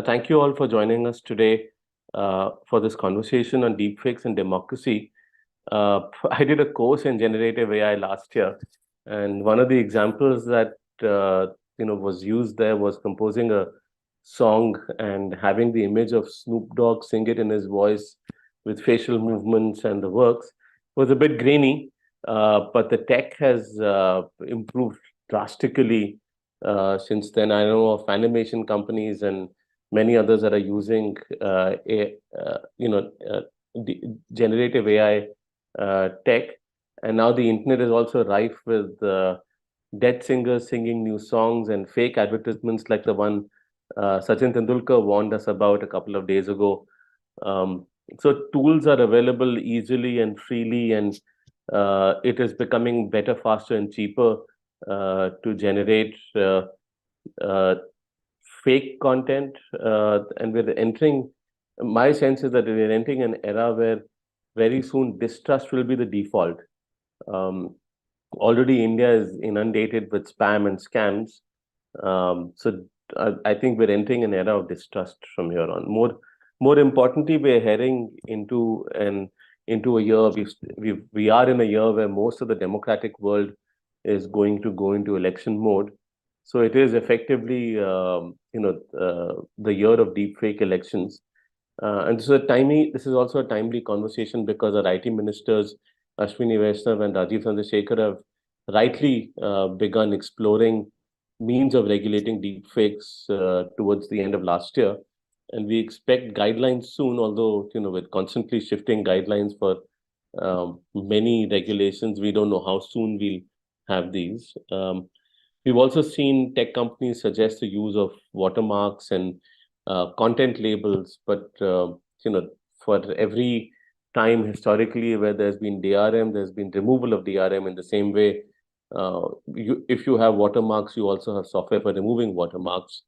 Thank you all for joining us today for this conversation on deepfakes and democracy. I did a course in generative AI last year, and one of the examples that was used there was composing a song and having the image of Snoop Dogg sing it in his voice with facial movements and the works. It was a bit grainy, but the tech has improved drastically since then. I know of animation companies and many others that are using generative AI tech, and now the internet is also rife with dead singers singing new songs and fake advertisements like the one Sachin Tendulkar warned us about a couple of days ago. So tools are available easily and freely, and it is becoming better, faster, and cheaper to generate fake content, and we're entering. My sense is that we're entering an era where very soon distrust will be the default. Um, Already, India is inundated with spam and scams. I think we're entering an era of distrust from here on. More importantly, we're heading into a year. We are in a year where most of the democratic world is going to go into election mode. So it is effectively, the year of deepfake elections. And this is also a timely conversation because our IT ministers, Ashwini Vaishnav and Rajiv Chandrasekhar, have rightly begun exploring means of regulating deepfakes towards the end of last year. And we expect guidelines soon, although, with constantly shifting guidelines for many regulations, we don't know how soon we'll have these. We've also seen tech companies suggest the use of watermarks and content labels, but for every time historically where there's been DRM, there's been removal of DRM. In the same way, if you have watermarks, you also have software for removing watermarks.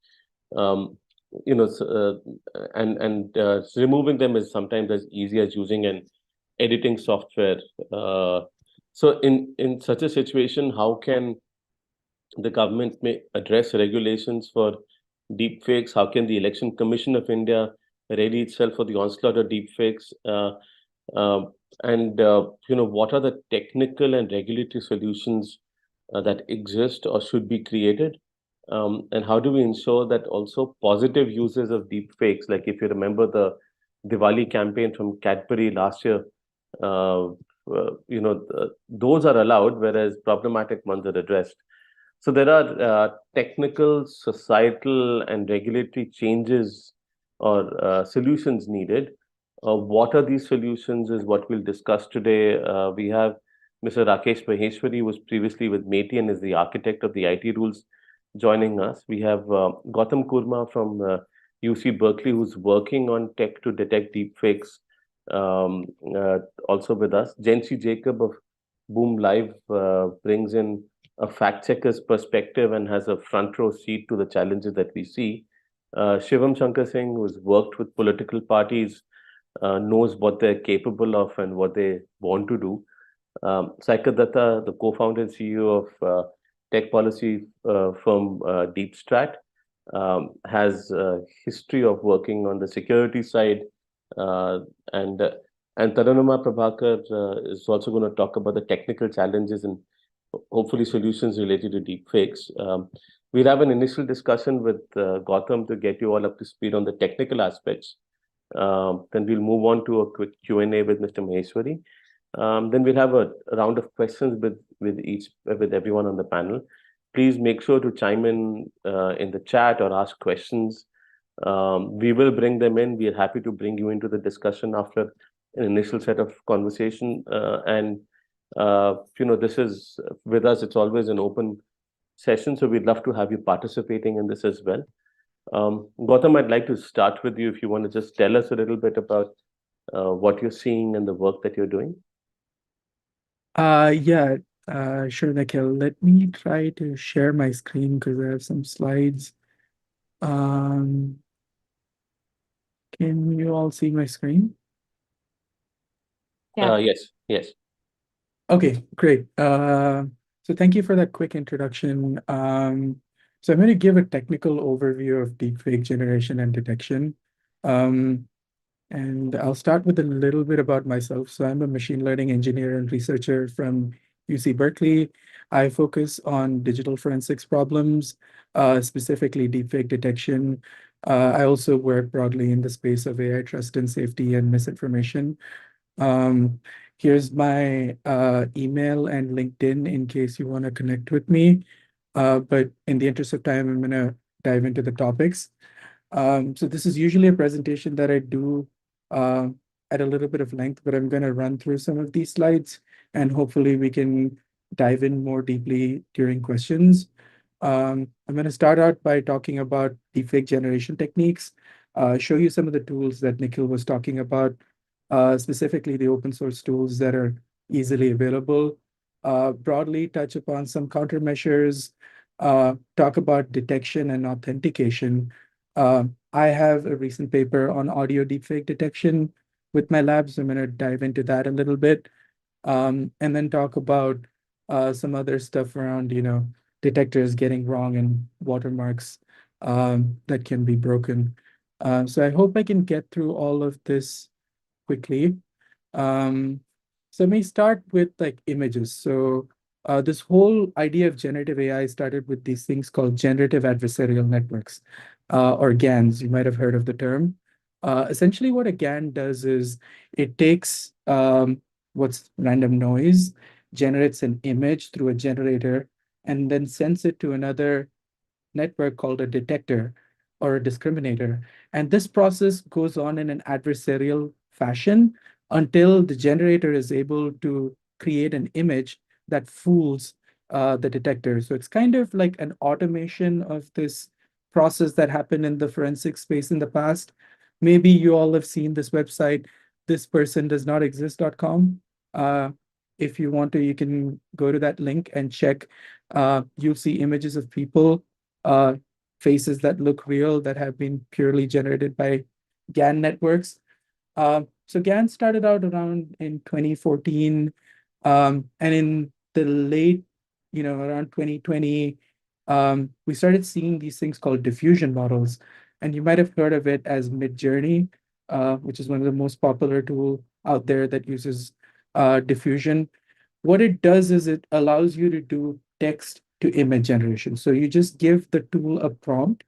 Um, and removing them is sometimes as easy as using an editing software. So in such a situation, how can the government may address regulations for deepfakes? How can the Election Commission of India ready itself for the onslaught of deepfakes? Uh, and what are the technical and regulatory solutions that exist or should be created? And how do we ensure that also positive uses of deepfakes, like if you remember the Diwali campaign from Cadbury last year, those are allowed, whereas problematic ones are addressed. So there are technical, societal, and regulatory changes or solutions needed. What are these solutions is what we'll discuss today. We have Mr. Rakesh Maheshwari, who was previously with METI and is the architect of the IT rules, joining us. We have Gautam Kurma from UC Berkeley, who's working on tech to detect deepfakes, also with us. Jency Jacob of Boom Live brings in a fact checker's perspective and has a front row seat to the challenges that we see. Shivam Shankar Singh, who's worked with political parties, knows what they're capable of and what they want to do. Saikat Datta, the co-founder and CEO of tech policy firm DeepStrat, has a history of working on the security side, uh, and and Taranuma Prabhakar is also going to talk about the technical challenges and hopefully solutions related to deepfakes. We'll have an initial discussion with Gautam to get you all up to speed on the technical aspects. Then we'll move on to a quick Q&A with Mr. Maheshwari. Then we'll have a round of questions with everyone on the panel. Please make sure to chime in the chat or ask questions. We will bring them in. We are happy to bring you into the discussion after an initial set of conversation. This is with us. It's always an open session, so we'd love to have you participating in this as well. Gautam, I'd like to start with you if you want to just tell us a little bit about what you're seeing and the work that you're doing. Yeah, sure, Nikhil. Let me try to share my screen because I have some slides. Can you all see my screen? Yeah. Yes. Okay, great. So thank you for that quick introduction. So I'm going to give a technical overview of deepfake generation and detection. And I'll start with a little bit about myself. So I'm a machine learning engineer and researcher from UC Berkeley. I focus on digital forensics problems, specifically deepfake detection. I also work broadly in the space of AI trust and safety and misinformation. Um, Here's my email and LinkedIn in case you want to connect with me. But in the interest of time, I'm going to dive into the topics. So this is usually a presentation that I do uh, at a little bit of length, but I'm going to run through some of these slides and hopefully we can dive in more deeply during questions. I'm going to start out by talking about deepfake generation techniques, show you some of the tools that Nikhil was talking about, specifically the open source tools that are easily available, broadly touch upon some countermeasures, talk about detection and authentication. I have a recent paper on audio deepfake detection with my lab, so I'm going to dive into that a little bit, and then talk about some other stuff around, detectors getting wrong and watermarks that can be broken. So I hope I can get through all of this quickly. Um, so let me start with like images. So this whole idea of generative AI started with these things called generative adversarial networks, or GANs. You might have heard of the term. Essentially, what a GAN does is it takes what's random noise, generates an image through a generator, and then sends it to another network called a detector or a discriminator. And this process goes on in an adversarial fashion until the generator is able to create an image that fools the detector. So it's kind of like an automation of this process that happened in the forensic space in the past. Maybe you all have seen this website, thispersondoesnotexist.com. If you want to, you can go to that link and check. You'll see images of people, uh, faces that look real that have been purely generated by GAN networks. So GAN started out around in 2014, and in the late, around 2020, we started seeing these things called diffusion models. And you might have heard of it as Midjourney, which is one of the most popular tool out there that uses diffusion. What it does is it allows you to do text to image generation. So you just give the tool a prompt,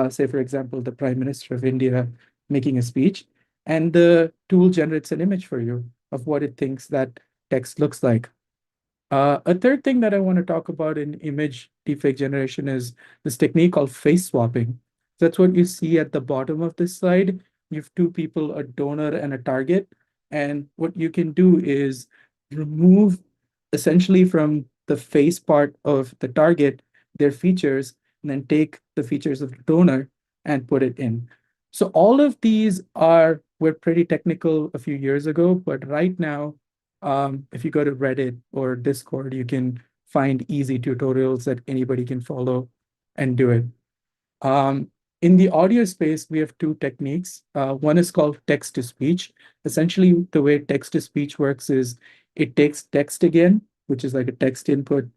say, for example, the Prime Minister of India making a speech, and the tool generates an image for you of what it thinks that text looks like. A third thing that I want to talk about in image deepfake generation is this technique called face swapping. That's what you see at the bottom of this slide. You have two people, a donor and a target. And what you can do is remove essentially from the face part of the target their features, and then take the features of the donor and put it in. So all of these were pretty technical a few years ago, but right now, if you go to Reddit or Discord, you can find easy tutorials that anybody can follow and do it. Um, in the audio space, we have two techniques. One is called text to speech. Essentially, the way text to speech works is it takes text again, which is like a text input,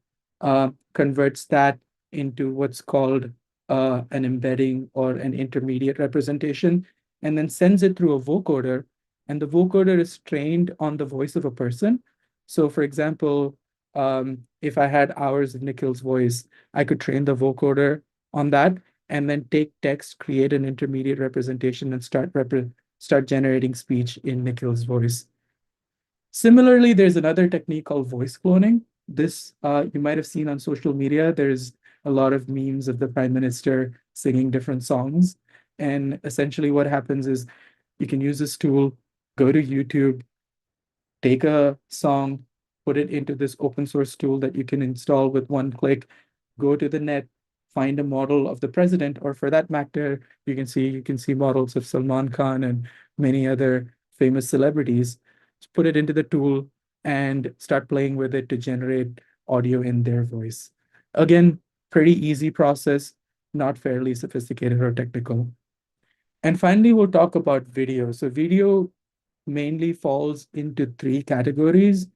converts that into what's called an embedding or an intermediate representation, and then sends it through a vocoder. And the vocoder is trained on the voice of a person. So, for example, if I had hours of Nikhil's voice, I could train the vocoder on that and then take text, create an intermediate representation, and start generating speech in Nikhil's voice. Similarly, there's another technique called voice cloning. This you might have seen on social media. There's a lot of memes of the prime minister singing different songs. And essentially what happens is you can use this tool, go to YouTube, take a song, put it into this open source tool that you can install with one click, go to the net, find a model of the president, or for that matter, you can see models of Salman Khan and many other famous celebrities. Just put it into the tool and start playing with it to generate audio in their voice. Again, pretty easy process, not fairly sophisticated or technical. And finally, we'll talk about video. So video mainly falls into three categories.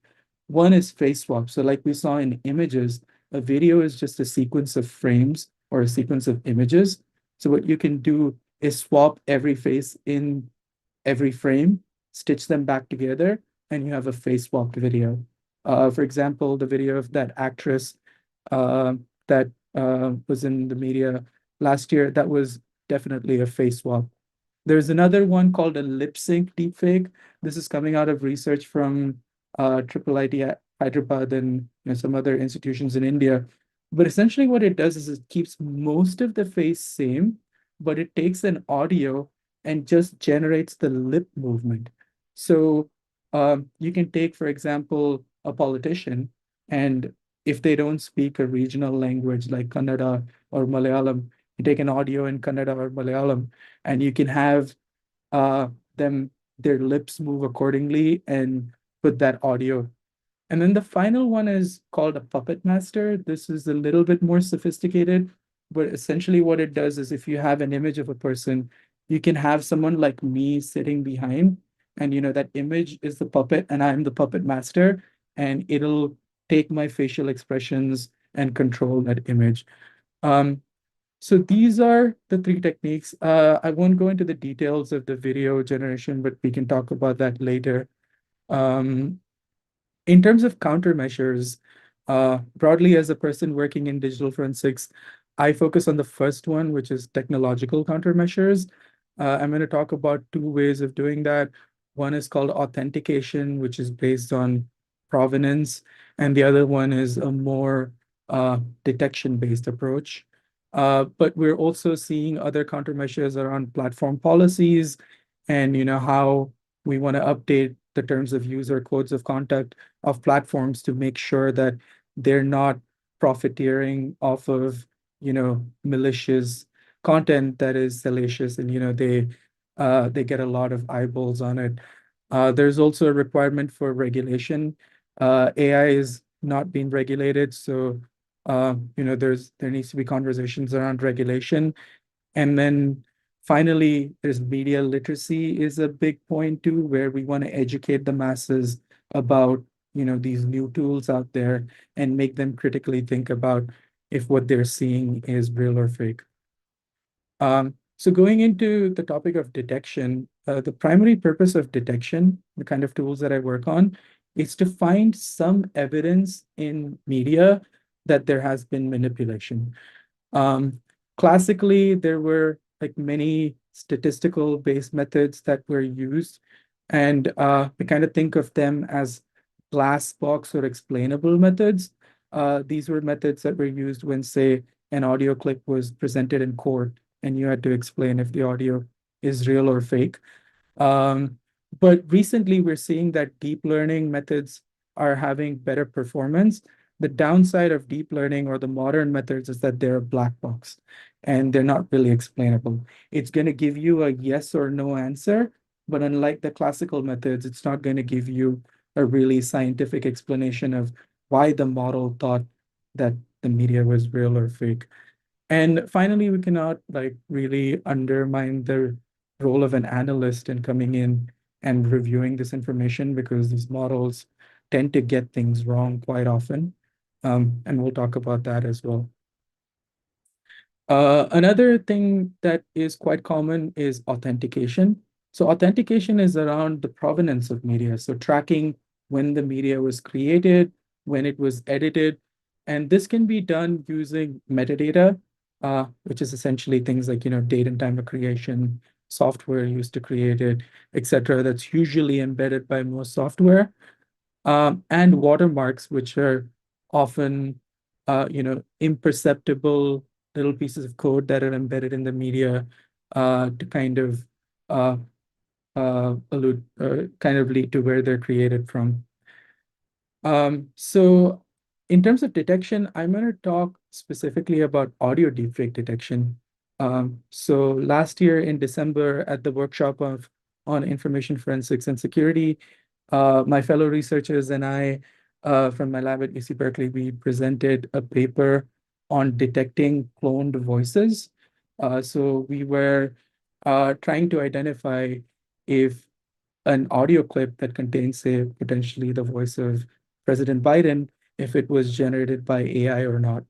One is face swap. So like we saw in images, a video is just a sequence of frames or a sequence of images. So what you can do is swap every face in every frame, stitch them back together, and you have a face swapped video. For example, the video of that actress that was in the media last year, that was definitely a face swap. There's another one called a lip sync deepfake. This is coming out of research from Triple IT Hyderabad and some other institutions in India. But essentially, what it does is it keeps most of the face same, but it takes an audio and just generates the lip movement. So you can take, for example, a politician, and if they don't speak a regional language like Kannada or Malayalam, you take an audio in Kannada or Malayalam, and you can have uh, them their lips move accordingly and put that audio. And then the final one is called a puppet master. This is a little bit more sophisticated, but essentially what it does is if you have an image of a person, you can have someone like me sitting behind, and that image is the puppet, and I'm the puppet master, and it'll take my facial expressions and control that image. So these are the three techniques. I won't go into the details of the video generation, but we can talk about that later. Um, in terms of countermeasures, broadly as a person working in digital forensics, I focus on the first one, which is technological countermeasures. I'm going to talk about two ways of doing that. One is called authentication, which is based on provenance, and the other one is a more detection-based approach. But we're also seeing other countermeasures around platform policies and how we want to update the terms of use or codes of conduct of platforms to make sure that they're not profiteering off of malicious content that is salacious, and they get a lot of eyeballs on it. There's also a requirement for regulation. AI is not being regulated, so there needs to be conversations around regulation. And then finally, there's media literacy is a big point too, where we want to educate the masses about these new tools out there and make them critically think about if what they're seeing is real or fake. So going into the topic of detection, the primary purpose of detection, the kind of tools that I work on, is to find some evidence in media that there has been manipulation. Classically, there were like many statistical based methods that were used, and we kind of think of them as glass box or explainable methods. These were methods that were used when, say, an audio clip was presented in court and you had to explain if the audio is real or fake. But recently, we're seeing that deep learning methods are having better performance. The downside of deep learning or the modern methods is that they're a black box and they're not really explainable. It's going to give you a yes or no answer, but unlike the classical methods, it's not going to give you a really scientific explanation of why the model thought that the media was real or fake. And finally, we cannot really undermine the role of an analyst in coming in and reviewing this information, because these models tend to get things wrong quite often. And we'll talk about that as well. Another thing that is quite common is authentication. So authentication is around the provenance of media. So tracking when the media was created, when it was edited. And this can be done using metadata, which is essentially things like, date and time of creation, software used to create it, etc. That's usually embedded by most software. And watermarks, which are often, imperceptible little pieces of code that are embedded in the media to kind of lead to where they're created from. So in terms of detection, I'm going to talk specifically about audio deepfake detection. So last year in December at the workshop on information forensics and security, my fellow researchers and I from my lab at UC Berkeley, we presented a paper on detecting cloned voices. So we were trying to identify if an audio clip that contains, say, potentially the voice of President Biden, if it was generated by AI or not.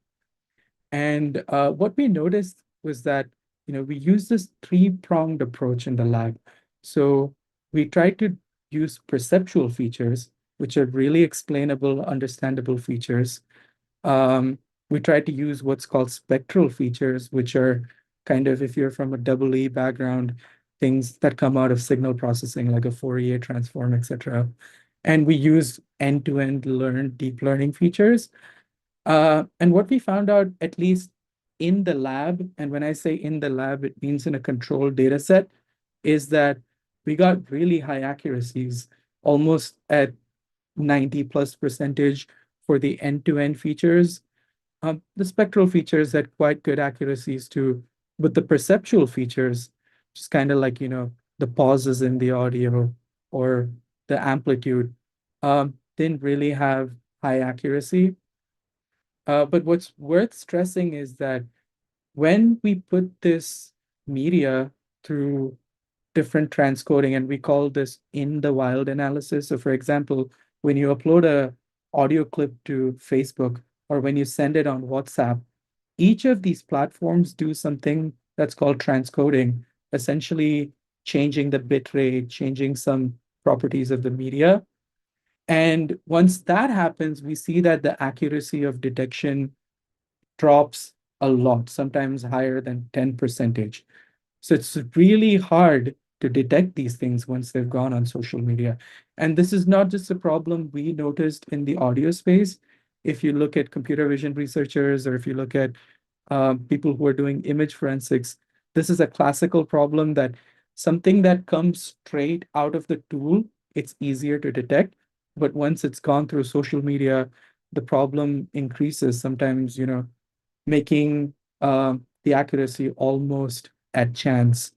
And what we noticed was that, we use this three-pronged approach in the lab. So we try to use perceptual features, which are really explainable, understandable features. Um, we try to use what's called spectral features, which are kind of, if you're from a double E background, things that come out of signal processing, like a Fourier transform, etc. And we use end-to-end deep learning features. And what we found out, at least in the lab, and when I say in the lab, it means in a controlled data set, is that we got really high accuracies, almost at 90 plus percentage for the end-to-end features. The spectral features had quite good accuracies too, but the perceptual features, just kind of like, the pauses in the audio or the amplitude, didn't really have high accuracy. But what's worth stressing is that when we put this media through different transcoding, and we call this in the wild analysis. So for example, when you upload a audio clip to Facebook or when you send it on WhatsApp, each of these platforms do something that's called transcoding, essentially changing the bit rate, changing some properties of the media. And once that happens, we see that the accuracy of detection drops a lot, sometimes higher than 10 percentage. So it's really hard to detect these things once they've gone on social media. And this is not just a problem we noticed in the audio space. If you look at computer vision researchers, or if you look at people who are doing image forensics, this is a classical problem that something that comes straight out of the tool, it's easier to detect. But once it's gone through social media, the problem increases, sometimes, making the accuracy almost at chance.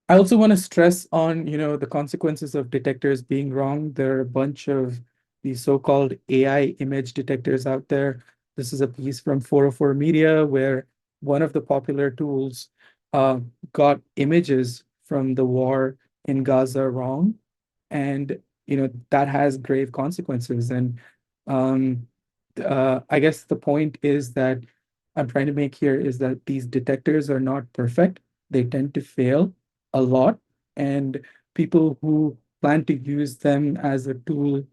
I also want to stress on, the consequences of detectors being wrong. There are a bunch of these so-called AI image detectors out there. This is a piece from 404 Media where one of the popular tools uh, got images from the war in Gaza wrong. And, that has grave consequences. And um, I guess the point is that I'm trying to make here is that these detectors are not perfect. They tend to fail a lot, and people who plan to use them as a tool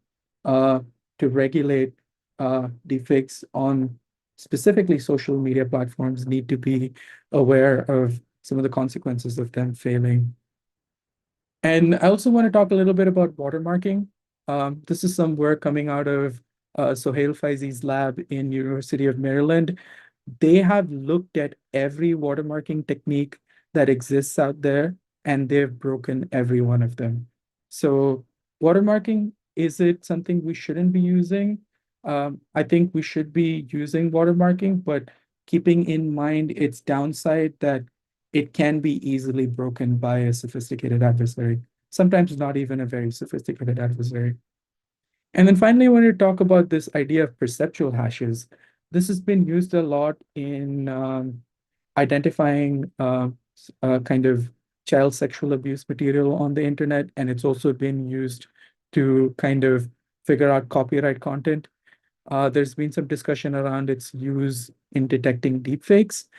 uh, to regulate deepfakes on specifically social media platforms need to be aware of some of the consequences of them failing. And I also want to talk a little bit about watermarking. This is some work coming out of Sohail Faizi's lab in University of Maryland. They have looked at every watermarking technique that exists out there, and they've broken every one of them. So watermarking, is it something we shouldn't be using? I think we should be using watermarking, but keeping in mind its downside that it can be easily broken by a sophisticated adversary, sometimes not even a very sophisticated adversary. And then finally, I want to talk about this idea of perceptual hashes. This has been used a lot in identifying kind of child sexual abuse material on the internet, and it's also been used to kind of figure out copyright content. There's been some discussion around its use in detecting deepfakes.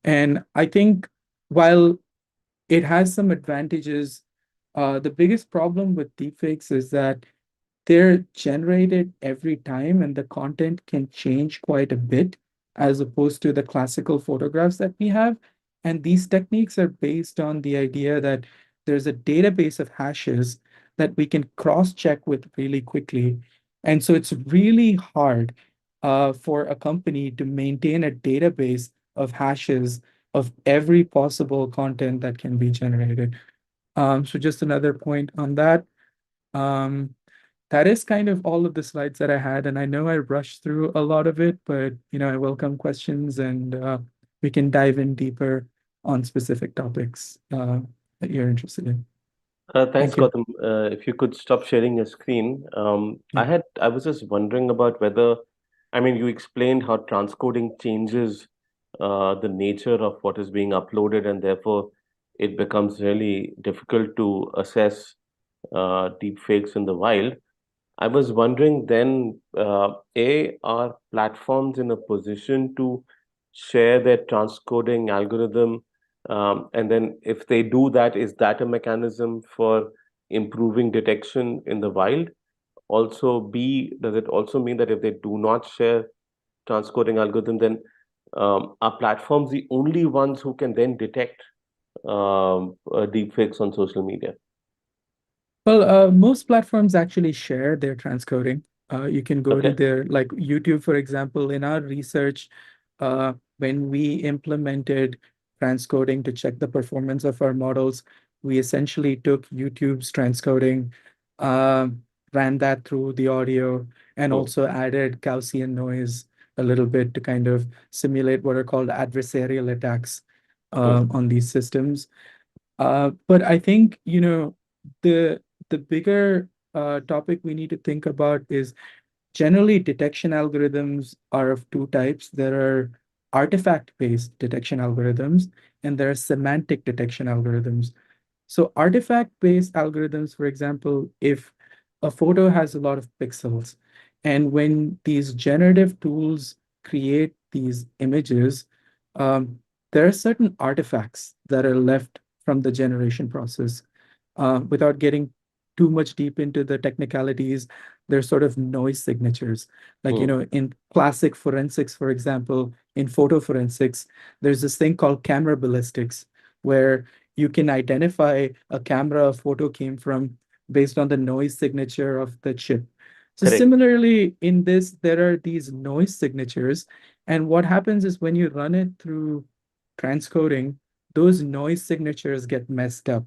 And I think while it has some advantages, the biggest problem with deepfakes is that they're generated every time and the content can change quite a bit as opposed to the classical photographs that we have. And these techniques are based on the idea that there's a database of hashes that we can cross-check with really quickly. And so it's really hard for a company to maintain a database of hashes of every possible content that can be generated. So just another point on that. Um, that is kind of all of the slides that I had, and I know I rushed through a lot of it, but I welcome questions and we can dive in deeper on specific topics that you're interested in. Thanks, Thank you. Gautam. If you could stop sharing your screen. Yeah. I was just wondering about whether, I mean, you explained how transcoding changes the nature of what is being uploaded, and therefore it becomes really difficult to assess deep fakes in the wild. I was wondering then, are platforms in a position to share their transcoding algorithm? And then if they do that, is that a mechanism for improving detection in the wild? Also, B, does it also mean that if they do not share transcoding algorithm, then are platforms the only ones who can then detect deepfakes on social media? Well, most platforms actually share their transcoding. You can go to Okay. their, like YouTube, for example, in our research, when we implemented transcoding to check the performance of our models, we essentially took YouTube's transcoding, uh, ran that through the audio, and Hmm. also added Gaussian noise a little bit to kind of simulate what are called adversarial attacks Hmm. on these systems. But I think, the the bigger topic we need to think about is generally detection algorithms are of two types. There are artifact-based detection algorithms, and there are semantic detection algorithms. So artifact-based algorithms, for example, if a photo has a lot of pixels, and when these generative tools create these images, um, there are certain artifacts that are left from the generation process. Without getting too much deep into the technicalities, there's sort of noise signatures. Like, Hmm. in classic forensics, for example, in photo forensics, there's this thing called camera ballistics, where you can identify a camera a photo came from based on the noise signature of the chip. So Correct. similarly, in this, there are these noise signatures. And what happens is when you run it through transcoding, those noise signatures get messed up.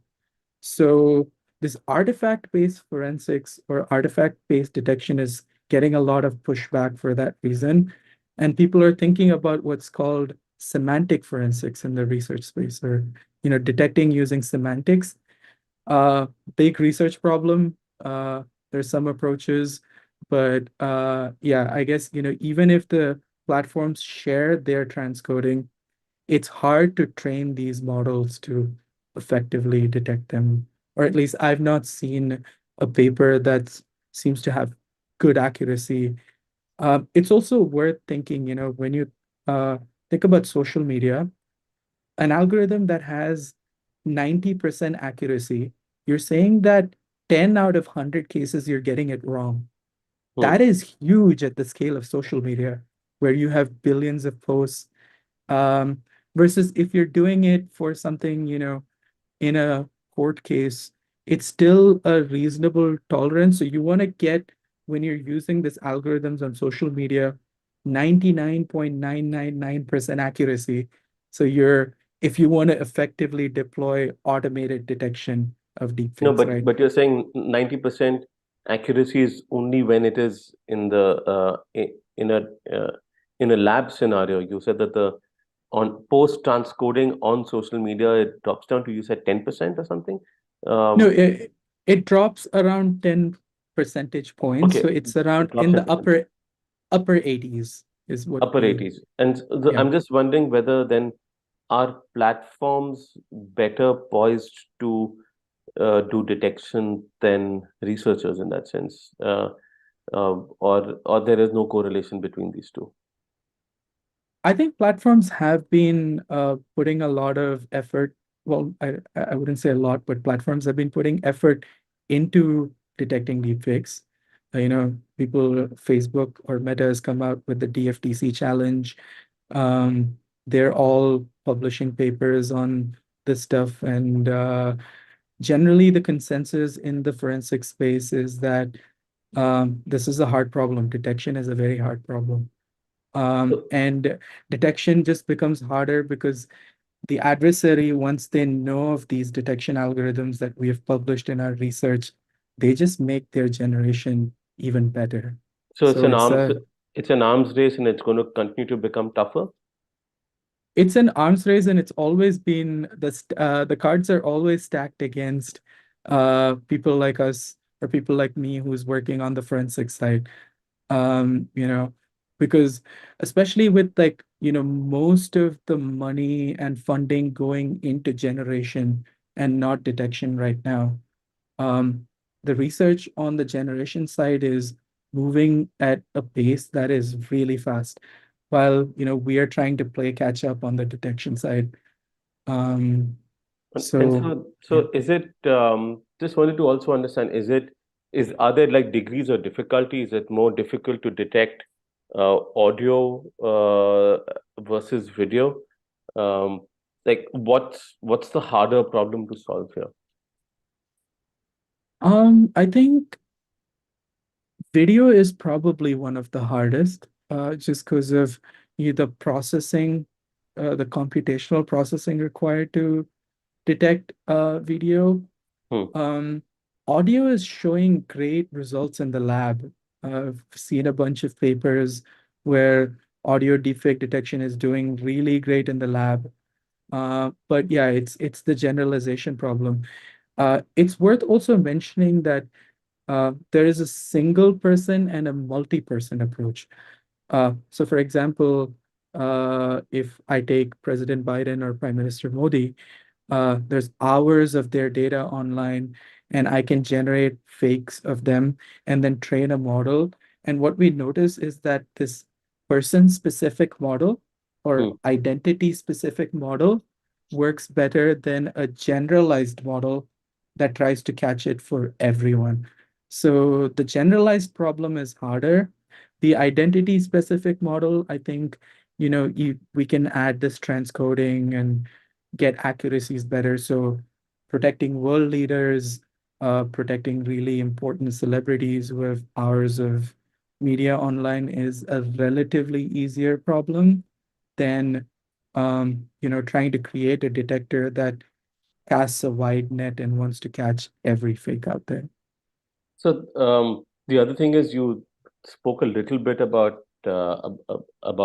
So this artifact-based forensics or artifact-based detection is getting a lot of pushback for that reason. And people are thinking about what's called semantic forensics in the research space, or detecting using semantics. Big research problem. There's some approaches, but yeah, I guess even if the platforms share their transcoding, it's hard to train these models to effectively detect them. Or at least I've not seen a paper that seems to have good accuracy. It's also worth thinking, when you think about social media, an algorithm that has 90% accuracy, you're saying that 10 out of 100 cases you're getting it wrong. Hmm. That is huge at the scale of social media, where you have billions of posts. Um, versus if you're doing it for something, in a court case, it's still a reasonable tolerance. So you want to get, when you're using these algorithms on social media, 99.999% accuracy. So if you want to effectively deploy automated detection of No, deepfakes, but right? but you're saying 90% accuracy is only when it is in the uh, in a lab scenario. You said that the on post transcoding on social media it drops down to, you said, 10% or something. No, Um, it drops around 10 percentage points. okay, So it's it around drops in at the upper 80s is what upper we, 80s, and yeah. I'm just wondering whether then are platforms better poised to do detection than researchers in that sense, or there is no correlation between these two. I think platforms have been putting a lot of effort. Well, I wouldn't say a lot, but platforms have been putting effort into detecting deepfakes. People, Facebook or Meta has come out with the DFTC challenge. They're all publishing papers on this stuff, and generally the consensus in the forensic space is that this is a hard problem. Detection is a very hard problem. And detection just becomes harder because the adversary, once they know of these detection algorithms that we have published in our research, they just make their generation even better. So So it's an arms race, and it's going to continue to become tougher. it's an arms race, and it's always been the cards are always stacked against people like us or people like me who's working on the forensic side. um you know because especially with, like, most of the money and funding going into generation and not detection right now. um the research on the generation side is moving at a pace that is really fast, while we are trying to play catch up on the detection side. Um, And so yeah. so is it, just wanted to also understand, are there like degrees of difficulty? Is it more difficult to detect audio versus video? Um, like what's the harder problem to solve here? I think video is probably one of the hardest, just because of the processing, the computational processing required to detect video. Hmm. Um, Audio is showing great results in the lab. I've seen a bunch of papers where audio deepfake detection is doing really great in the lab. But yeah, it's the generalization problem. It's worth also mentioning that there is a single person and a multi-person approach. So for example, if I take President Biden or Prime Minister Modi, there's hours of their data online, and I can generate fakes of them and then train a model. And what we notice is that this person-specific model or Hmm. identity-specific model works better than a generalized model that tries to catch it for everyone. So the generalized problem is harder. The identity-specific model, I think, we can add this transcoding and get accuracies better. So protecting world leaders, protecting really important celebrities who have hours of media online is a relatively easier problem than trying to create a detector that casts a wide net and wants to catch every fake out there. So the other thing is you spoke a little bit about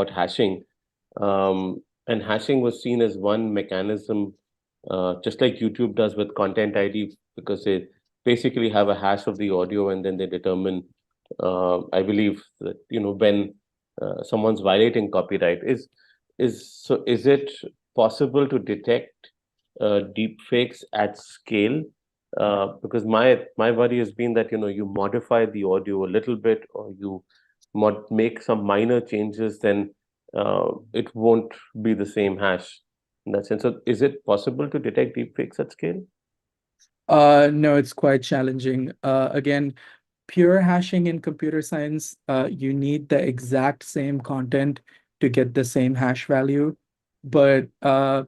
hashing, and hashing was seen as one mechanism, just like YouTube does with Content ID, because they basically have a hash of the audio and then they determine, I believe that when someone's violating copyright. Is it possible to detect deep fakes at scale? Because my worry has been that you modify the audio a little bit, or you make some minor changes, then it won't be the same hash in that sense. So is it possible to detect deepfakes at scale? No, it's quite challenging. Again, pure hashing in computer science, you need the exact same content to get the same hash value. But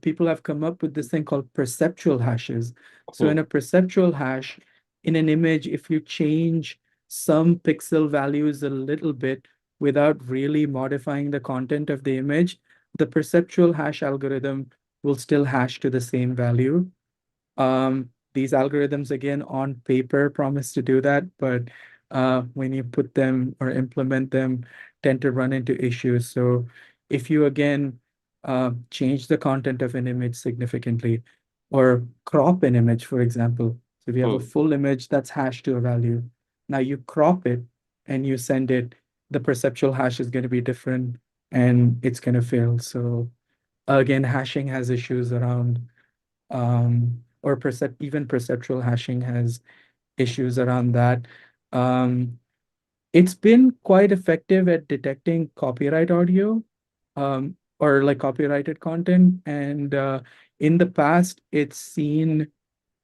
people have come up with this thing called perceptual hashes. So Hmm. in a perceptual hash, in an image, if you change some pixel values a little bit without really modifying the content of the image, the perceptual hash algorithm will still hash to the same value. These algorithms, again, on paper promise to do that, but when you put them or implement them, tend to run into issues. So if you, again, change the content of an image significantly or crop an image, for example, so if you have a Hmm. full image that's hashed to a value, now you crop it and you send it, the perceptual hash is going to be different and it's going to fail. So again, hashing has issues around or even perceptual hashing has issues around that. Um, it's been quite effective at detecting copyright audio, or like copyrighted content. And in the past, it's seen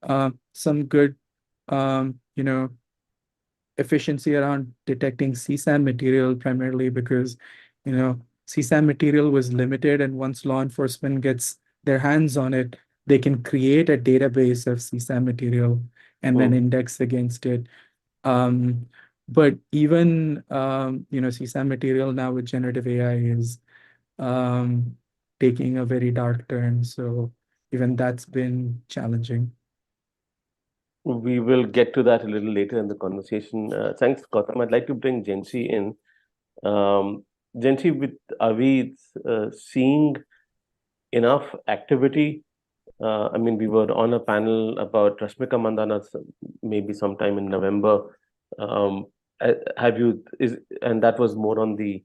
some good, you know, efficiency around detecting CSAM material, primarily because, CSAM material was limited, and once law enforcement gets their hands on it, they can create a database of CSAM material and then Hmm. index against it. Um, but even CSAM material now with generative AI is taking a very dark turn. So even that's been challenging. We will get to that a little later in the conversation. Thanks, Gautam. I'd like to bring Jency in. Jency, are we seeing enough activity? I mean, we were on a panel about Rashmika Mandana maybe sometime in November. Um, have you and that was more on the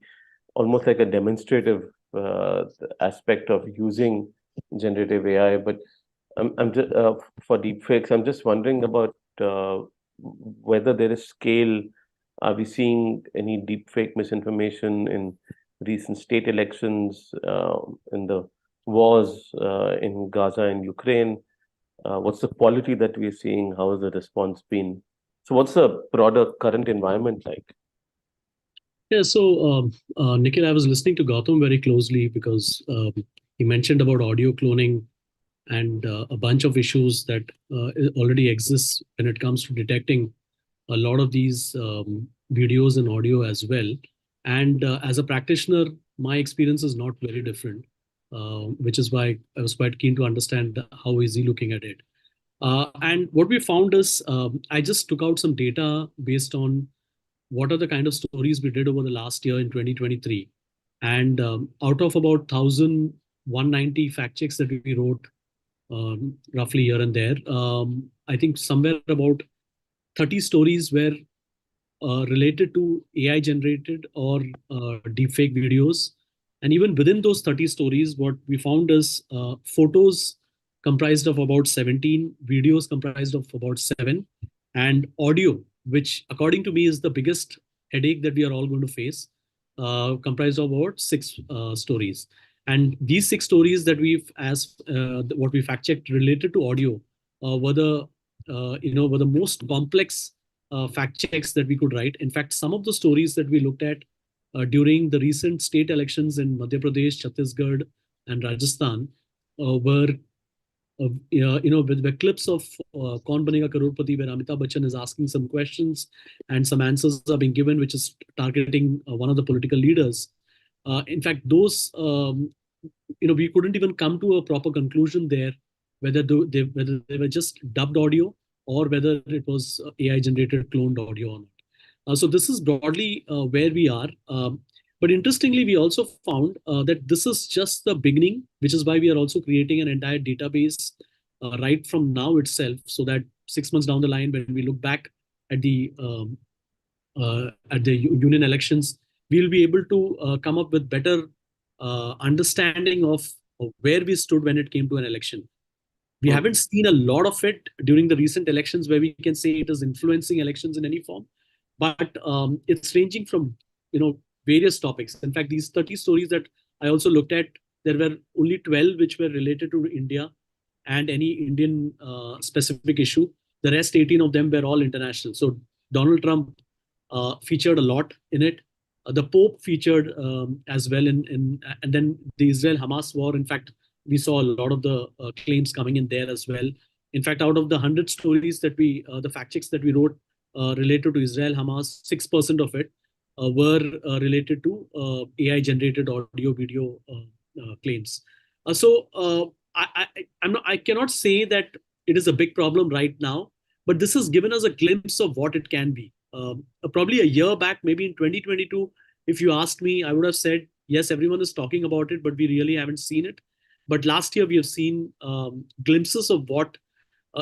almost like a demonstrative aspect of using generative AI. But I'm just for deepfakes. I'm just wondering about whether there is scale. Are we seeing any deepfake misinformation in recent state elections, in the wars in Gaza and Ukraine? What's the quality that we're seeing? How has the response been? So, what's the broader current environment like? Yeah, so Nikhil, I was listening to Gautam very closely because he mentioned about audio cloning and a bunch of issues that already exists when it comes to detecting a lot of these videos and audio as well. And as a practitioner, my experience is not very different, which is why I was quite keen to understand how is he looking at it. And what we found is I just took out some data based on what are the kind of stories we did over the last year in 2023. And out of about 1,190 fact checks that we wrote roughly here and there, I think somewhere about 30 stories were related to AI generated or deepfake videos. And even within those 30 stories, what we found is photos comprised of about 17, videos comprised of about 7, and audio, which according to me is the biggest headache that we are all going to face, comprised of about 6 stories. And these 6 stories that what we fact checked related to audio were the most complex fact checks that we could write. In fact, some of the stories that we looked at during the recent state elections in Madhya Pradesh, Chhattisgarh, and Rajasthan were with clips of Kaun Banega Crorepati, where Amitabh Bachchan is asking some questions and some answers are being given, which is targeting one of the political leaders. In fact, those we couldn't even come to a proper conclusion there, whether they were just dubbed audio or whether it was AI generated cloned audio or not. So this is broadly where we are. But interestingly, we also found that this is just the beginning, which is why we are also creating an entire database right from now itself, so that 6 months down the line, when we look back at the union elections, we'll be able to come up with better understanding of where we stood when it came to an election. We haven't seen a lot of it during the recent elections where we can say it is influencing elections in any form, but it's ranging from various topics. In fact, these 30 stories that I also looked at, there were only 12 which were related to India and any Indian specific issue. The rest 18 of them were all international. So Donald Trump featured a lot in it. The Pope featured as well and then the Israel-Hamas war. In fact, we saw a lot of the claims coming in there as well. In fact, out of the 100 stories that the fact checks that we wrote related to Israel-Hamas, 6% of it were related to AI-generated audio, video claims. I cannot say that it is a big problem right now, but this has given us a glimpse of what it can be. Probably a year back, maybe in 2022, if you asked me, I would have said, yes, everyone is talking about it, but we really haven't seen it. But last year, we have seen glimpses of what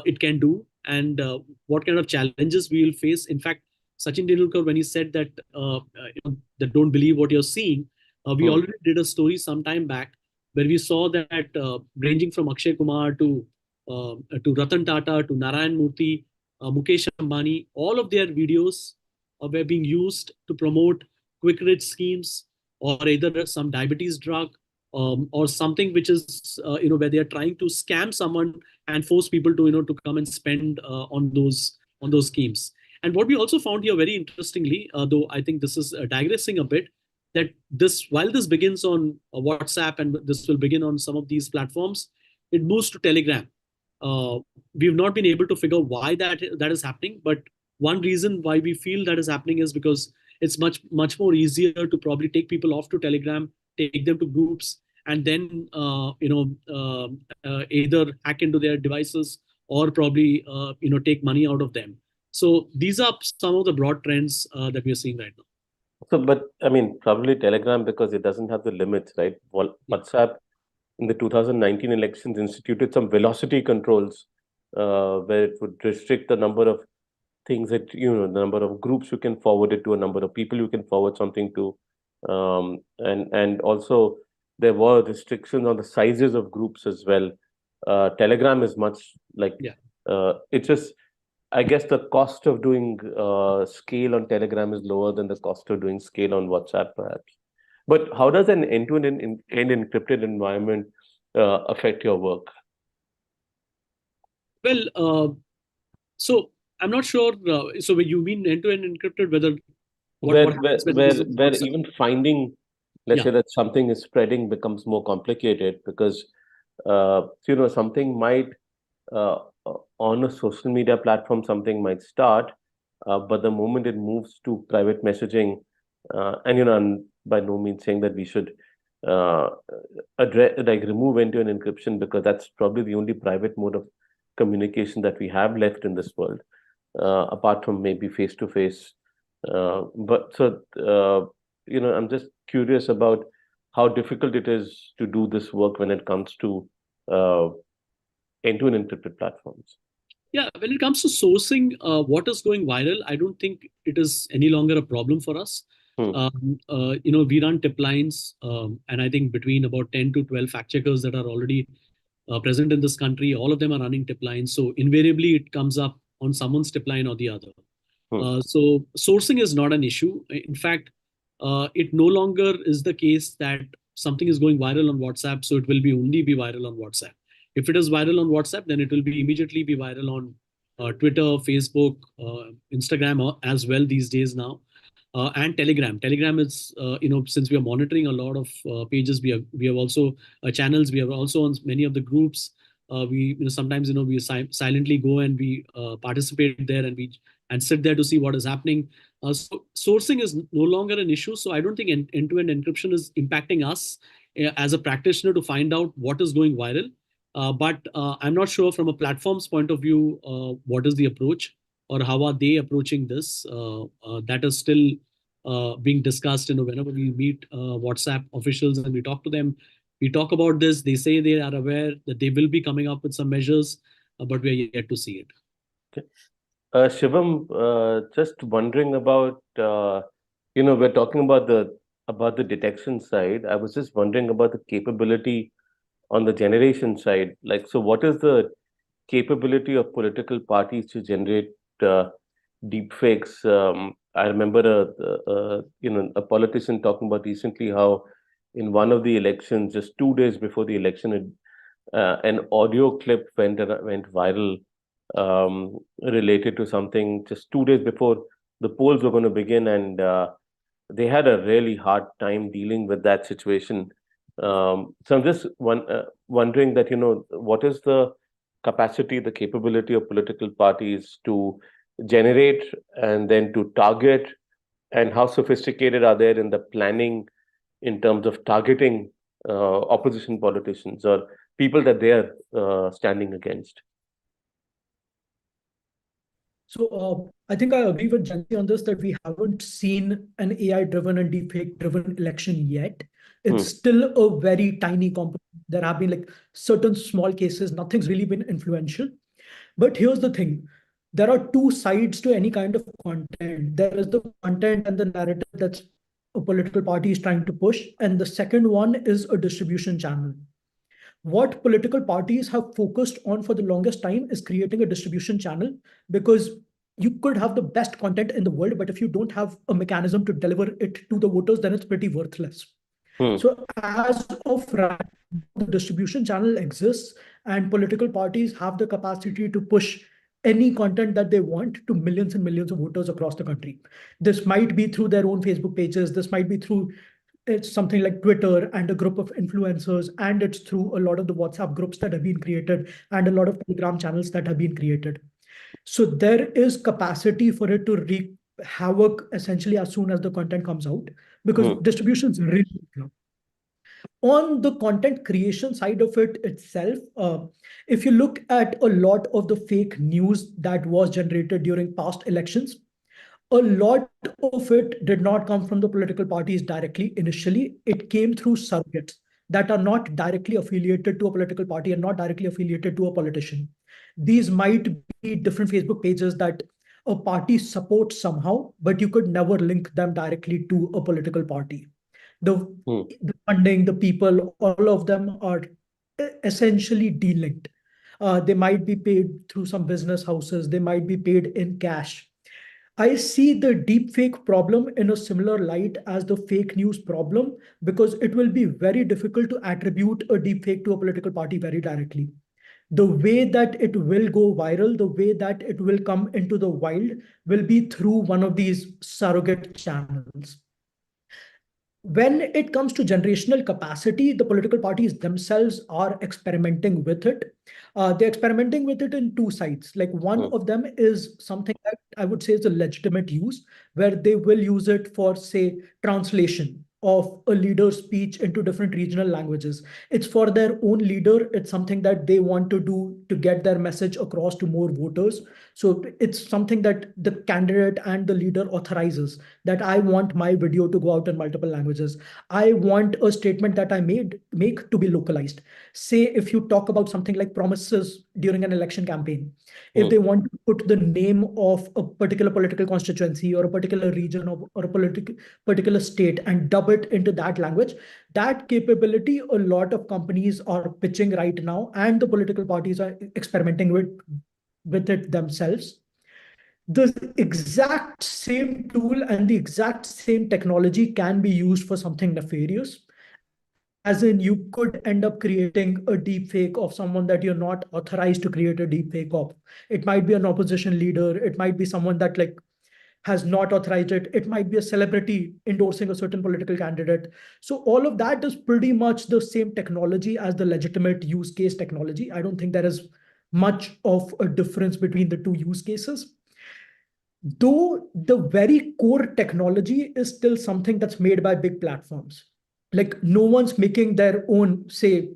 it can do and what kind of challenges we will face. In fact, Sachin Tendulkar, when he said that that don't believe what you're seeing, we already did a story some time back where we saw that ranging from Akshay Kumar to Ratan Tata to Narayan Murthy, Mukesh Ambani, all of their videos were being used to promote quick rich schemes or either some diabetes drug or something which is where they are trying to scam someone and force people to come and spend on those schemes. And what we also found here very interestingly, though I think this is digressing a bit, that while this begins on WhatsApp and this will begin on some of these platforms, it moves to Telegram. We've not been able to figure why that is happening, but one reason why we feel that is happening is because it's much more easier to probably take people off to Telegram, take them to groups, and then either hack into their devices or probably take money out of them. So these are some of the broad trends that we are seeing right now. So, but I mean, probably Telegram because it doesn't have the limits, right? Well, WhatsApp in the 2019 elections instituted some velocity controls where it would restrict the number of things that, the number of groups you can forward it to, a number of people you can forward something to. And also there were restrictions on the sizes of groups as well. Telegram is much like, it's just I guess the cost of doing scale on Telegram is lower than the cost of doing scale on WhatsApp, perhaps. But how does an end-to-end encrypted environment affect your work? Well, so I'm not sure. So when you mean end-to-end encrypted, whether what happens when it is on Where WhatsApp? even finding, let's Yeah. say, that something is spreading becomes more complicated because something might on a social media platform, something might start, but the moment it moves to private messaging, and I'm by no means saying that we should uh, remove end-to-end encryption, because that's probably the only private mode of communication that we have left in this world, apart from maybe face to face. I'm just curious about how difficult it is to do this work when it comes to uh, end-to-end encrypted platforms. Yeah, when it comes to sourcing what is going viral, I don't think it is any longer a problem for us. We run tip lines, and I think between about 10 to 12 fact checkers that are already present in this country, all of them are running tip lines. So invariably, it comes up on someone's tip line or the other. So sourcing is not an issue. In fact, it no longer is the case that something is going viral on WhatsApp, so it will be only be viral on WhatsApp. If it is viral on WhatsApp, then it will be immediately be viral on Twitter, Facebook, Instagram as well these days now, and Telegram. Telegram is, since we are monitoring a lot of pages, we have also channels. We are also on many of the groups. We sometimes we silently go and we participate there, and sit there to see what is happening. So sourcing is no longer an issue. So I don't think end-to-end encryption is impacting us as a practitioner to find out what is going viral. But I'm not sure from a platform's point of view what is the approach or how are they approaching this. That is still being discussed. Whenever we meet WhatsApp officials and we talk to them, we talk about this. They say they are aware that they will be coming up with some measures, but we are yet to see it. Okay. Shivam, just wondering about, we're talking about the detection side. I was just wondering about the capability on the generation side. Like, so what is the capability of political parties to generate deepfakes? I remember a politician talking about recently how in one of the elections, just 2 days before the election, an audio clip went viral, related to something just 2 days before the polls were going to begin, and they had a really hard time dealing with that situation. So I'm just wondering that what is the capacity, the capability of political parties to generate and then to target, and how sophisticated are they in the planning in terms of targeting opposition politicians or people that they are standing against? So I think I agree with Janti on this, that we haven't seen an AI-driven and deepfake-driven election yet. It's still a very tiny component. There have been like certain small cases. Nothing's really been influential. But here's the thing. There are two sides to any kind of content. There is the content and the narrative that's a political party is trying to push. And the second one is a distribution channel. What political parties have focused on for the longest time is creating a distribution channel, because you could have the best content in the world, but if you don't have a mechanism to deliver it to the voters, then it's pretty worthless. So as of right now, the distribution channel exists and political parties have the capacity to push any content that they want to millions and millions of voters across the country. This might be through their own Facebook pages. This might be through it's something like Twitter and a group of influencers, and it's through a lot of the WhatsApp groups that have been created and a lot of Telegram channels that have been created. So there is capacity for it to wreak havoc essentially as soon as the content comes out, because distribution is really low. On the content creation side of it itself, if you look at a lot of the fake news that was generated during past elections, a lot of it did not come from the political parties directly initially. It came through surrogates that are not directly affiliated to a political party and not directly affiliated to a politician. These might be different Facebook pages that a party supports somehow, but you could never link them directly to a political party. The funding, the people, all of them are essentially delinked. They might be paid through some business houses. They might be paid in cash. I see the deepfake problem in a similar light as the fake news problem, because it will be very difficult to attribute a deepfake to a political party very directly. The way that it will go viral, the way that it will come into the wild, will be through one of these surrogate channels. When it comes to generational capacity, the political parties themselves are experimenting with it. They're experimenting with it in two sides. Like one of them is something that I would say is a legitimate use, where they will use it for, say, translation of a leader's speech into different regional languages. It's for their own leader. It's something that they want to do to get their message across to more voters. So it's something that the candidate and the leader authorizes, that I want my video to go out in multiple languages. I want a statement that I make to be localized. Say if you talk about something like promises during an election campaign, if they want to put the name of a particular political constituency or a particular region or a particular state and dub it into that language, that capability a lot of companies are pitching right now, and the political parties are experimenting with it themselves. The exact same tool and the exact same technology can be used for something nefarious. As in, you could end up creating a deep fake of someone that you're not authorized to create a deep fake of. It might be an opposition leader. It might be someone that has not authorized it. It might be a celebrity endorsing a certain political candidate. So all of that is pretty much the same technology as the legitimate use case technology. I don't think there is much of a difference between the two use cases. Though the very core technology is still something that's made by big platforms. Like no one's making their own, say,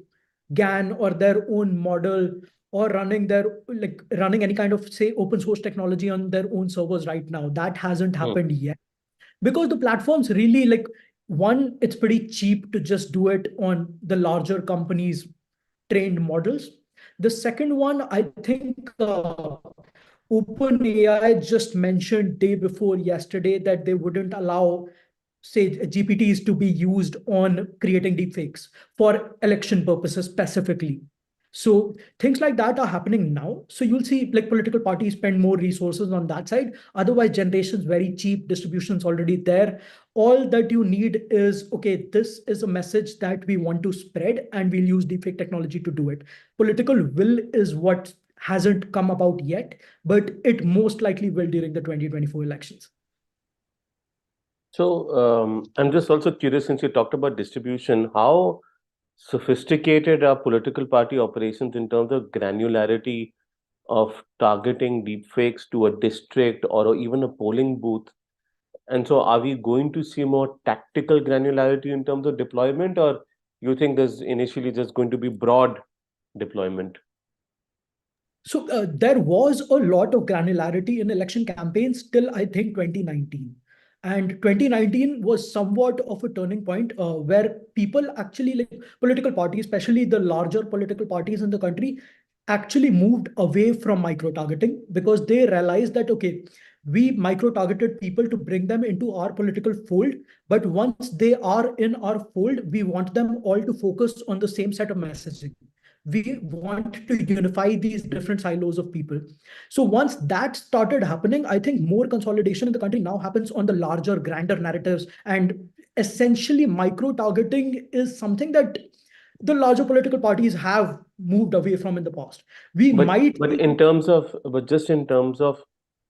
GAN or their own model, or running any kind of, say, open source technology on their own servers right now. That hasn't happened yet. Because the platforms really one, it's pretty cheap to just do it on the larger companies' trained models. The second one, I think OpenAI just mentioned day before yesterday that they wouldn't allow, say, GPTs to be used on creating deepfakes for election purposes specifically. So things like that are happening now. So you'll see political parties spend more resources on that side. Otherwise, generation's very cheap, distribution's already there. All that you need is, okay, this is a message that we want to spread, and we'll use deepfake technology to do it. Political will is what hasn't come about yet, but it most likely will during the 2024 elections. So I'm just also curious, since you talked about distribution, how sophisticated are political party operations in terms of granularity of targeting deepfakes to a district or even a polling booth? And so are we going to see more tactical granularity in terms of deployment, or you think there's initially just going to be broad deployment? So there was a lot of granularity in election campaigns till I think 2019. And 2019 was somewhat of a turning point where people actually, political parties, especially the larger political parties in the country, actually moved away from micro-targeting, because they realized that, okay, we micro-targeted people to bring them into our political fold. But once they are in our fold, we want them all to focus on the same set of messaging. We want to unify these different silos of people. So once that started happening, I think more consolidation in the country now happens on the larger, grander narratives. And essentially, micro-targeting is something that the larger political parties have moved away from in the past. But just in terms of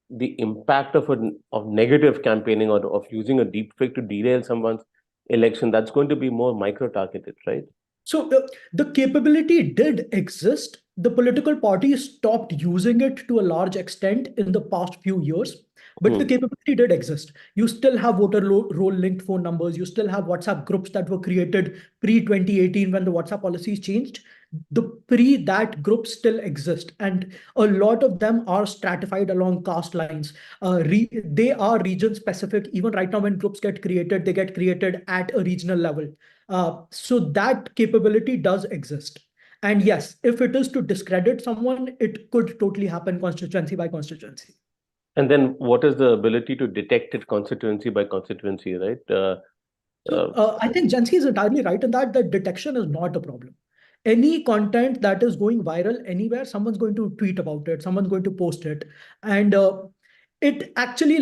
the impact of negative campaigning or of using a deepfake to derail someone's election, that's going to be more micro-targeted, right? So the capability did exist. The political parties stopped using it to a large extent in the past few years, but the capability did exist. You still have voter roll linked phone numbers. You still have WhatsApp groups that were created pre-2018 when the WhatsApp policies changed. That groups still exist, and a lot of them are stratified along caste lines. They are region specific. Even right now, when groups get created, they get created at a regional level. So that capability does exist. And yes, if it is to discredit someone, it could totally happen constituency by constituency. And then what is the ability to detect it constituency by constituency, right? I think Jansi is entirely right in that detection is not a problem. any content that is going viral anywhere, someone's going to tweet about it, someone's going to post it. And it actually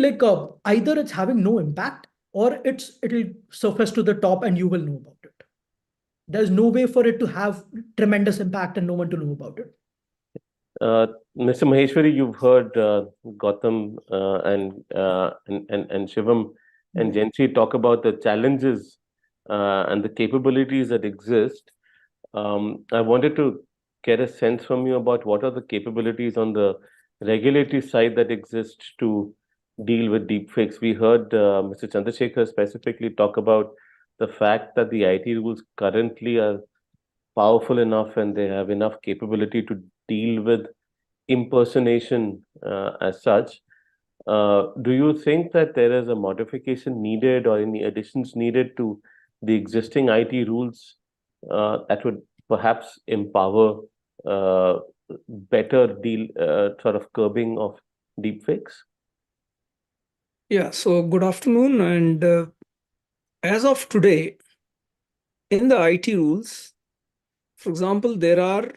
either it's having no impact or it'll surface to the top and you will know about it. There's no way for it to have tremendous impact and no one to know about it. Mr. Maheshwari, you've heard Gautam and Shivam and Jensi talk about the challenges and the capabilities that exist. I wanted to get a sense from you about what are the capabilities on the regulatory side that exist to deal with deepfakes. We heard Mr. Chandrasekhar specifically talk about the fact that the IT rules currently are powerful enough and they have enough capability to deal with impersonation as such. Do you think that there is a modification needed or any additions needed to the existing IT rules that would perhaps empower better deal sort of curbing of deepfakes? Yeah, so good afternoon. And as of today, in the IT rules, for example, there are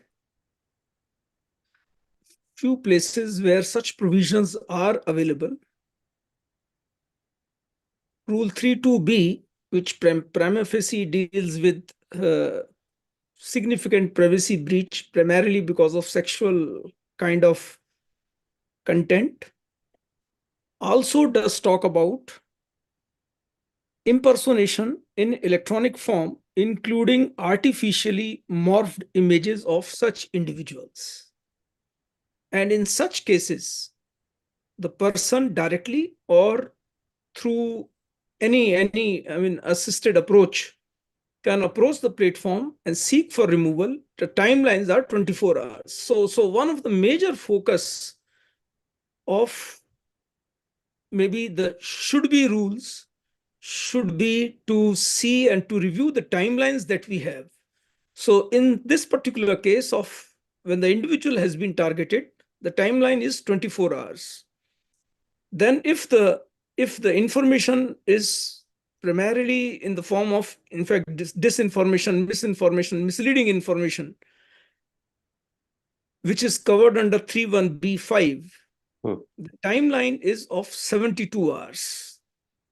few places where such provisions are available. Rule 32B, which prima facie deals with significant privacy breach, primarily because of sexual kind of content, also does talk about impersonation in electronic form, including artificially morphed images of such individuals. And in such cases, the person directly or through any assisted approach can approach the platform and seek for removal. The timelines are 24 hours. So one of the major focus of maybe the should be rules should be to see and to review the timelines that we have. So in this particular case of when the individual has been targeted, the timeline is 24 hours. Then if the information is primarily in the form of, in fact, disinformation, misinformation, misleading information, which is covered under 31B5, the timeline is of 72 hours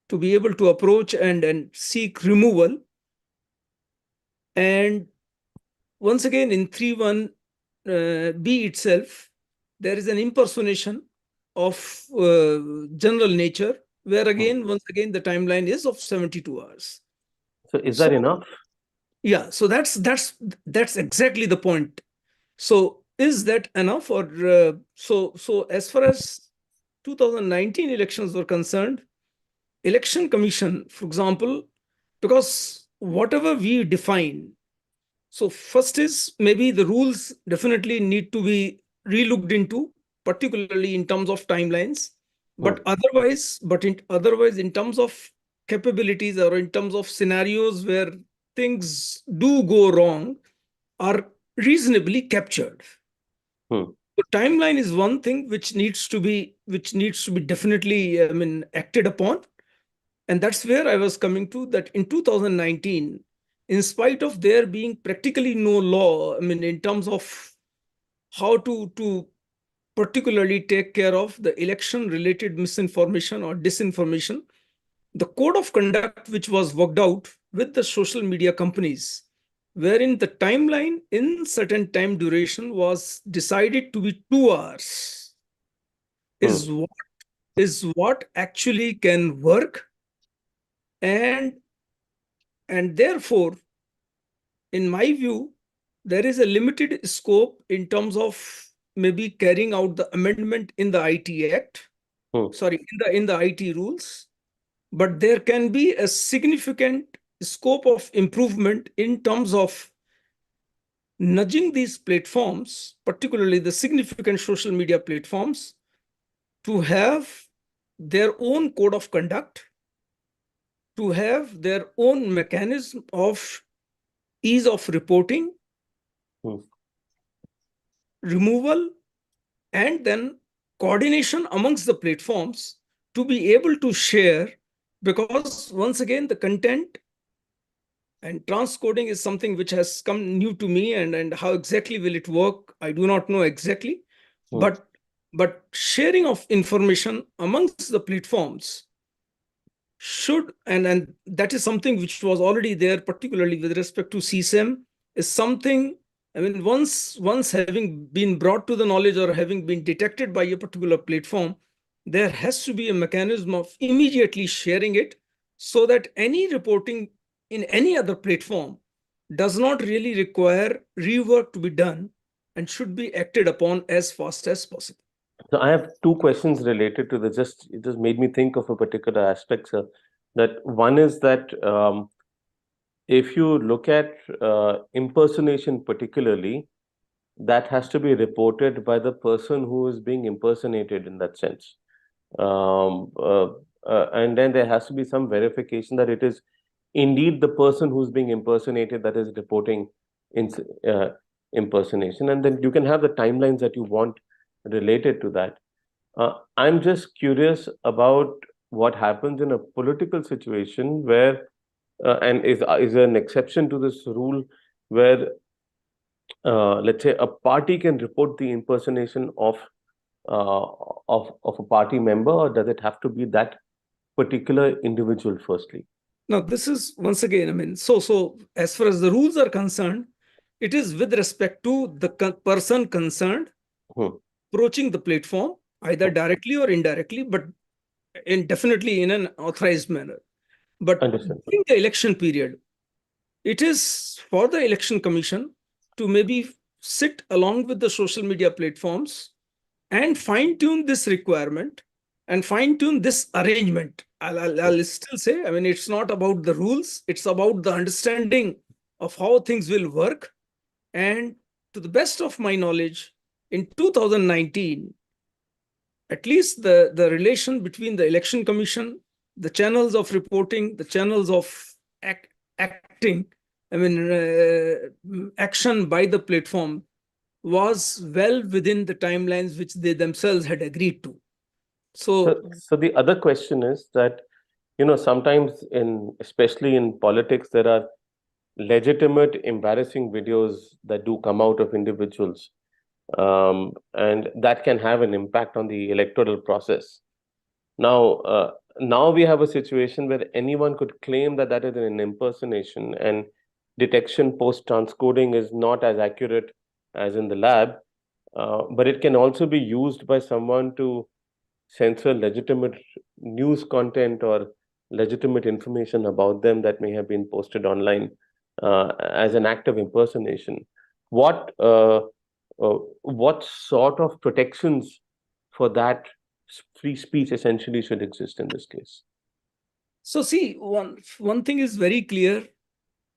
to be able to approach and seek removal. And once again, in 31B itself, there is an impersonation of general nature, where again, once again, the timeline is of 72 hours. So is that enough? Yeah, so that's exactly the point. So is that enough? Or so as far as 2019 elections were concerned, Election Commission, for example, because whatever we define, so first is maybe the rules definitely need to be relooked into, particularly in terms of timelines, but otherwise in terms of capabilities or in terms of scenarios where things do go wrong are reasonably captured. The timeline is one thing which needs to be definitely acted upon. And that's where I was coming to, that in 2019, in spite of there being practically no law, in terms of how to particularly take care of the election-related misinformation or disinformation, the code of conduct which was worked out with the social media companies, wherein the timeline in certain time duration was decided to be 2 hours, is what actually can work. And therefore, in my view, there is a limited scope in terms of maybe carrying out the amendment in the IT Act, in the IT rules, but there can be a significant scope of improvement in terms of nudging these platforms, particularly the significant social media platforms, to have their own code of conduct, to have their own mechanism of ease of reporting, removal, and then coordination amongst the platforms to be able to share, because once again, the content And transcoding is something which has come new to me, and how exactly will it work? I do not know exactly. But sharing of information amongst the platforms should, and that is something which was already there, particularly with respect to CSAM, is something, I mean, once having been brought to the knowledge or having been detected by a particular platform, there has to be a mechanism of immediately sharing it, so that any reporting in any other platform does not really require rework to be done and should be acted upon as fast as possible. So I have two questions related to this. It just made me think of a particular aspect, sir. That one is that if you look at impersonation particularly, that has to be reported by the person who is being impersonated in that sense. And then there has to be some verification that it is indeed the person who's being impersonated that is reporting impersonation. And then you can have the timelines that you want related to that. I'm just curious about what happens in a political situation where, and is there an exception to this rule where, let's say, a party can report the impersonation of a party member, or does it have to be that particular individual firstly? Now, this is once again, I mean, so as far as the rules are concerned, it is with respect to the person concerned approaching the platform, either directly or indirectly, but definitely in an authorized manner. But during the election period, it is for the election commission to maybe sit along with the social media platforms and fine-tune this requirement and fine-tune this arrangement. I'll still say, I mean, it's not about the rules, it's about the understanding of how things will work. And to the best of my knowledge, in 2019, at least the relation between the election commission, the channels of reporting, the channels of acting, I mean, action by the platform was well within the timelines which they themselves had agreed to. So the other question is that, sometimes especially in politics, there are legitimate embarrassing videos that do come out of individuals. And that can have an impact on the electoral process. Now we have a situation where anyone could claim that that is an impersonation, and detection post transcoding is not as accurate as in the lab, but it can also be used by someone to censor legitimate news content or legitimate information about them that may have been posted online as an act of impersonation. What sort of protections for that free speech essentially should exist in this case? So see, one thing is very clear,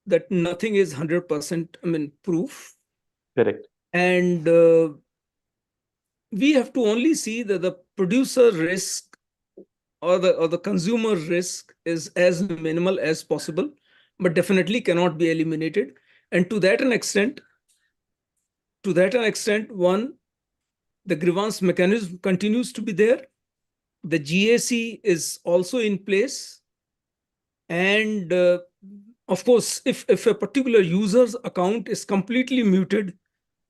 that nothing is 100%, I mean, proof. Correct. And we have to only see that the producer risk or the consumer risk is as minimal as possible, but definitely cannot be eliminated. And to that extent, one, the grievance mechanism continues to be there. The GAC is also in place. And of course, if a particular user's account is completely muted,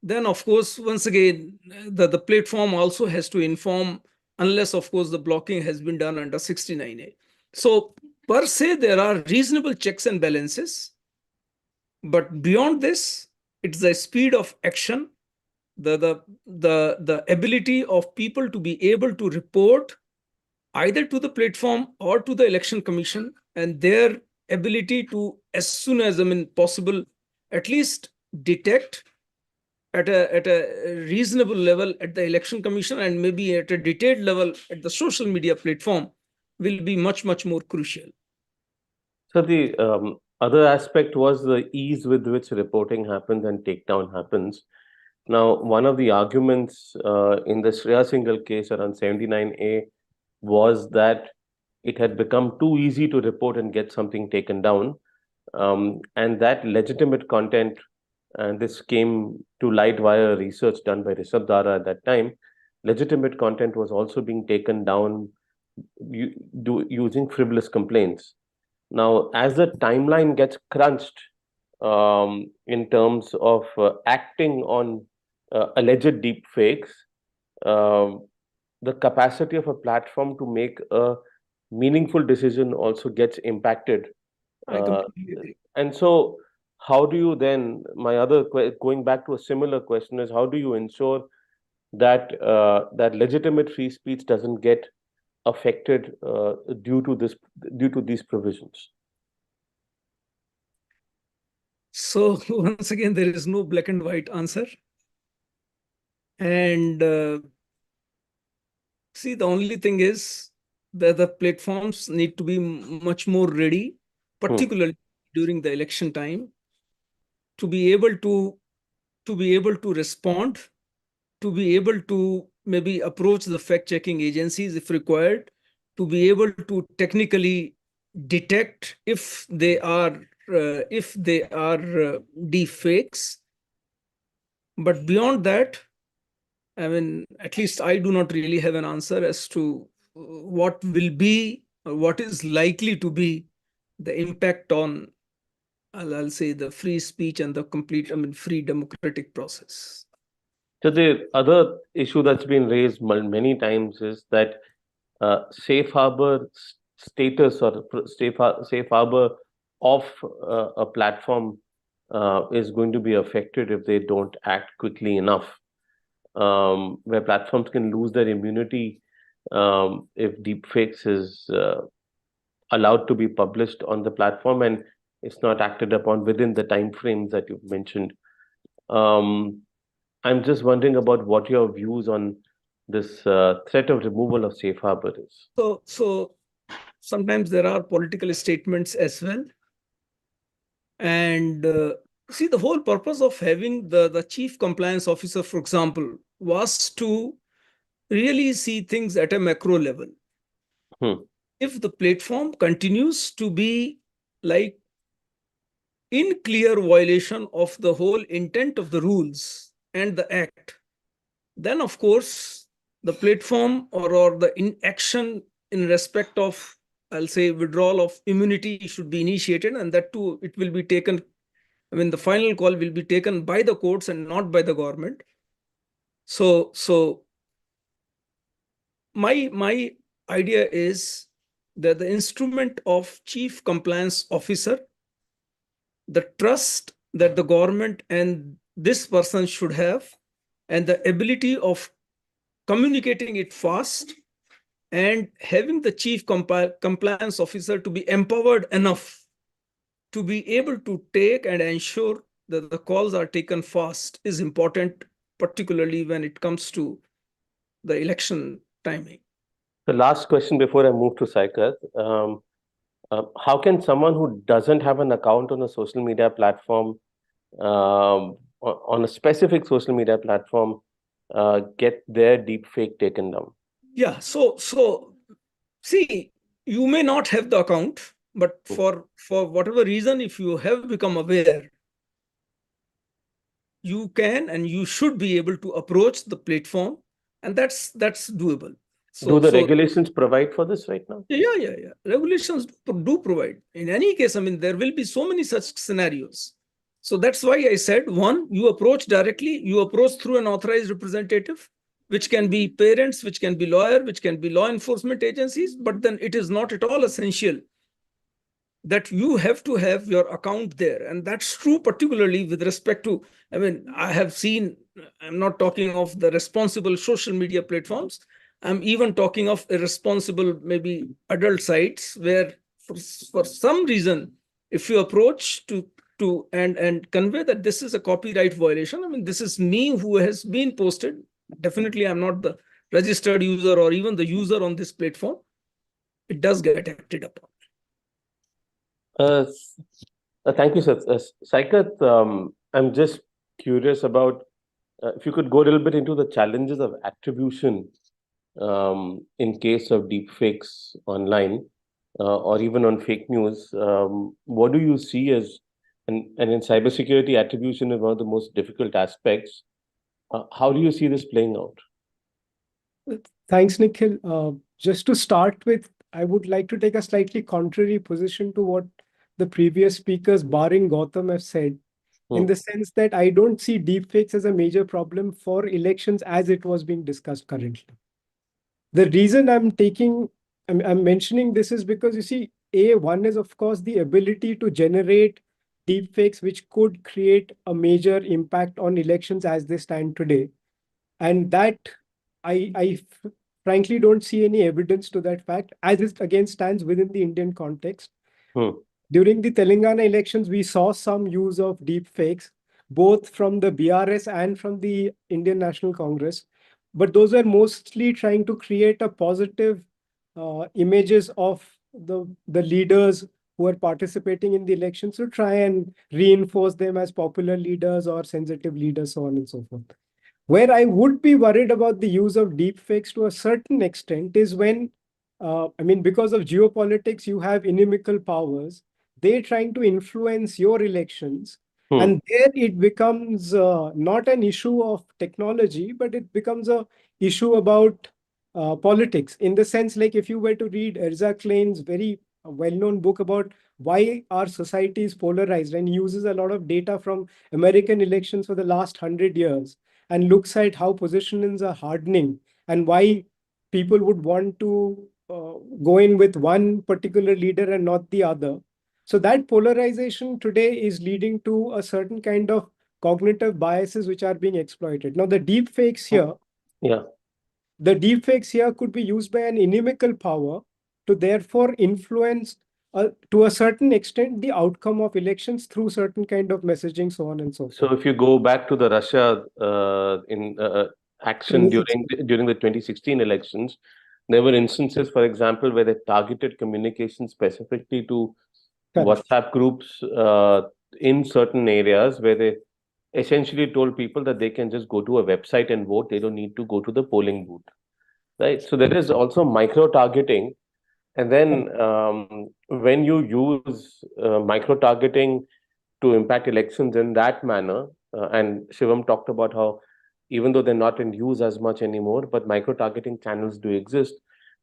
then of course, once again, the platform also has to inform, unless of course the blocking has been done under 69A. So per se, there are reasonable checks and balances. But beyond this, it's the speed of action, the ability of people to be able to report either to the platform or to the election commission, and their ability to, as soon as, I mean, possible, at least detect at a reasonable level at the election commission, and maybe at a detailed level at the social media platform, will be much, much more crucial. So the other aspect was the ease with which reporting happens and takedown happens. Now, one of the arguments in the Shreya Singhal case around 79A was that it had become too easy to report and get something taken down, and that legitimate content, and this came to light via research done by Rishabh Dara at that time, legitimate content was also being taken down using frivolous complaints. Now, as the timeline gets crunched in terms of acting on alleged deep fakes, the capacity of a platform to make a meaningful decision also gets impacted. I completely agree. And so, how do you then, going back to a similar question is, how do you ensure that that legitimate free speech doesn't get affected due to these provisions? So once again, there is no black and white answer. And see, the only thing is that the platforms need to be much more ready, particularly during the election time, to be able to respond, to be able to maybe approach the fact-checking agencies if required, to be able to technically detect if they are deep fakes. But beyond that, I mean, at least I do not really have an answer as to what will be or what is likely to be the impact on, I'll say, the free speech and the complete, free democratic process. So the other issue that's been raised many times is that safe harbor status or safe harbor of a platform is going to be affected if they don't act quickly enough, where platforms can lose their immunity if deepfakes is allowed to be published on the platform and it's not acted upon within the time frames that you've mentioned. I'm just wondering about what your views on this threat of removal of safe harbor is. So sometimes there are political statements as well. And see, the whole purpose of having the chief compliance officer, for example, was to really see things at a macro level. If the platform continues to be like in clear violation of the whole intent of the rules and the act, then of course the platform or the inaction in respect of, I'll say, withdrawal of immunity should be initiated, and that too, it will be taken, the final call will be taken by the courts and not by the government. So my idea is that the instrument of chief compliance officer, the trust that the government and this person should have, and the ability of communicating it fast, and having the chief compliance officer to be empowered enough to be able to take and ensure that the calls are taken fast is important, particularly when it comes to the election timing. The last question before I move to Saikat. How can someone who doesn't have an account on a social media platform, on a specific social media platform, get their deepfake taken down? Yeah, so see, you may not have the account, but for whatever reason, if you have become aware, you can and you should be able to approach the platform, and that's doable. Do the regulations provide for this right now? Yeah. Regulations do provide. In any case, there will be so many such scenarios. So that's why I said, one, you approach directly, you approach through an authorized representative, which can be parents, which can be lawyer, which can be law enforcement agencies, but then it is not at all essential that you have to have your account there. And that's true, particularly with respect to, I have seen, I'm not talking of the responsible social media platforms, I'm even talking of irresponsible, maybe adult sites where for some reason, if you approach and convey that this is a copyright violation, this is me who has been posted. Definitely, I'm not the registered user or even the user on this platform. It does get acted upon. Thank you, sir. Saikat, I'm just curious about if you could go a little bit into the challenges of attribution in case of deepfakes online or even on fake news. What do you see as, and in cybersecurity, attribution is one of the most difficult aspects. How do you see this playing out? Thanks, Nikhil. Just to start with, I would like to take a slightly contrary position to what the previous speakers, barring Gautam, have said, in the sense that I don't see deepfakes as a major problem for elections as it was being discussed currently. The reason I'm mentioning this is because you see, one is of course the ability to generate deepfakes, which could create a major impact on elections as they stand today. And that I frankly don't see any evidence to that fact, as it again stands within the Indian context. During the Telangana elections, we saw some use of deepfakes, both from the BRS and from the Indian National Congress. But those were mostly trying to create a positive images of the leaders who are participating in the elections to try and reinforce them as popular leaders or sensitive leaders, so on and so forth. Where I would be worried about the use of deepfakes to a certain extent is when, because of geopolitics, you have inimical powers. They're trying to influence your elections. And there it becomes not an issue of technology, but it becomes a issue about politics. In the sense, like if you were to read Erza Klein's very well-known book about why our society is polarized, and he uses a lot of data from American elections for the last 100 years and looks at how positions are hardening and why people would want to go in with one particular leader and not the other. So that polarization today is leading to a certain kind of cognitive biases which are being exploited. Now, the deepfakes here could be used by an inimical power to therefore influence to a certain extent the outcome of elections through certain kind of messaging, so on and so forth. So if you go back to the Russia action during the 2016 elections, there were instances, for example, where they targeted communication specifically to WhatsApp groups in certain areas where they essentially told people that they can just go to a website and vote. They don't need to go to the polling booth, right? So there is also micro-targeting. And then when you use micro-targeting to impact elections in that manner, and Shivam talked about how even though they're not in use as much anymore, but micro-targeting channels do exist,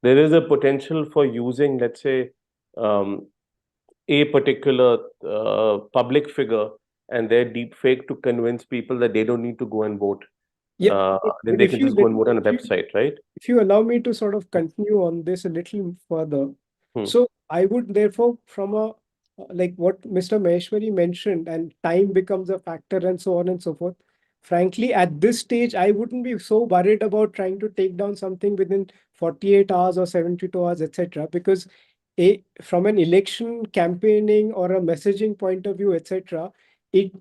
there is a potential for using, let's say, a particular public figure and their deepfake to convince people that they don't need to go and vote. Then they can just go and vote on a website, right? If you allow me to sort of continue on this a little further. So I would therefore, from a like what Mr. Maheshwari mentioned, and time becomes a factor and so on and so forth. Frankly, at this stage, I wouldn't be so worried about trying to take down something within 48 hours or 72 hours, etc. Because from an election campaigning or a messaging point of view, etc.,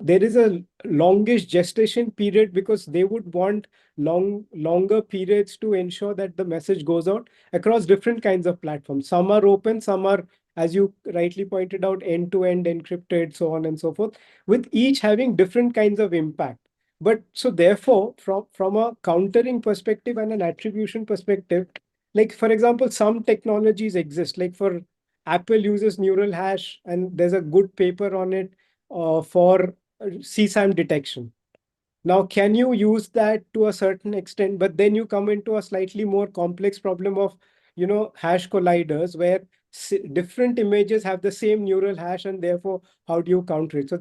there is a longish gestation period because they would want longer periods to ensure that the message goes out across different kinds of platforms. Some are open, some are, as you rightly pointed out, end-to-end encrypted, so on and so forth, with each having different kinds of impact. But so therefore, from a countering perspective and an attribution perspective, like for example, some technologies exist, like for Apple uses neural hash, and there's a good paper on it for CSAM detection. Now, can you use that to a certain extent? But then you come into a slightly more complex problem of, hash colliders where different images have the same neural hash, and therefore, how do you counter it? So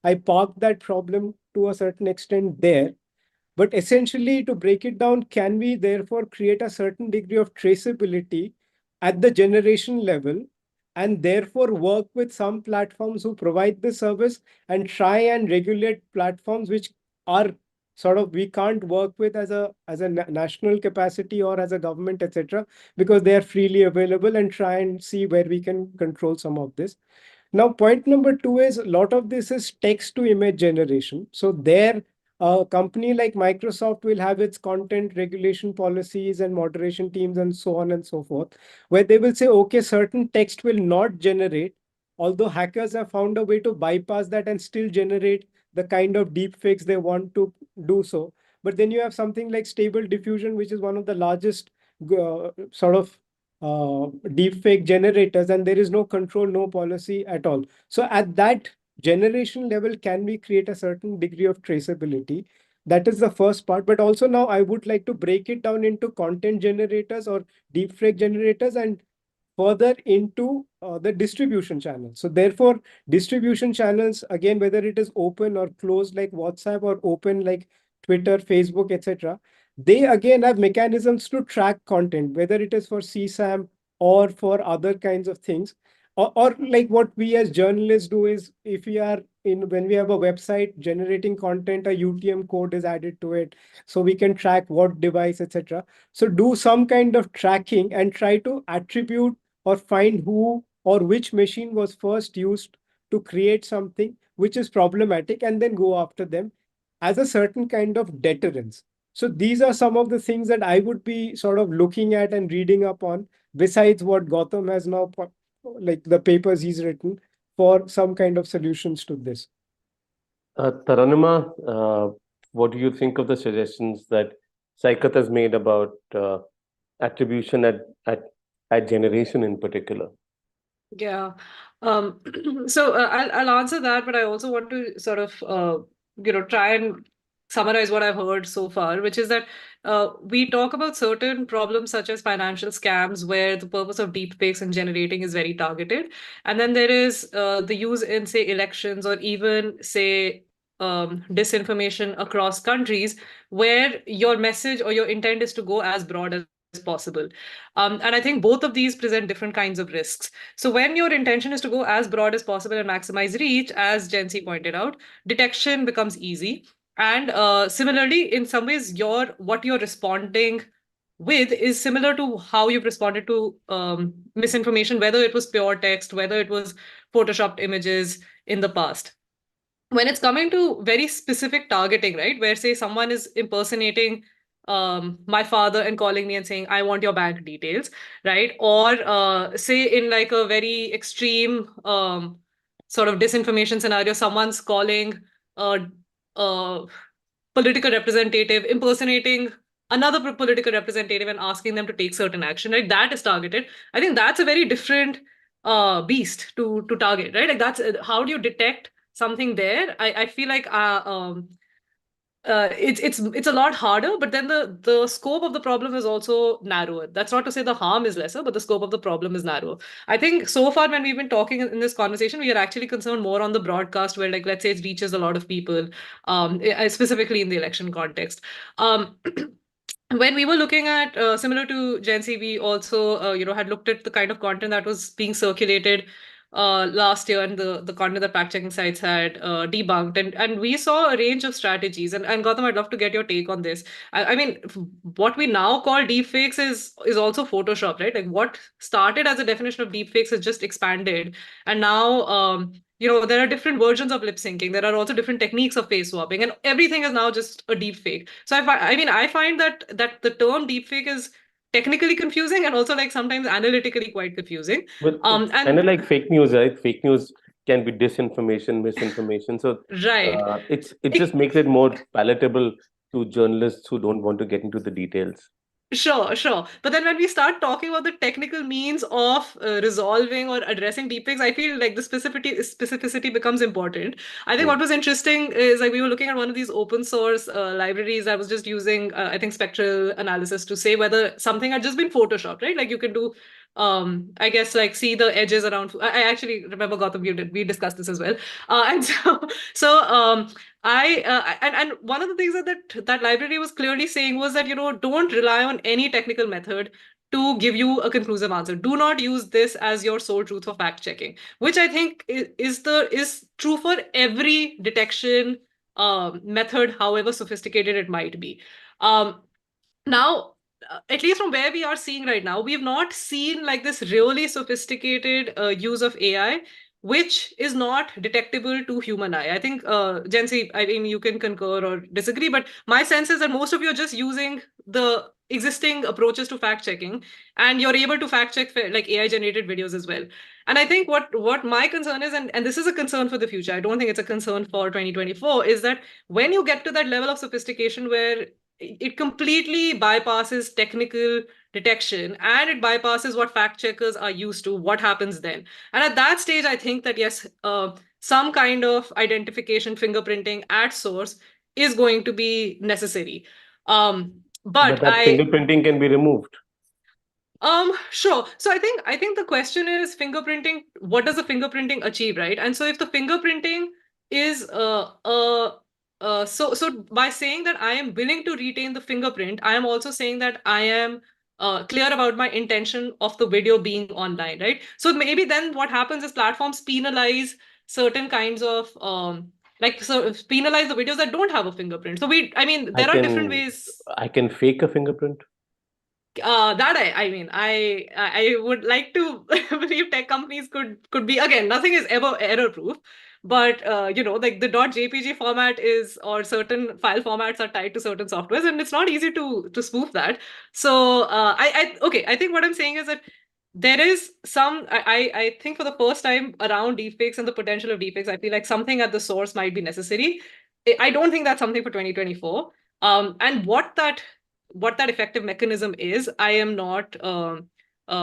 I park that problem to a certain extent there. But essentially, to break it down, can we therefore create a certain degree of traceability at the generation level, and therefore work with some platforms who provide the service and try and regulate platforms which are sort of we can't work with as a national capacity or as a government, etc., because they are freely available, and try and see where we can control some of this. Now, point number 2 is a lot of this is text to image generation. So there, a company like Microsoft will have its content regulation policies and moderation teams and so on and so forth, where they will say, okay, certain text will not generate, although hackers have found a way to bypass that and still generate the kind of deepfakes they want to do so. But then you have something like Stable Diffusion, which is one of the largest sort of deepfake generators, and there is no control, no policy at all. So at that generation level, can we create a certain degree of traceability? That is the first part. But also now I would like to break it down into content generators or deepfake generators and further into the distribution channel. So therefore, distribution channels, again, whether it is open or closed like WhatsApp or open like Twitter, Facebook, etc., they again have mechanisms to track content, whether it is for CSAM or for other kinds of things. Or like what we as journalists do is, if we are when we have a website generating content, a UTM code is added to it, so we can track what device, etc. So do some kind of tracking and try to attribute or find who or which machine was first used to create something which is problematic, and then go after them as a certain kind of deterrence. So these are some of the things that I would be sort of looking at and reading up on, besides what Gautam has now, like the papers he's written, for some kind of solutions to this. Taranima, what do you think of the suggestions that Saikat has made about attribution at generation in particular? Yeah. So I'll answer that, but I also want to sort of try and summarize what I've heard so far, which is that we talk about certain problems such as financial scams, where the purpose of deepfakes and generating is very targeted, and then there is the use in, say, elections, or even, say, disinformation across countries, where your message or your intent is to go as broad as possible. And I think both of these present different kinds of risks. So when your intention is to go as broad as possible and maximize reach, as Jency pointed out, detection becomes easy. And similarly, in some ways, what you're responding with is similar to how you've responded to misinformation, whether it was pure text, whether it was photoshopped images in the past. When it's coming to very specific targeting, right, where, say, someone is impersonating my father and calling me and saying, I want your bank details, right? Or say, in like a very extreme sort of disinformation scenario, someone's calling a political representative, impersonating another political representative and asking them to take certain action, right? That is targeted. I think that's a very different beast to target, right? Like, that's how do you detect something there? I feel like it's a lot harder, but then the scope of the problem is also narrower. That's not to say the harm is lesser, but the scope of the problem is narrower. I think so far when we've been talking in this conversation, we are actually concerned more on the broadcast, where, like, let's say it reaches a lot of people, specifically in the election context. When we were looking at similar to Gen Z, we also had looked at the kind of content that was being circulated last year, and the content that fact checking sites had debunked, and we saw a range of strategies. And Gautam, I'd love to get your take on this. I mean, what we now call deepfakes is also Photoshop, right? Like, what started as a definition of deepfakes has just expanded, and now there are different versions of lip syncing. There are also different techniques of face swapping, and everything is now just a deepfake. So I find that the term deepfake is technically confusing, and also, like, sometimes analytically quite confusing. Well, it's kind of like fake news, right? Fake news can be disinformation, misinformation. So right. it just makes it more palatable to journalists who don't want to get into the details. Sure. But then when we start talking about the technical means of resolving or addressing deepfakes, I feel like the specificity becomes important. I think what was interesting is, like, we were looking at one of these open source libraries. I was just using, I think, spectral analysis to say whether something had just been photoshopped, right? Like, you can do, I guess, like, see the edges around. I actually remember, Gautam, we discussed this as well. And so and one of the things that library was clearly saying was that, don't rely on any technical method to give you a conclusive answer. Do not use this as your sole truth for fact checking, which I think is true for every detection method, however sophisticated it might be. Now, at least from where we are seeing right now, we have not seen, like, this really sophisticated use of AI, which is not detectable to human eye. I think, Jency, I mean, you can concur or disagree, but my sense is that most of you are just using the existing approaches to fact checking, and you're able to fact check like AI generated videos as well. And I think what my concern is, and this is a concern for the future, I don't think it's a concern for 2024, is that when you get to that level of sophistication where it completely bypasses technical detection and it bypasses what fact checkers are used to, what happens then? And at that stage, I think that, yes, some kind of identification, fingerprinting at source is going to be necessary. But that fingerprinting can be removed. Sure. So I think the question is fingerprinting. What does the fingerprinting achieve, right? And so if the fingerprinting is so by saying that I am willing to retain the fingerprint, I am also saying that I am clear about my intention of the video being online, right? So maybe then what happens is platforms penalize certain kinds of penalize the videos that don't have a fingerprint. So I mean, there are different ways. I can fake a fingerprint. That I mean, I would like to believe tech companies could be, again, nothing is ever error proof, but like the .jpg format is, or certain file formats are tied to certain softwares, and it's not easy to spoof that. So I think what I'm saying is that there is I think for the first time around deepfakes and the potential of deepfakes, I feel like something at the source might be necessary. I don't think that's something for 2024. And what that effective mechanism is, I am not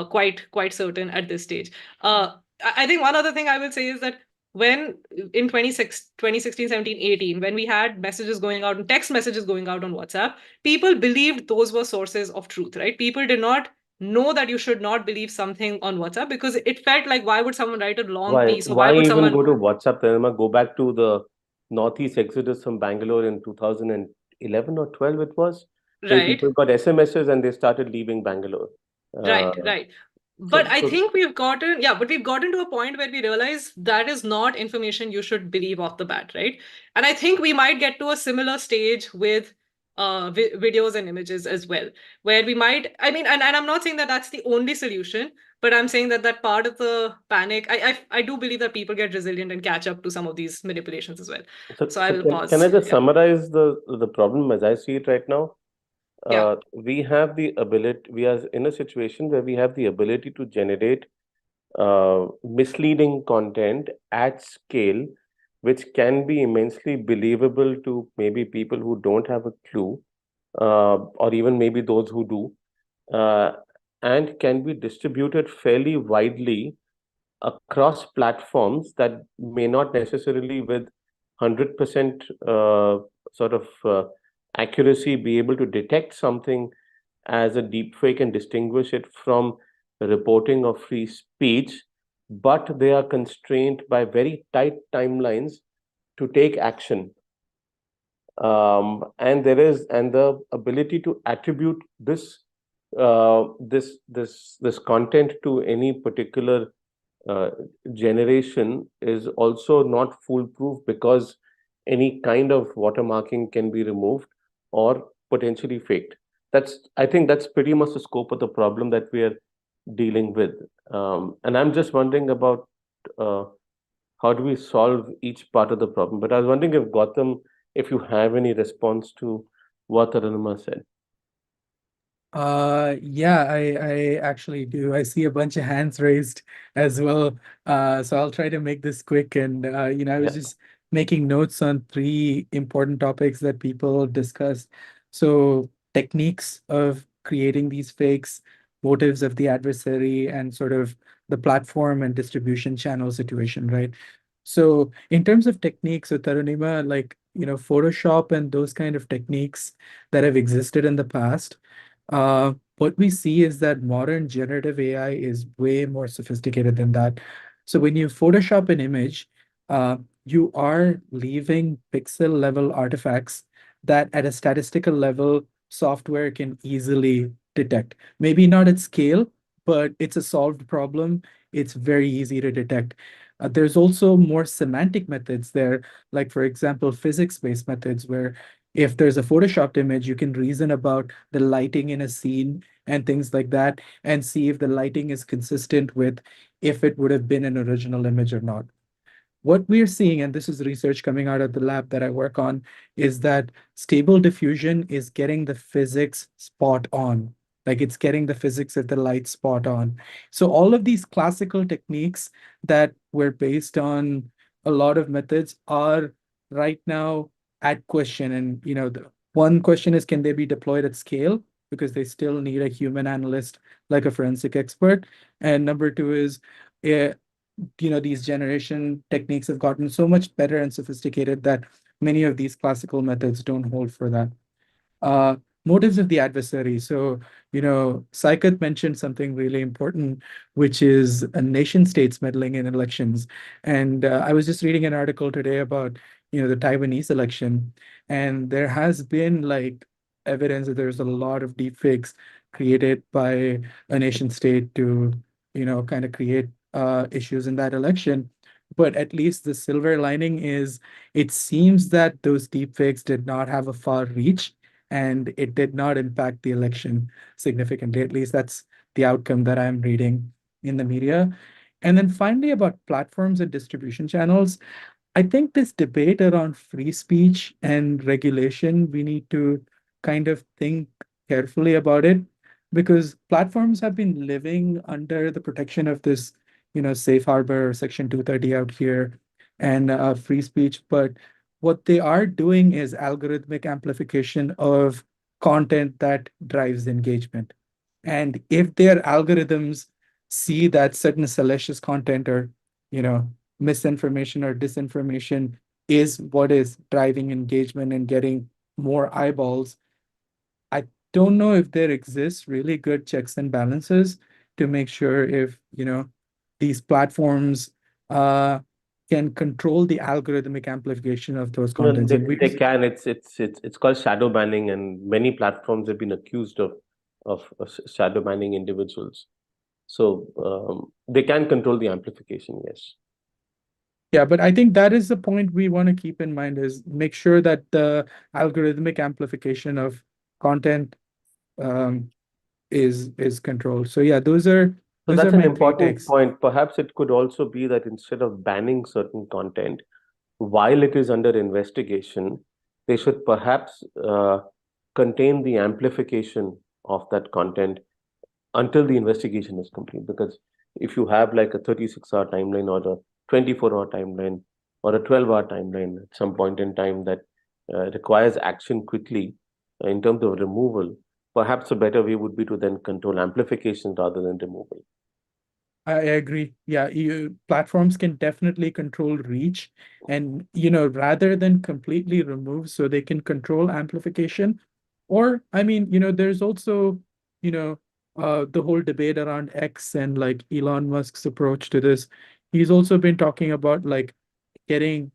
quite certain at this stage. I think one other thing I will say is that when in 2016, 17, 18, when we had messages going out and text messages going out on WhatsApp, people believed those were sources of truth, right? People did not know that you should not believe something on WhatsApp because it felt like, why would someone write a long piece, or why would even someone go to WhatsApp? Go back to the Northeast exodus from Bangalore in 2011 or 12, it was, where right? people got SMSs and they started leaving Bangalore. Right. But I think we've gotten to a point where we realize that is not information you should believe off the bat, right? And I think we might get to a similar stage with videos and images as well, where we might, I mean, and I'm not saying that that's the only solution, but I'm saying that part of the panic, I do believe that people get resilient and catch up to some of these manipulations as well. So I will pause. Can I just Yeah. summarize the problem as I see it right now? Yeah. We have the ability, we are in a situation where we have the ability to generate misleading content at scale, which can be immensely believable to maybe people who don't have a clue, or even maybe those who do, and can be distributed fairly widely across platforms that may not necessarily with 100% sort of accuracy be able to detect something as a deepfake and distinguish it from reporting of free speech, but they are constrained by very tight timelines to take action. And the ability to attribute this content to any particular generation is also not foolproof, because any kind of watermarking can be removed or potentially faked. I think that's pretty much the scope of the problem that we are dealing with. And I'm just wondering about how do we solve each part of the problem. But I was wondering if Gautam, if you have any response to what Arunima said. Yeah, I actually do. I see a bunch of hands raised as well. So I'll try to make this quick. And I was just making notes on 3 important topics that people discussed. So techniques of creating these fakes, motives of the adversary, and sort of the platform and distribution channel situation, right? So in terms of techniques, so Tarunima, like, Photoshop and those kind of techniques that have existed in the past, what we see is that modern generative AI is way more sophisticated than that. So when you Photoshop an image, you are leaving pixel level artifacts that at a statistical level, software can easily detect. Maybe not at scale, but it's a solved problem. It's very easy to detect. There's also more semantic methods there, like, for example, physics-based methods, where if there's a photoshopped image, you can reason about the lighting in a scene and things like that, and see if the lighting is consistent with if it would have been an original image or not. What we're seeing, and this is research coming out of the lab that I work on, is that stable diffusion is getting the physics spot on. Like, it's getting the physics of the light spot on. So all of these classical techniques that were based on a lot of methods are right now at question. And the one question is, can they be deployed at scale? Because they still need a human analyst, like a forensic expert. And number 2 is, these generation techniques have gotten so much better and sophisticated that many of these classical methods don't hold for that. motives of the adversary. So, Saikat mentioned something really important, which is a nation states meddling in elections. And I was just reading an article today about, the Taiwanese election, and there has been like evidence that there's a lot of deepfakes created by a nation state to, kind of create issues in that election. But at least the silver lining is it seems that those deepfakes did not have a far reach and it did not impact the election significantly. At least that's the outcome that I'm reading in the media. And then finally, about platforms and distribution channels, I think this debate around free speech and regulation, we need to kind of think carefully about it because platforms have been living under the protection of this, safe harbor, Section 230 out here, and free speech. But what they are doing is algorithmic amplification of content that drives engagement. And if their algorithms see that certain salacious content or, misinformation or disinformation is what is driving engagement and getting more eyeballs, I don't know if there exists really good checks and balances to make sure if, these platforms can control the algorithmic amplification of those No, contents. And they can. It's called shadow banning, and many platforms have been accused of shadow banning individuals. So they can control the amplification. Yes. Yeah, but I think that is the point we want to keep in mind is make sure that the algorithmic amplification of content is controlled. So yeah, those are So those that's are an my three important takes. point. Perhaps it could also be that instead of banning certain content, while it is under investigation, they should perhaps contain the amplification of that content until the investigation is complete. Because if you have like a 36-hour timeline or a 24-hour timeline or a 12-hour timeline at some point in time that requires action quickly in terms of removal, perhaps a better way would be to then control amplification rather than removal. I agree. Yeah, platforms can definitely control reach and, rather than completely remove, so they can control amplification. Or, I mean, there's also, the whole debate around X and like Elon Musk's approach to this. He's also been talking about like getting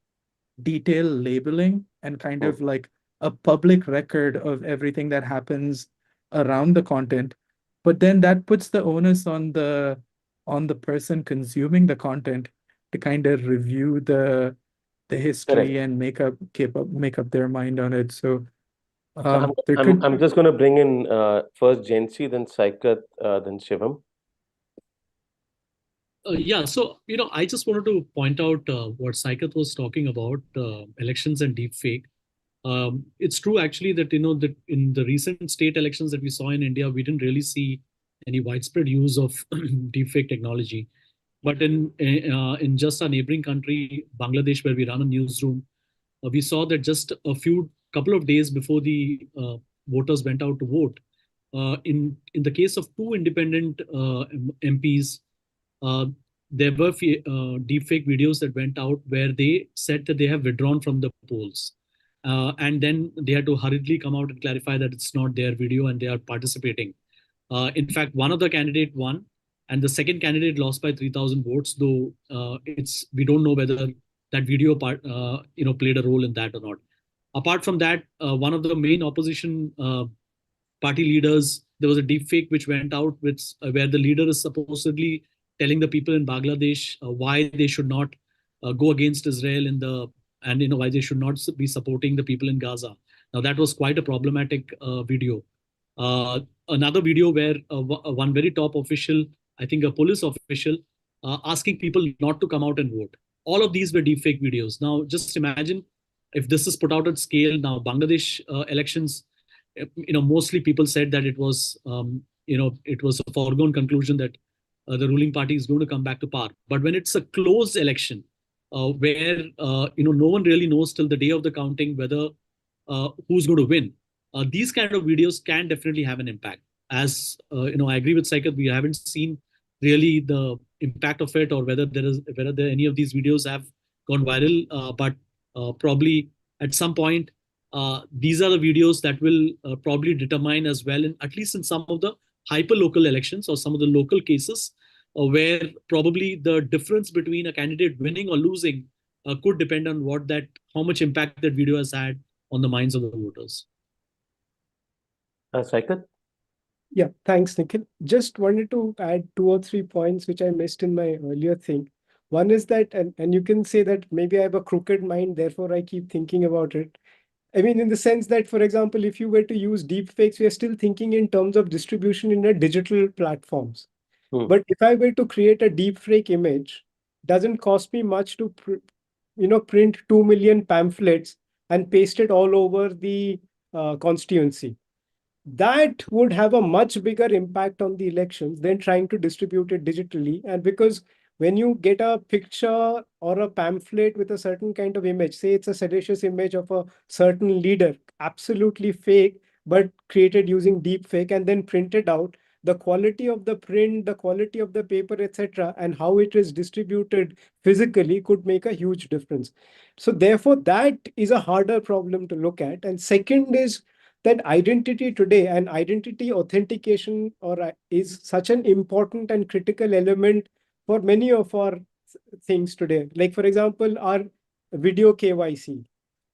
detailed labeling and kind of like a public record of everything that happens around the content. But then that puts the onus on the person consuming the content to kind of review the history Correct. and make up their mind on it. So So there could I'm just going to bring in first Jensi, then Saikat, then Shivam. Yeah, so I just wanted to point out what Saikat was talking about, elections and deepfake. It's true actually that that in the recent state elections that we saw in India, we didn't really see any widespread use of deepfake technology. But in just our neighboring country, Bangladesh, where we run a newsroom, we saw that just a couple of days before the voters went out to vote, in the case of two independent MPs, uh, there were deepfake videos that went out where they said that they have withdrawn from the polls. And then they had to hurriedly come out and clarify that it's not their video and they are participating. In fact, one of the candidate won, and the second candidate lost by 3,000 votes. Though we don't know whether that video played a role in that or not. Apart from that, one of the main opposition party leaders, there was a deepfake which went out, where the leader is supposedly telling the people in Bangladesh why they should not go against Israel and why they should not be supporting the people in Gaza. Now that was quite a problematic video. Another video where one very top official, I think a police official, asking people not to come out and vote. All of these were deepfake videos. Now just imagine if this is put out at scale. Now Bangladesh elections, mostly people said that it was a foregone conclusion that the ruling party is going to come back to power. But when it's a closed election, where no one really knows till the day of the counting whether who's going to win, these kind of videos can definitely have an impact. As I agree with Saikat, we haven't seen really the impact of it, or whether any of these videos have gone viral. But probably at some point, these are the videos that will probably determine as well, in at least in some of the hyper-local elections or some of the local cases, where probably the difference between a candidate winning or losing could depend on how much impact that video has had on the minds of the voters. Saikat? Yeah, thanks, Nikhil. Just wanted to add 2 or 3 points which I missed in my earlier thing. One is that, and you can say that maybe I have a crooked mind, therefore I keep thinking about it. I mean, in the sense that, for example, if you were to use deepfakes, we are still thinking in terms of distribution in a digital platforms. But if I were to create a deepfake image, doesn't cost me much to print 2 million pamphlets and paste it all over the constituency. That would have a much bigger impact on the elections than trying to distribute it digitally. And because when you get a picture or a pamphlet with a certain kind of image, say it's a seditious image of a certain leader, absolutely fake, but created using deepfake and then printed out, the quality of the print, the quality of the paper, etc., and how it is distributed physically could make a huge difference. So therefore, that is a harder problem to look at. And second is that identity today and identity authentication is such an important and critical element for many of our things today. Like, for example, our video KYC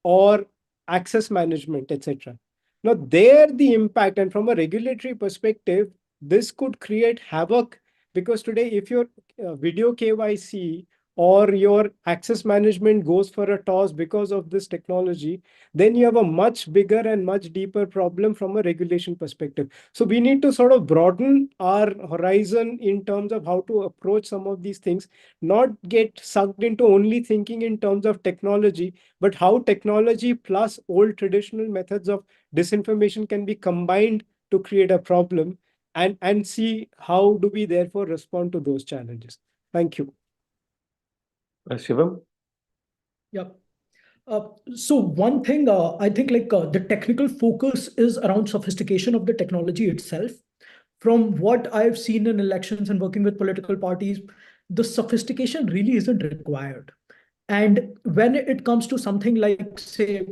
or access management, etc. Now, there the impact, and from a regulatory perspective, this could create havoc, because today, if your video KYC or your access management goes for a toss because of this technology, then you have a much bigger and much deeper problem from a regulation perspective. So we need to sort of broaden our horizon in terms of how to approach some of these things, not get sucked into only thinking in terms of technology, but how technology plus old traditional methods of disinformation can be combined to create a problem, and see how do we therefore respond to those challenges. Thank you. Shivam? Yeah. So one thing, I think the technical focus is around sophistication of the technology itself. From what I've seen in elections and working with political parties, the sophistication really isn't required. And when it comes to something like, say,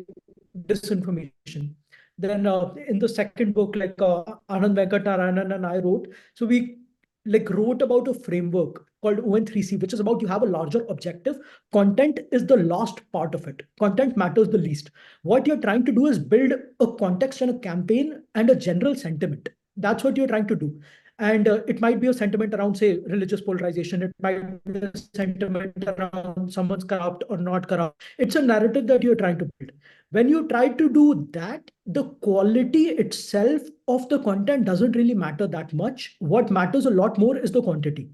disinformation, then in the second book, Anand Venkatarayanan and I wrote, so we wrote about a framework called ON3C, which is about you have a larger objective. Content is the last part of it. Content matters the least. What you're trying to do is build a context and a campaign and a general sentiment. That's what you're trying to do. And it might be a sentiment around, say, religious polarization. It might be a sentiment around someone's corrupt or not corrupt. It's a narrative that you're trying to build. When you try to do that, the quality itself of the content doesn't really matter that much. What matters a lot more is the quantity.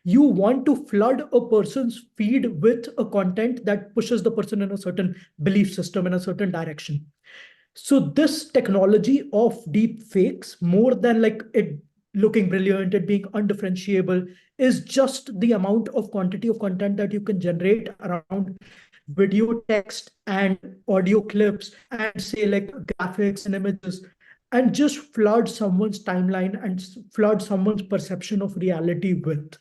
You want to flood a person's feed with a content that pushes the person in a certain belief system, in a certain direction. So this technology of deep fakes, more than it looking brilliant, it being undifferentiable, is just the amount of quantity of content that you can generate around video, text, and audio clips, and say graphics and images, and just flood someone's timeline and flood someone's perception of reality with.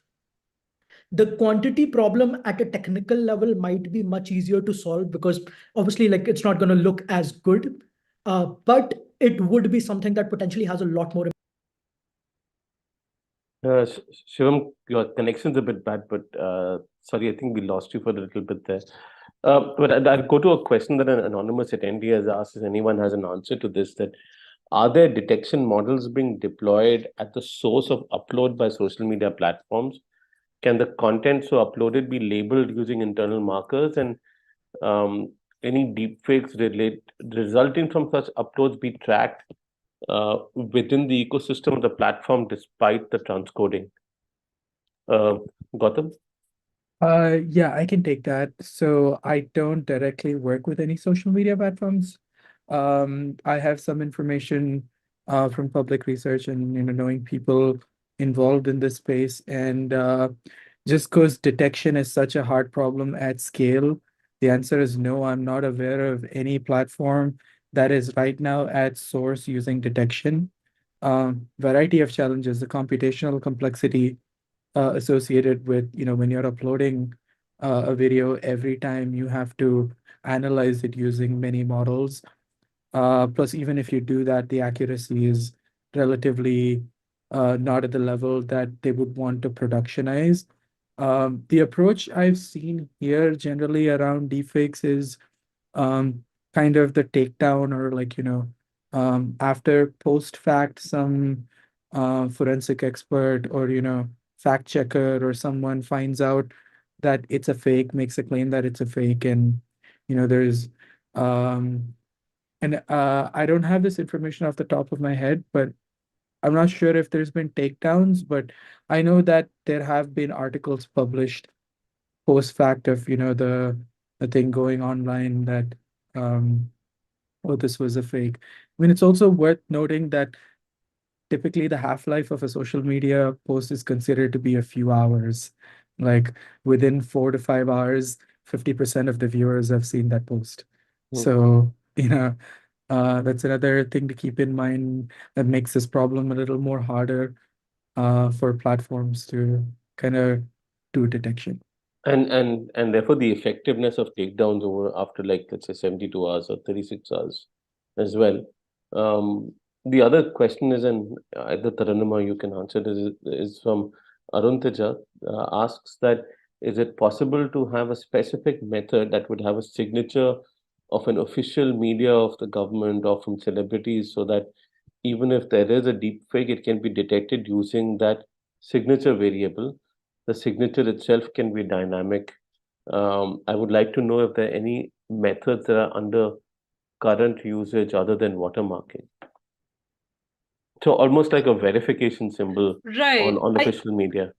The quantity problem at a technical level might be much easier to solve, because obviously it's not going to look as good, but it would be something that potentially has a lot more. Shivam, your connection's a bit bad, but sorry, I think we lost you for a little bit there. But I'll go to a question that an anonymous attendee has asked, if anyone has an answer to this, that are there detection models being deployed at the source of upload by social media platforms? Can the content so uploaded be labeled using internal markers, and any deepfakes resulting from such uploads be tracked within the ecosystem of the platform despite the transcoding? Gautam? Yeah, I can take that. So I don't directly work with any social media platforms. I have some information from public research and knowing people involved in this space. And just because detection is such a hard problem at scale, the answer is no. I'm not aware of any platform that is right now at source using detection. Variety of challenges, the computational complexity associated with, when you're uploading a video, every time you have to analyze it using many models. Plus, even if you do that, the accuracy is relatively not at the level that they would want to productionize. The approach I've seen here generally around deepfakes is kind of the takedown, or like, after post fact, some forensic expert or, fact checker or someone finds out that it's a fake, makes a claim that it's a fake, and, there's and I don't have this information off the top of my head, but I'm not sure if there's been takedowns, but I know that there have been articles published post fact of, the thing going online that oh, this was a fake. I mean, it's also worth noting that typically the half-life of a social media post is considered to be a few hours. Like within 4 to 5 hours, 50% of the viewers have seen that post. So, that's another thing to keep in mind that makes this problem a little more harder for platforms to kind of do detection. And therefore the effectiveness of takedowns over after, like, let's say 72 hours or 36 hours as well. The other question is, and either Taranuma you can answer this, is from Arun Teja, asks that is it possible to have a specific method that would have a signature of an official media of the government or from celebrities, so that even if there is a deep fake, it can be detected using that signature variable. The signature itself can be dynamic. I would like to know if there are any methods that are under current usage other than watermarking. So almost like a verification symbol Right. on official media.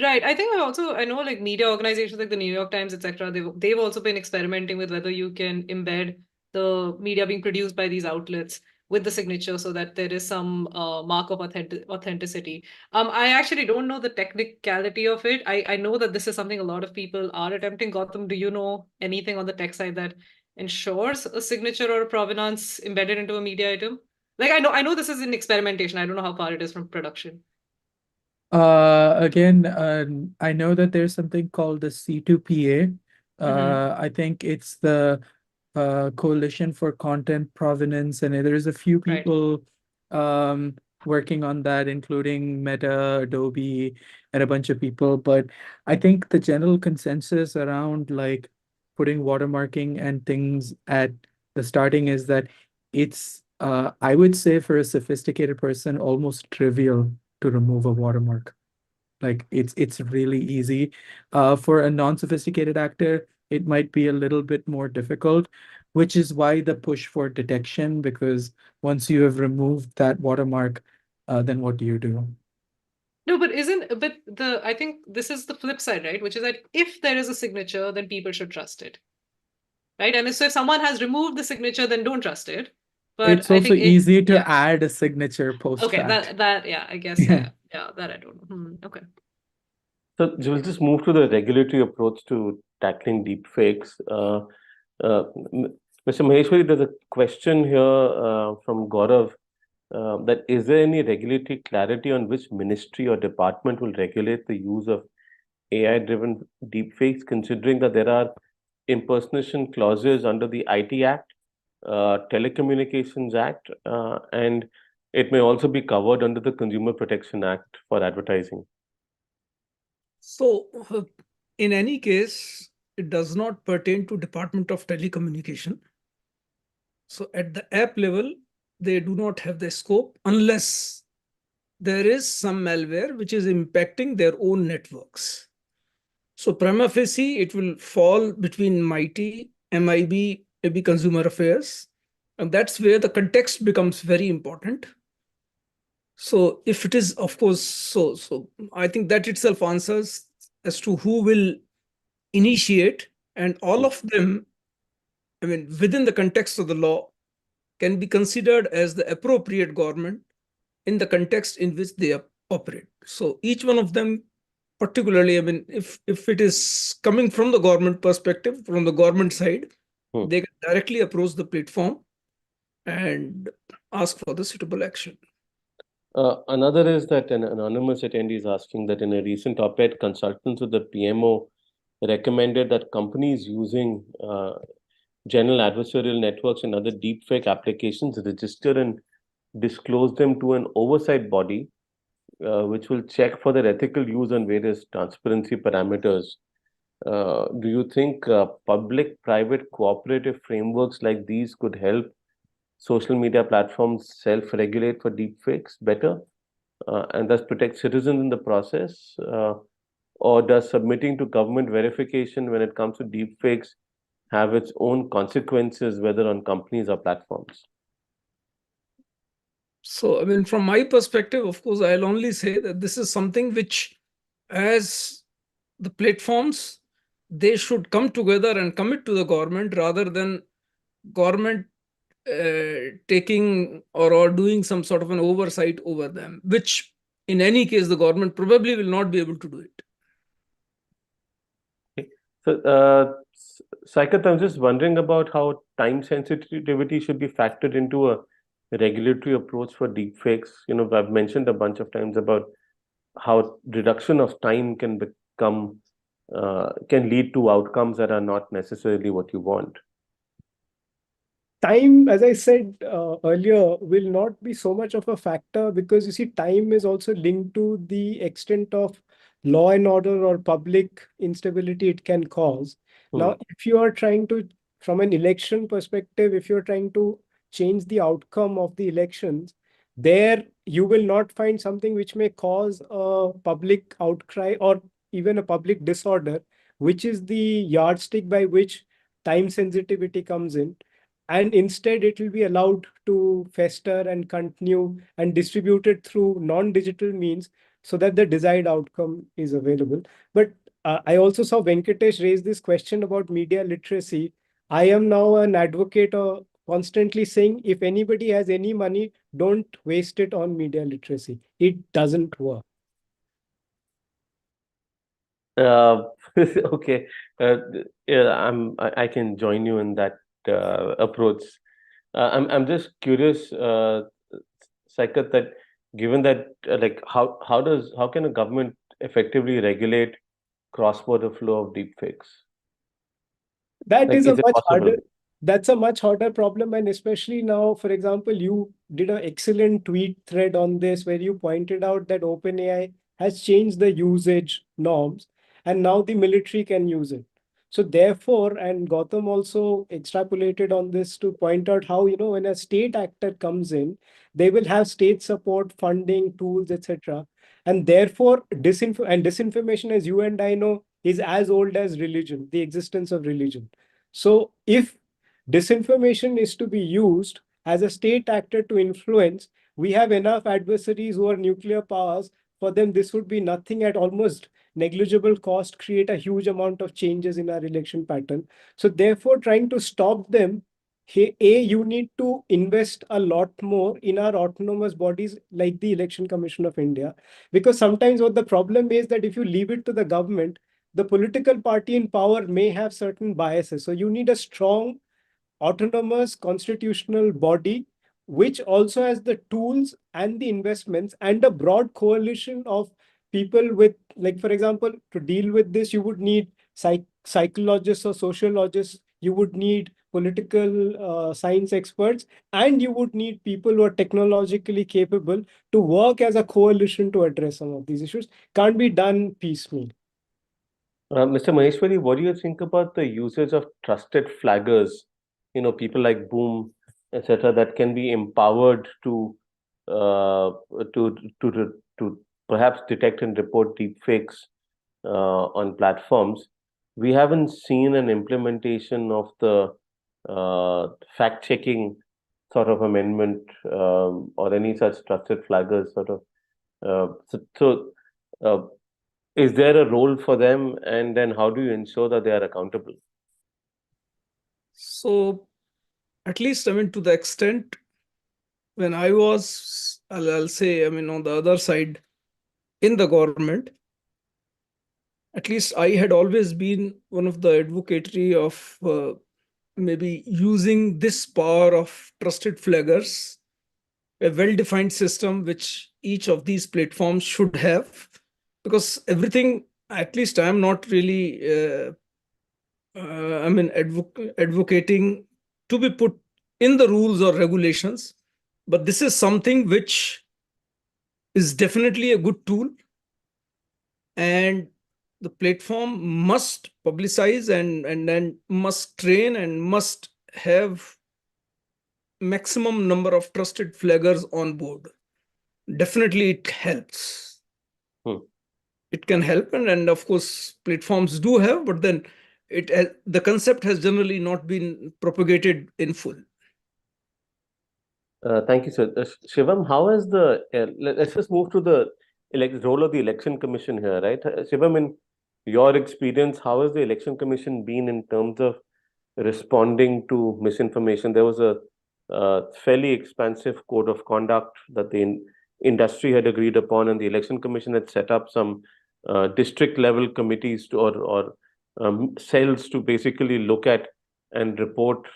Right. I think I know like media organizations like the New York Times, etc. They've also been experimenting with whether you can embed the media being produced by these outlets with the signature so that there is some mark of authenticity. I actually don't know the technicality of it. I know that this is something a lot of people are attempting. Gautam, do you know anything on the tech side that ensures a signature or a provenance embedded into a media item? Like I know this is in experimentation. I don't know how far it is from production. Again, I know that there's something called the C2PA. I think it's the Coalition for Content Provenance, and there's a few Right. people working on that, including Meta, Adobe, and a bunch of people. But I think the general consensus around like putting watermarking and things at the starting is that it's I would say for a sophisticated person almost trivial to remove a watermark. Like it's really easy. For a non-sophisticated actor, it might be a little bit more difficult, which is why the push for detection, because once you have removed that watermark, then what do you do? No, but I think this is the flip side, right? Which is that if there is a signature, then people should trust it. Right? And so if someone has removed the signature, then don't trust it. But It's I also think easy to add a signature post okay, fact. yeah, I guess Yeah. that I don't know. Okay. So we'll just move to the regulatory approach to tackling deepfakes. Mr. Maheshwari, there's a question here from Gaurav, that is there any regulatory clarity on which ministry or department will regulate the use of AI-driven deepfakes, considering that there are impersonation clauses under the IT Act, Telecommunications Act, and it may also be covered under the Consumer Protection Act for advertising. So, in any case, it does not pertain to Department of Telecommunication. So, at the app level, they do not have the scope unless there is some malware which is impacting their own networks. So, prima facie, it will fall between MIT, MIB, maybe Consumer Affairs, and that's where the context becomes very important. So, if it is, of course, so I think that itself answers as to who will initiate, and all of them, I mean, within the context of the law, can be considered as the appropriate government in the context in which they operate. So each one of them, particularly, I mean, if it is coming from the government perspective, from the government side, they can directly approach the platform and ask for the suitable action. Another is that an anonymous attendee is asking that in a recent op-ed, consultants with the PMO recommended that companies using general adversarial networks and other deepfake applications register and disclose them to an oversight body, which will check for their ethical use on various transparency parameters. Do you think public-private cooperative frameworks like these could help social media platforms self-regulate for deepfakes better and thus protect citizens in the process? Or does submitting to government verification when it comes to deepfakes have its own consequences, whether on companies or platforms? So, I mean, from my perspective, of course, I'll only say that this is something which, as the platforms, they should come together and commit to the government rather than government taking or doing some sort of an oversight over them, which in any case, the government probably will not be able to do it. Okay. So, Saikat, I'm just wondering about how time sensitivity should be factored into a regulatory approach for deepfakes. I've mentioned a bunch of times about how reduction of time can lead to outcomes that are not necessarily what you want. Time, as I said earlier, will not be so much of a factor because you see, time is also linked to the extent of law and order or public instability it can cause. Now, if you are trying to, from an election perspective, if you're trying to change the outcome of the elections, there you will not find something which may cause a public outcry or even a public disorder, which is the yardstick by which time sensitivity comes in. And instead, it will be allowed to fester and continue and distributed through non-digital means so that the desired outcome is available. But I also saw Venkatesh raise this question about media literacy. I am now an advocate of constantly saying, if anybody has any money, don't waste it on media literacy. It doesn't work. Okay. Yeah, I can join you in that approach. I'm just curious, Saikat, that given that like how can a government effectively regulate cross-border flow of deepfakes? That Like, is is a it much possible? harder. That's a much harder problem, and especially now, for example, you did an excellent tweet thread on this where you pointed out that OpenAI has changed the usage norms, and now the military can use it. So therefore, and Gautam also extrapolated on this to point out how, when a state actor comes in, they will have state support, funding, tools, etc. And therefore, disinformation, as you and I know, is as old as religion, the existence of religion. So if disinformation is to be used as a state actor to influence, we have enough adversaries who are nuclear powers. For them, this would be nothing at almost negligible cost, create a huge amount of changes in our election pattern. So therefore, trying to stop them, you need to invest a lot more in our autonomous bodies like the Election Commission of India. Because sometimes what the problem is that if you leave it to the government, the political party in power may have certain biases. So you need a strong, autonomous constitutional body, which also has the tools and the investments and a broad coalition of people with, like, for example, to deal with this, you would need psychologists or sociologists, you would need political science experts, and you would need people who are technologically capable to work as a coalition to address some of these issues. Can't be done piecemeal. Mr. Maheshwari, what do you think about the usage of trusted flaggers? People like Boom, etc., that can be empowered to perhaps detect and report deepfakes on platforms. We haven't seen an implementation of the fact-checking sort of amendment or any such trusted flaggers sort of. Is there a role for them, and then how do you ensure that they are accountable? So, at least, I mean, to the extent when I was, I'll say, I mean, on the other side in the government, at least I had always been one of the advocatory of maybe using this power of trusted flaggers, a well-defined system which each of these platforms should have, because everything, at least I'm not really advocating to be put in the rules or regulations, but this is something which is definitely a good tool, and the platform must publicize and then must train and must have maximum number of trusted flaggers on board. Definitely it helps. It can help, and of course platforms do have, but then the concept has generally not been propagated in full. Thank you, sir. Shivam, how has let's just move to the role of the Election Commission here, right? Shivam, in your experience, how has the Election Commission been in terms of responding to misinformation? There was a fairly expansive code of conduct that the industry had agreed upon, and the Election Commission had set up some district level committees or cells to basically look at and report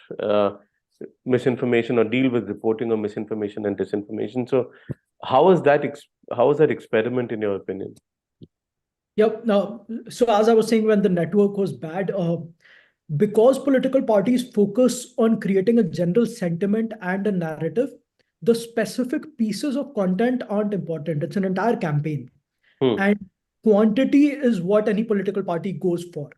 misinformation or deal with reporting of misinformation and disinformation. So how is that experiment in your opinion? Yep. Now, so as I was saying, when the network was bad, because political parties focus on creating a general sentiment and a narrative, the specific pieces of content aren't important. It's an entire campaign. And quantity is what any political party goes for.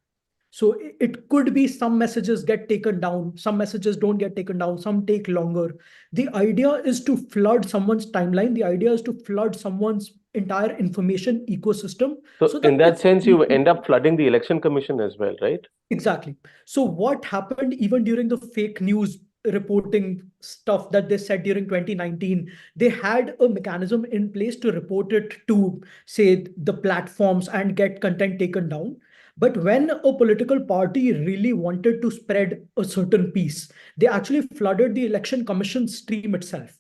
So it could be some messages get taken down, some messages don't get taken down, some take longer. The idea is to flood someone's timeline. The idea is to flood someone's entire information ecosystem. So in that sense, you end up flooding the Election Commission as well, right? Exactly. So what happened even during the fake news reporting stuff that they said during 2019, they had a mechanism in place to report it to, say, the platforms and get content taken down. But when a political party really wanted to spread a certain piece, they actually flooded the election commission stream itself.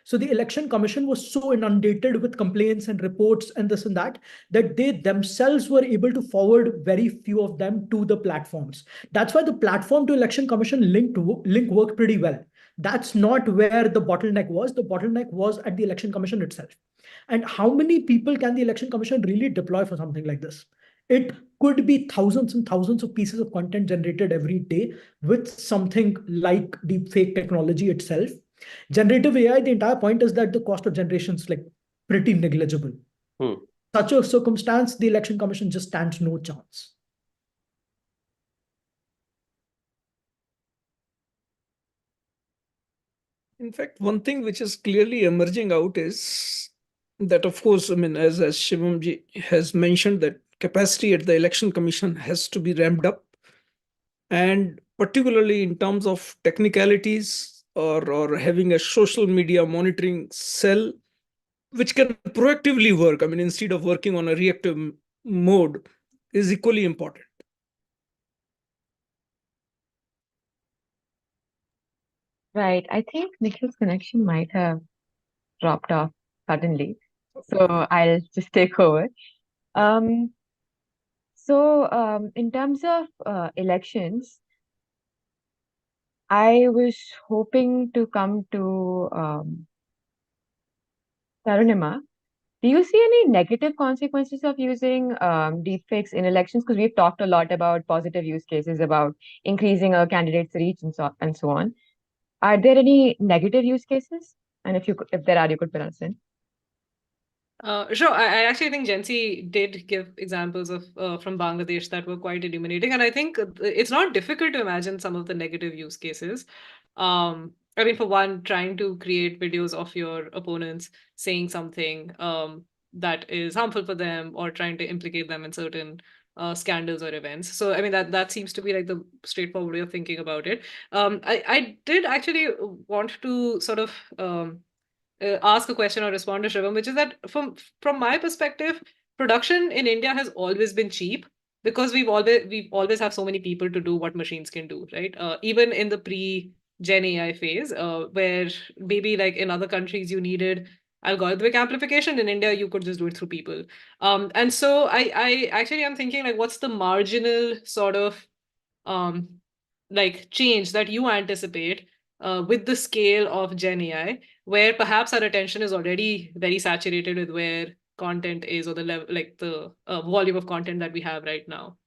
So the election commission was so inundated with complaints and reports and this and that they themselves were able to forward very few of them to the platforms. That's why the platform to election commission link worked pretty well. That's not where the bottleneck was. The bottleneck was at the election commission itself. And how many people can the election commission really deploy for something like this? It could be thousands and thousands of pieces of content generated every day with something like deepfake technology itself. Generative AI, the entire point is that the cost of generation is like pretty negligible. Such a circumstance, the election commission just stands no chance. In fact, one thing which is clearly emerging out is that, of course, I mean, as Shivamji has mentioned, that capacity at the election commission has to be ramped up, and particularly in terms of technicalities or having a social media monitoring cell which can proactively work, I mean, instead of working on a reactive mode, is equally important. Right. I think Nikhil's connection might have dropped off suddenly. So I'll just take over. In terms of elections, I was hoping to come to Tarunima. Do you see any negative consequences of using deepfakes in elections? Because we've talked a lot about positive use cases, about increasing a candidate's reach and so on. Are there any negative use cases? And if there are, you could fill us in. Sure. I actually think Jensi did give examples of from Bangladesh that were quite illuminating, and I think it's not difficult to imagine some of the negative use cases. I mean, for one, trying to create videos of your opponents saying something that is harmful for them, or trying to implicate them in certain scandals or events. So, I mean, that seems to be like the straightforward way of thinking about it. I did actually want to sort of ask a question or respond to Shivam, which is that from my perspective, production in India has always been cheap because we've always have so many people to do what machines can do, right? Even in the pre-Gen AI phase, where maybe like in other countries you needed algorithmic amplification, in India you could just do it through people. And so I actually am thinking like, what's the marginal sort of like change that you anticipate with the scale of Gen AI, where perhaps our attention is already very saturated with where content is, or the level, like the volume of content that we have right now?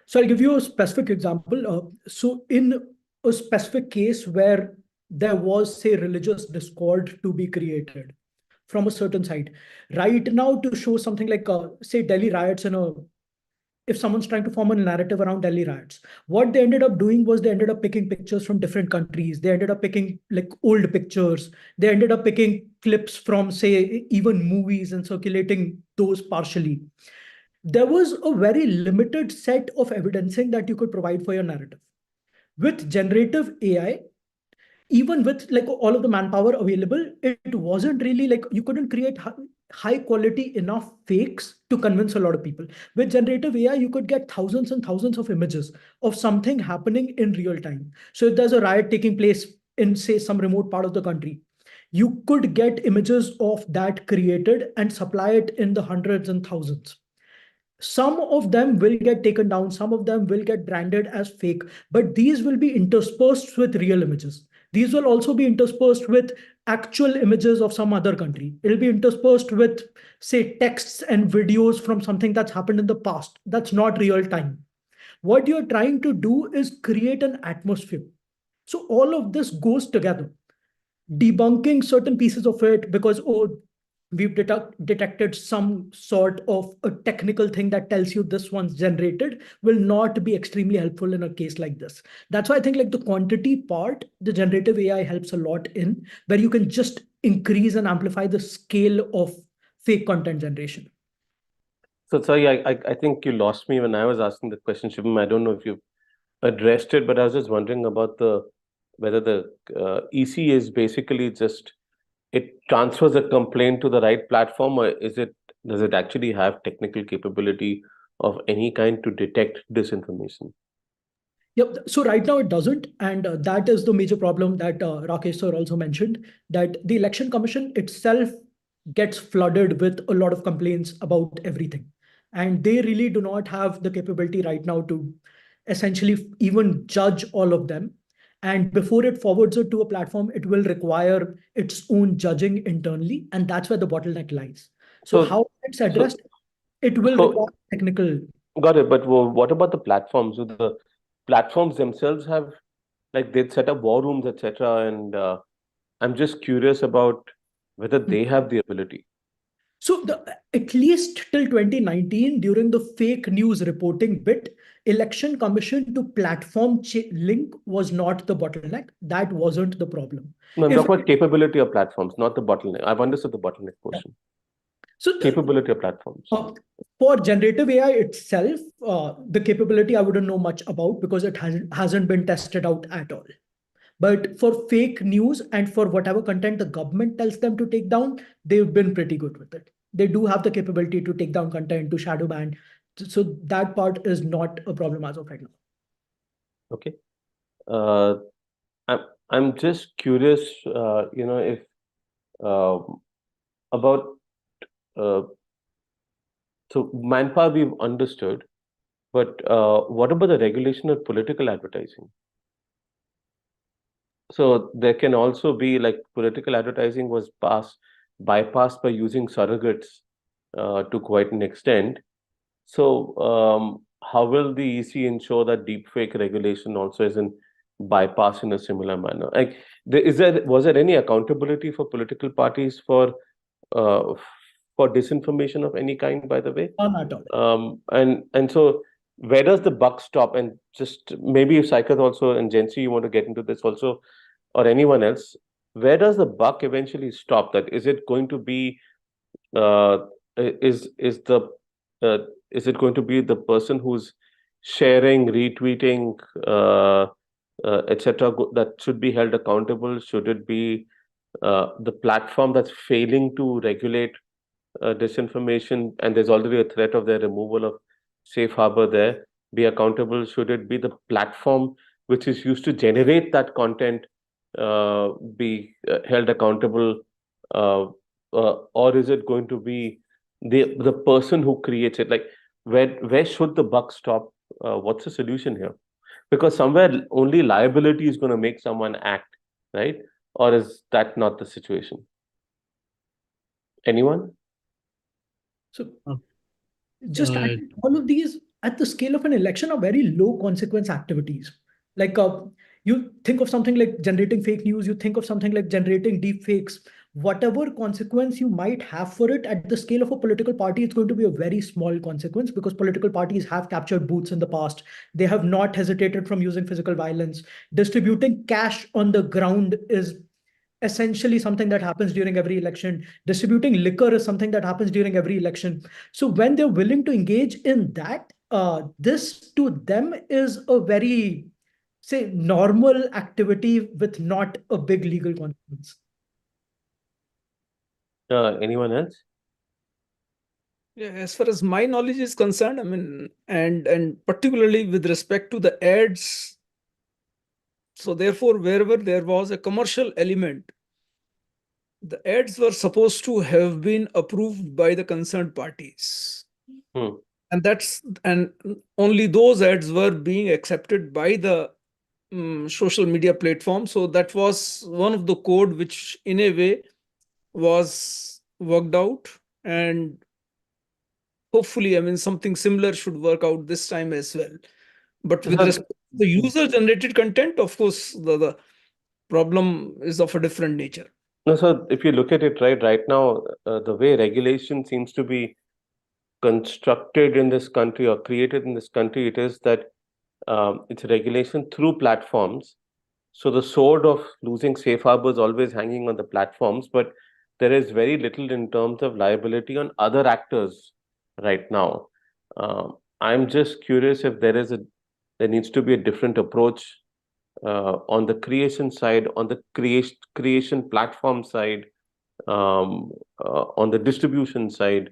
So I'll give you a specific example. So in a specific case where there was, say, religious discord to be created from a certain side, right now to show something like, say, Delhi riots if someone's trying to form a narrative around Delhi riots, what they ended up doing was they ended up picking pictures from different countries. They ended up picking like old pictures. They ended up picking clips from, say, even movies and circulating those partially. There was a very limited set of evidencing that you could provide for your narrative. With generative AI, even with like all of the manpower available, it wasn't really like you couldn't create high quality enough fakes to convince a lot of people. With generative AI, you could get thousands and thousands of images of something happening in real time. So if there's a riot taking place in, say, some remote part of the country, you could get images of that created and supply it in the hundreds and thousands. Some of them will get taken down, some of them will get branded as fake, but these will be interspersed with real images. These will also be interspersed with actual images of some other country. It'll be interspersed with, say, texts and videos from something that's happened in the past. That's not real time. What you're trying to do is create an atmosphere. So all of this goes together, debunking certain pieces of it because, oh, we've detected some sort of a technical thing that tells you this one's generated, will not be extremely helpful in a case like this. That's why I think like the quantity part, the generative AI helps a lot in, where you can just increase and amplify the scale of fake content generation. So sorry, I think you lost me when I was asking the question, Shubham. I don't know if you've addressed it, but I was just wondering about whether the EC is basically just it transfers a complaint to the right platform, or does it actually have technical capability of any kind to detect disinformation? Yep. So right now it doesn't, and that is the major problem that Rakesh sir also mentioned, that the election commission itself gets flooded with a lot of complaints about everything, and they really do not have the capability right now to essentially even judge all of them. And before it forwards it to a platform, it will require its own judging internally, and that's where the bottleneck lies. So how it's addressed, it will require technical. Got it. But what about the platforms? Do the platforms themselves have, like, they'd set up war rooms, etc.? And I'm just curious about whether they have the ability. So at least till 2019, during the fake news reporting bit, election commission to platform link was not the bottleneck. That wasn't the problem. No, I'm talking about capability of platforms, not the bottleneck. I've understood the bottleneck portion. So capability of platforms. For generative AI itself, the capability I wouldn't know much about because it hasn't been tested out at all. But for fake news and for whatever content the government tells them to take down, they've been pretty good with it. They do have the capability to take down content, to shadow ban. So that part is not a problem as of right now. Okay. I'm just curious, if about so manpower we've understood, but what about the regulation of political advertising? So there can also be, like, political advertising was bypassed by using surrogates to quite an extent. So how will the EC ensure that deepfake regulation also isn't bypassed in a similar manner? Like, was there any accountability for political parties for disinformation of any kind, by the way? Not at all. And so where does the buck stop? And just maybe if Saikat also and Jency, you want to get into this also, or anyone else, where does the buck eventually stop? That is it going to be is it going to be the person who's sharing, retweeting, etc., that should be held accountable? Should it be the platform that's failing to regulate disinformation, and there's already a threat of their removal of safe harbor there, be accountable? Should it be the platform which is used to generate that content be held accountable, or is it going to be the person who creates it? Like, where should the buck stop? What's the solution here? Because somewhere only liability is going to make someone act, right? Or is that not the situation? Anyone? So just all of these at the scale of an election are very low consequence activities. Like you think of something like generating fake news, you think of something like generating deep fakes, whatever consequence you might have for it at the scale of a political party, it's going to be a very small consequence because political parties have captured booths in the past. They have not hesitated from using physical violence. Distributing cash on the ground is essentially something that happens during every election. Distributing liquor is something that happens during every election. So when they're willing to engage in that, this to them is a very, say, normal activity with not a big legal consequence. Anyone else? Yeah, as far as my knowledge is concerned, I mean, and particularly with respect to the ads, so therefore, wherever there was a commercial element, the ads were supposed to have been approved by the concerned parties. And only those ads were being accepted by the social media platform. So that was one of the code which in a way was worked out, and hopefully, I mean, something similar should work out this time as well. But with respect to the user generated content, of course, the problem is of a different nature. No, so if you look at it right now, the way regulation seems to be constructed in this country or created in this country, it is that it's regulation through platforms. So the sword of losing safe harbor is always hanging on the platforms, but there is very little in terms of liability on other actors right now. I'm just curious if there needs to be a different approach on the creation side, on the creation platform side, on the distribution side,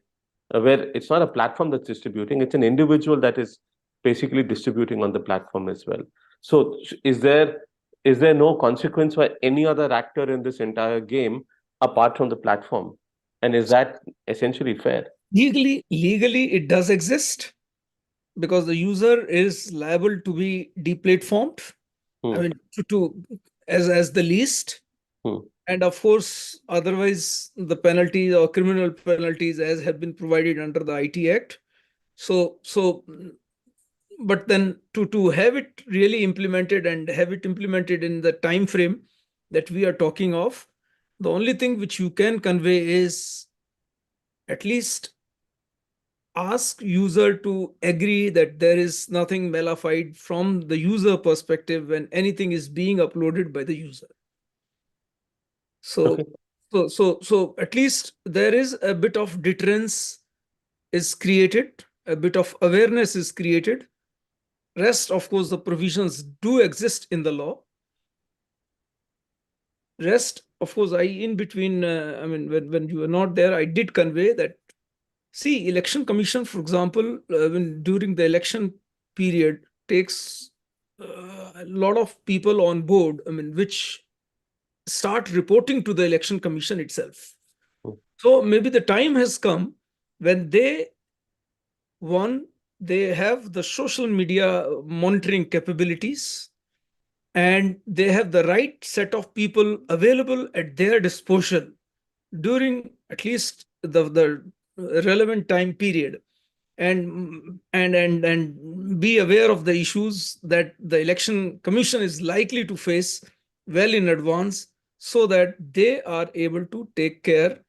where it's not a platform that's distributing, it's an individual that is basically distributing on the platform as well. So is there no consequence for any other actor in this entire game apart from the platform? And is that essentially fair? Legally, it does exist because the user is liable to be deplatformed. I mean, as the least. And of course, otherwise, the penalties or criminal penalties as have been provided under the IT Act. So, but then to have it really implemented and have it implemented in the time frame that we are talking of, the only thing which you can convey is at least ask user to agree that there is nothing malafide from the user perspective when anything is being uploaded by the user. So, so at least there is a bit of deterrence is created, a bit of awareness is created. Rest, of course, the provisions do exist in the law. Rest, of course, in between, I mean, when you were not there, I did convey that, see, Election Commission, for example, when during the election period takes a lot of people on board, I mean, which start reporting to the Election Commission itself. So maybe the time has come when they have the social media monitoring capabilities, and they have the right set of people available at their disposal during at least the relevant time period, and be aware of the issues that the Election Commission is likely to face well in advance, so that they are able to take care.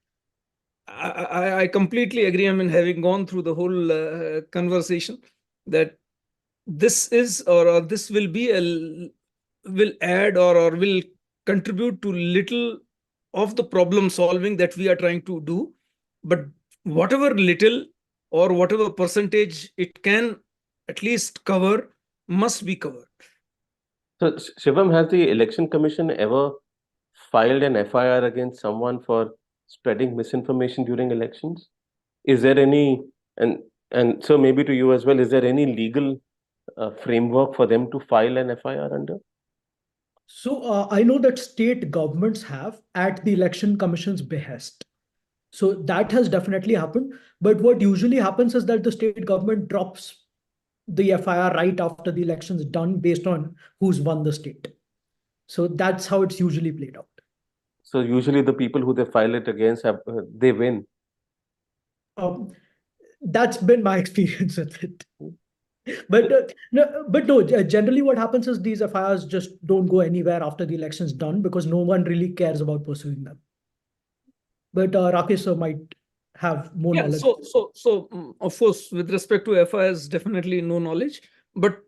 I completely agree. I mean, having gone through the whole conversation, that this is or this will be will add or will contribute to little of the problem solving that we are trying to do, but whatever little or whatever percentage it can at least cover must be covered. So, Shivam, has the Election Commission ever filed an FIR against someone for spreading misinformation during elections? Is there any, and so maybe to you as well, is there any legal framework for them to file an FIR under? So I know that state governments have at the Election Commission's behest. So that has definitely happened. But what usually happens is that the state government drops the FIR right after the election's done based on who's won the state. So that's how it's usually played out. So usually the people who they file it against, they win. That's been my experience with it. No, generally what happens is these FIRs just don't go anywhere after the election's done because no one really cares about pursuing them. But Rakesh sir might have more Yeah, knowledge. of course, with respect to FIRs, definitely no knowledge. But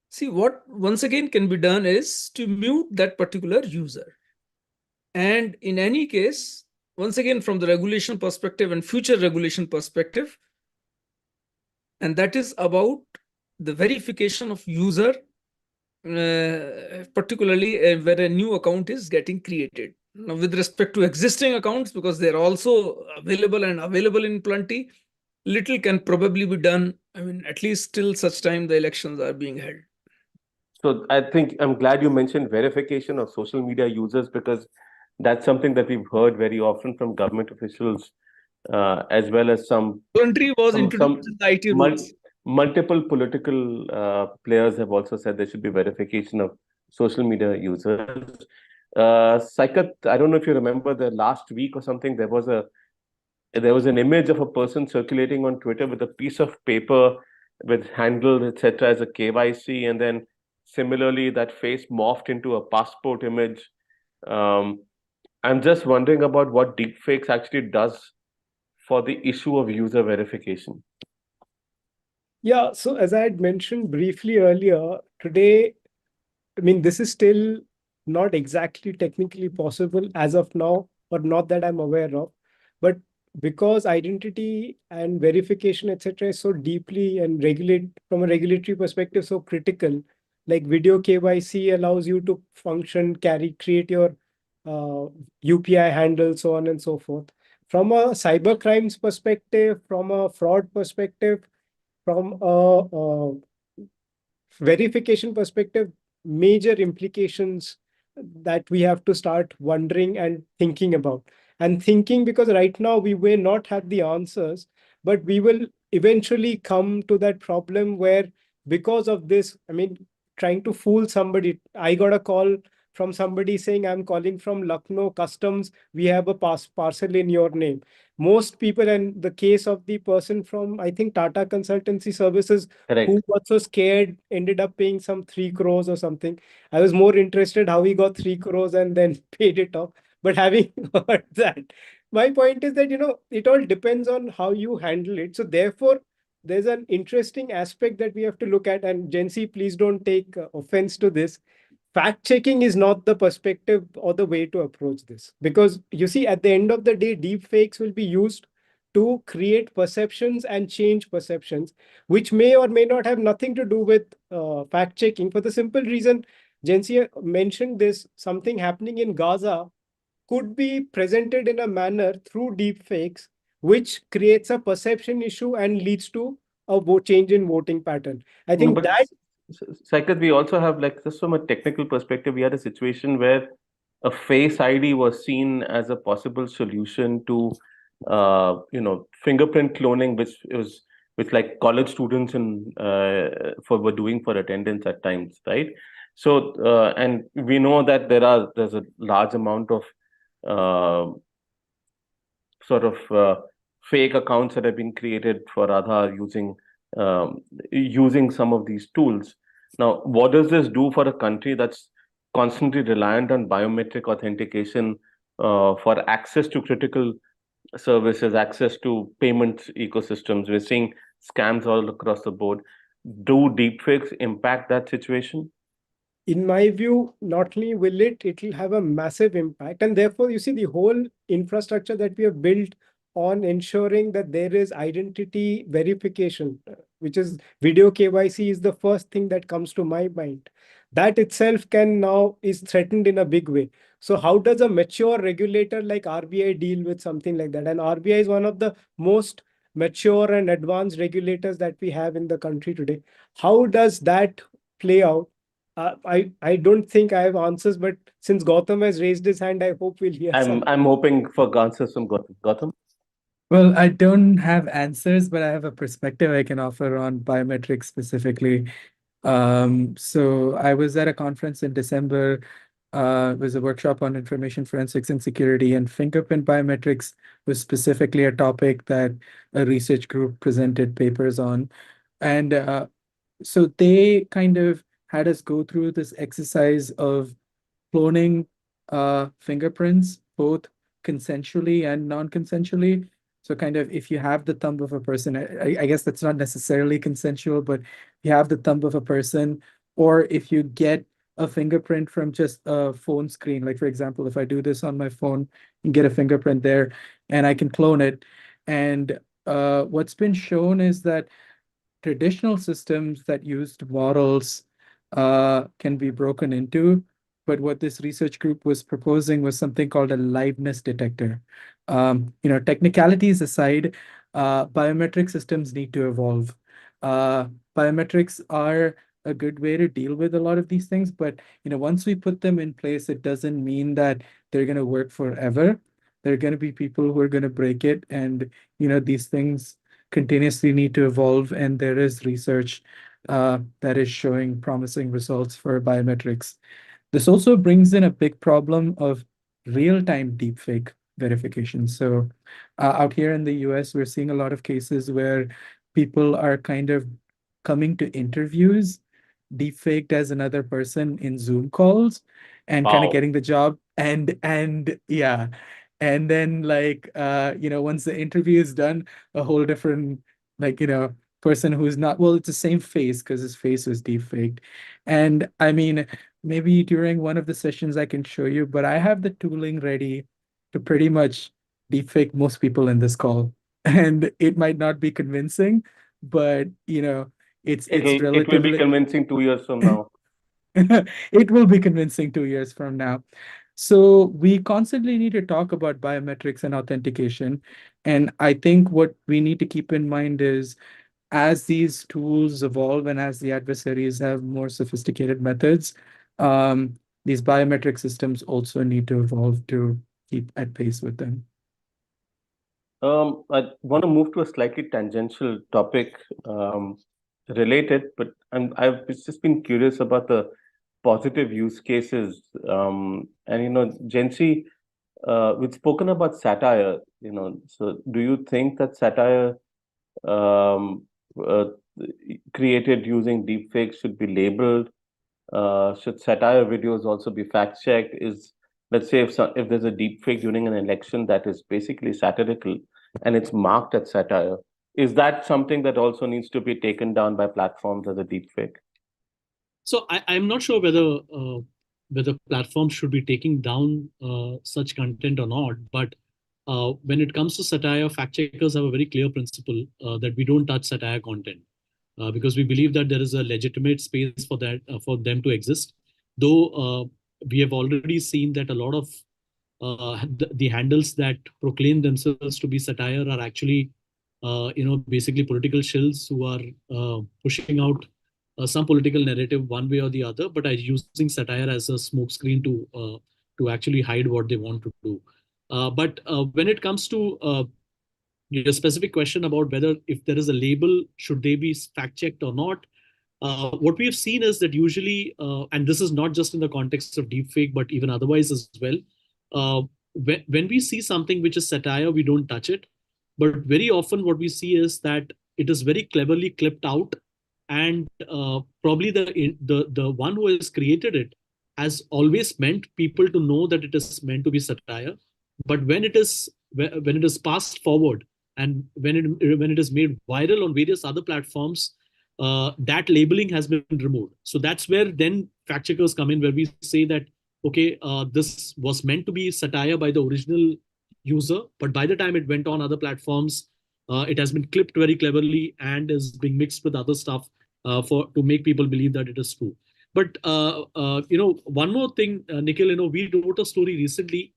see, what once again can be done is to mute that particular user. And in any case, once again, from the regulation perspective and future regulation perspective, and that is about the verification of user, particularly where a new account is getting created. Now, with respect to existing accounts, because they're also available and available in plenty, little can probably be done. I mean, at least till such time the elections are being held. So I think I'm glad you mentioned verification of social media users, because that's something that we've heard very often from government officials, as well as Voluntary was some introduced in the IT rules. multiple political players have also said there should be verification of social media users. Saikat, I don't know if you remember, the last week or something, there was an image of a person circulating on Twitter with a piece of paper with handle, etc., as a KYC, and then similarly that face morphed into a passport image. I'm just wondering about what deepfakes actually does for the issue of user verification. Yeah, so as I had mentioned briefly earlier, today, I mean, this is still not exactly technically possible as of now, or not that I'm aware of. But because identity and verification, etc., is so deeply and from a regulatory perspective, so critical, like video KYC allows you to create your UPI handle, so on and so forth. From a cyber crimes perspective, from a fraud perspective, from a verification perspective, major implications that we have to start wondering and thinking about. And thinking because right now we may not have the answers, but we will eventually come to that problem where, because of this, I mean, trying to fool somebody. I got a call from somebody saying, I'm calling from Lucknow Customs. We have a parcel in your name. Most people, and the case of the person from, I think, Tata Consultancy Services, Correct. who was so scared, ended up paying some 3 crores or something. I was more interested how he got 3 crores and then paid it off. But having heard that, my point is that, it all depends on how you handle it. So therefore, there's an interesting aspect that we have to look at. And Jency, please don't take offense to this. Fact checking is not the perspective or the way to approach this. Because you see, at the end of the day, deep fakes will be used to create perceptions and change perceptions, which may or may not have nothing to do with fact checking, for the simple reason Jency mentioned this, something happening in Gaza could be presented in a manner through deep fakes, which creates a perception issue and leads to a change in voting pattern. I think But that Saikat, we also have, like, just from a technical perspective, we had a situation where a face ID was seen as a possible solution to fingerprint cloning, which like college students were doing for attendance at times, right? So and we know that there's a large amount of sort of fake accounts that have been created for Aadhaar using some of these tools. Now, what does this do for a country that's constantly reliant on biometric authentication for access to critical services, access to payment ecosystems? We're seeing scams all across the board. Do deepfakes impact that situation? In my view, not only will it will have a massive impact. And therefore, you see, the whole infrastructure that we have built on ensuring that there is identity verification, which is video KYC, is the first thing that comes to my mind. That itself is threatened in a big way. So how does a mature regulator like RBI deal with something like that? And RBI is one of the most mature and advanced regulators that we have in the country today. How does that play out? I don't think I have answers, but since Gautam has raised his hand, I hope we'll hear some. I'm hoping for answers from Gautam. Gautam? Well, I don't have answers, but I have a perspective I can offer on biometrics specifically. So I was at a conference in December. It was a workshop on information forensics and security, and fingerprint biometrics was specifically a topic that a research group presented papers on. And so they kind of had us go through this exercise of cloning fingerprints, both consensually and non-consensually. So kind of if you have the thumb of a person, I guess that's not necessarily consensual, but you have the thumb of a person, or if you get a fingerprint from just a phone screen, like for example, if I do this on my phone, you get a fingerprint there and I can clone it. And what's been shown is that traditional systems that used models can be broken into. But what this research group was proposing was something called a liveness detector. Technicalities aside, biometric systems need to evolve. Biometrics are a good way to deal with a lot of these things, but once we put them in place, it doesn't mean that they're going to work forever. There are going to be people who are going to break it, and these things continuously need to evolve, and there is research that is showing promising results for biometrics. This also brings in a big problem of real-time deepfake verification. So out here in the US, we're seeing a lot of cases where people are kind of coming to interviews deepfaked as another person in Zoom calls and kind of Wow. getting the job. And yeah. And then once the interview is done, a whole different person who's not, well, it's the same face because his face was deepfaked. And I mean, maybe during one of the sessions I can show you, but I have the tooling ready to pretty much deepfake most people in this call. And it might not be convincing, but it's It will be relatively convincing 2 years from now. it will be convincing 2 years from now. So we constantly need to talk about biometrics and authentication. And I think what we need to keep in mind is as these tools evolve and as the adversaries have more sophisticated methods, these biometric systems also need to evolve to keep at pace with them. I want to move to a slightly tangential topic, related, but I've just been curious about the positive use cases. Jency, we've spoken about satire, so do you think that satire um, uh, created using deepfakes should be labeled? Should satire videos also be fact-checked? Let's say if there's a deepfake during an election that is basically satirical and it's marked as satire, is that something that also needs to be taken down by platforms as a deepfake? So I'm not sure whether platforms should be taking down such content or not. But when it comes to satire, fact checkers have a very clear principle that we don't touch satire content because we believe that there is a legitimate space for that for them to exist. Though we have already seen that a lot of the handles that proclaim themselves to be satire are actually basically political shills who are pushing out some political narrative one way or the other, but are using satire as a smokescreen to actually hide what they want to do. But when it comes to your specific question about whether if there is a label, should they be fact checked or not? What we have seen is that usually, and this is not just in the context of deepfake, but even otherwise as well, when we see something which is satire, we don't touch it. But very often, what we see is that it is very cleverly clipped out, and probably the one who has created it has always meant people to know that it is meant to be satire. But when it is passed forward and when it is made viral on various other platforms, that labeling has been removed. So that's where then fact checkers come in, where we say that, okay, this was meant to be satire by the original user, but by the time it went on other platforms, it has been clipped very cleverly and is being mixed with other stuff to make people believe that it is true. But one more thing, Nikhil, we wrote a story recently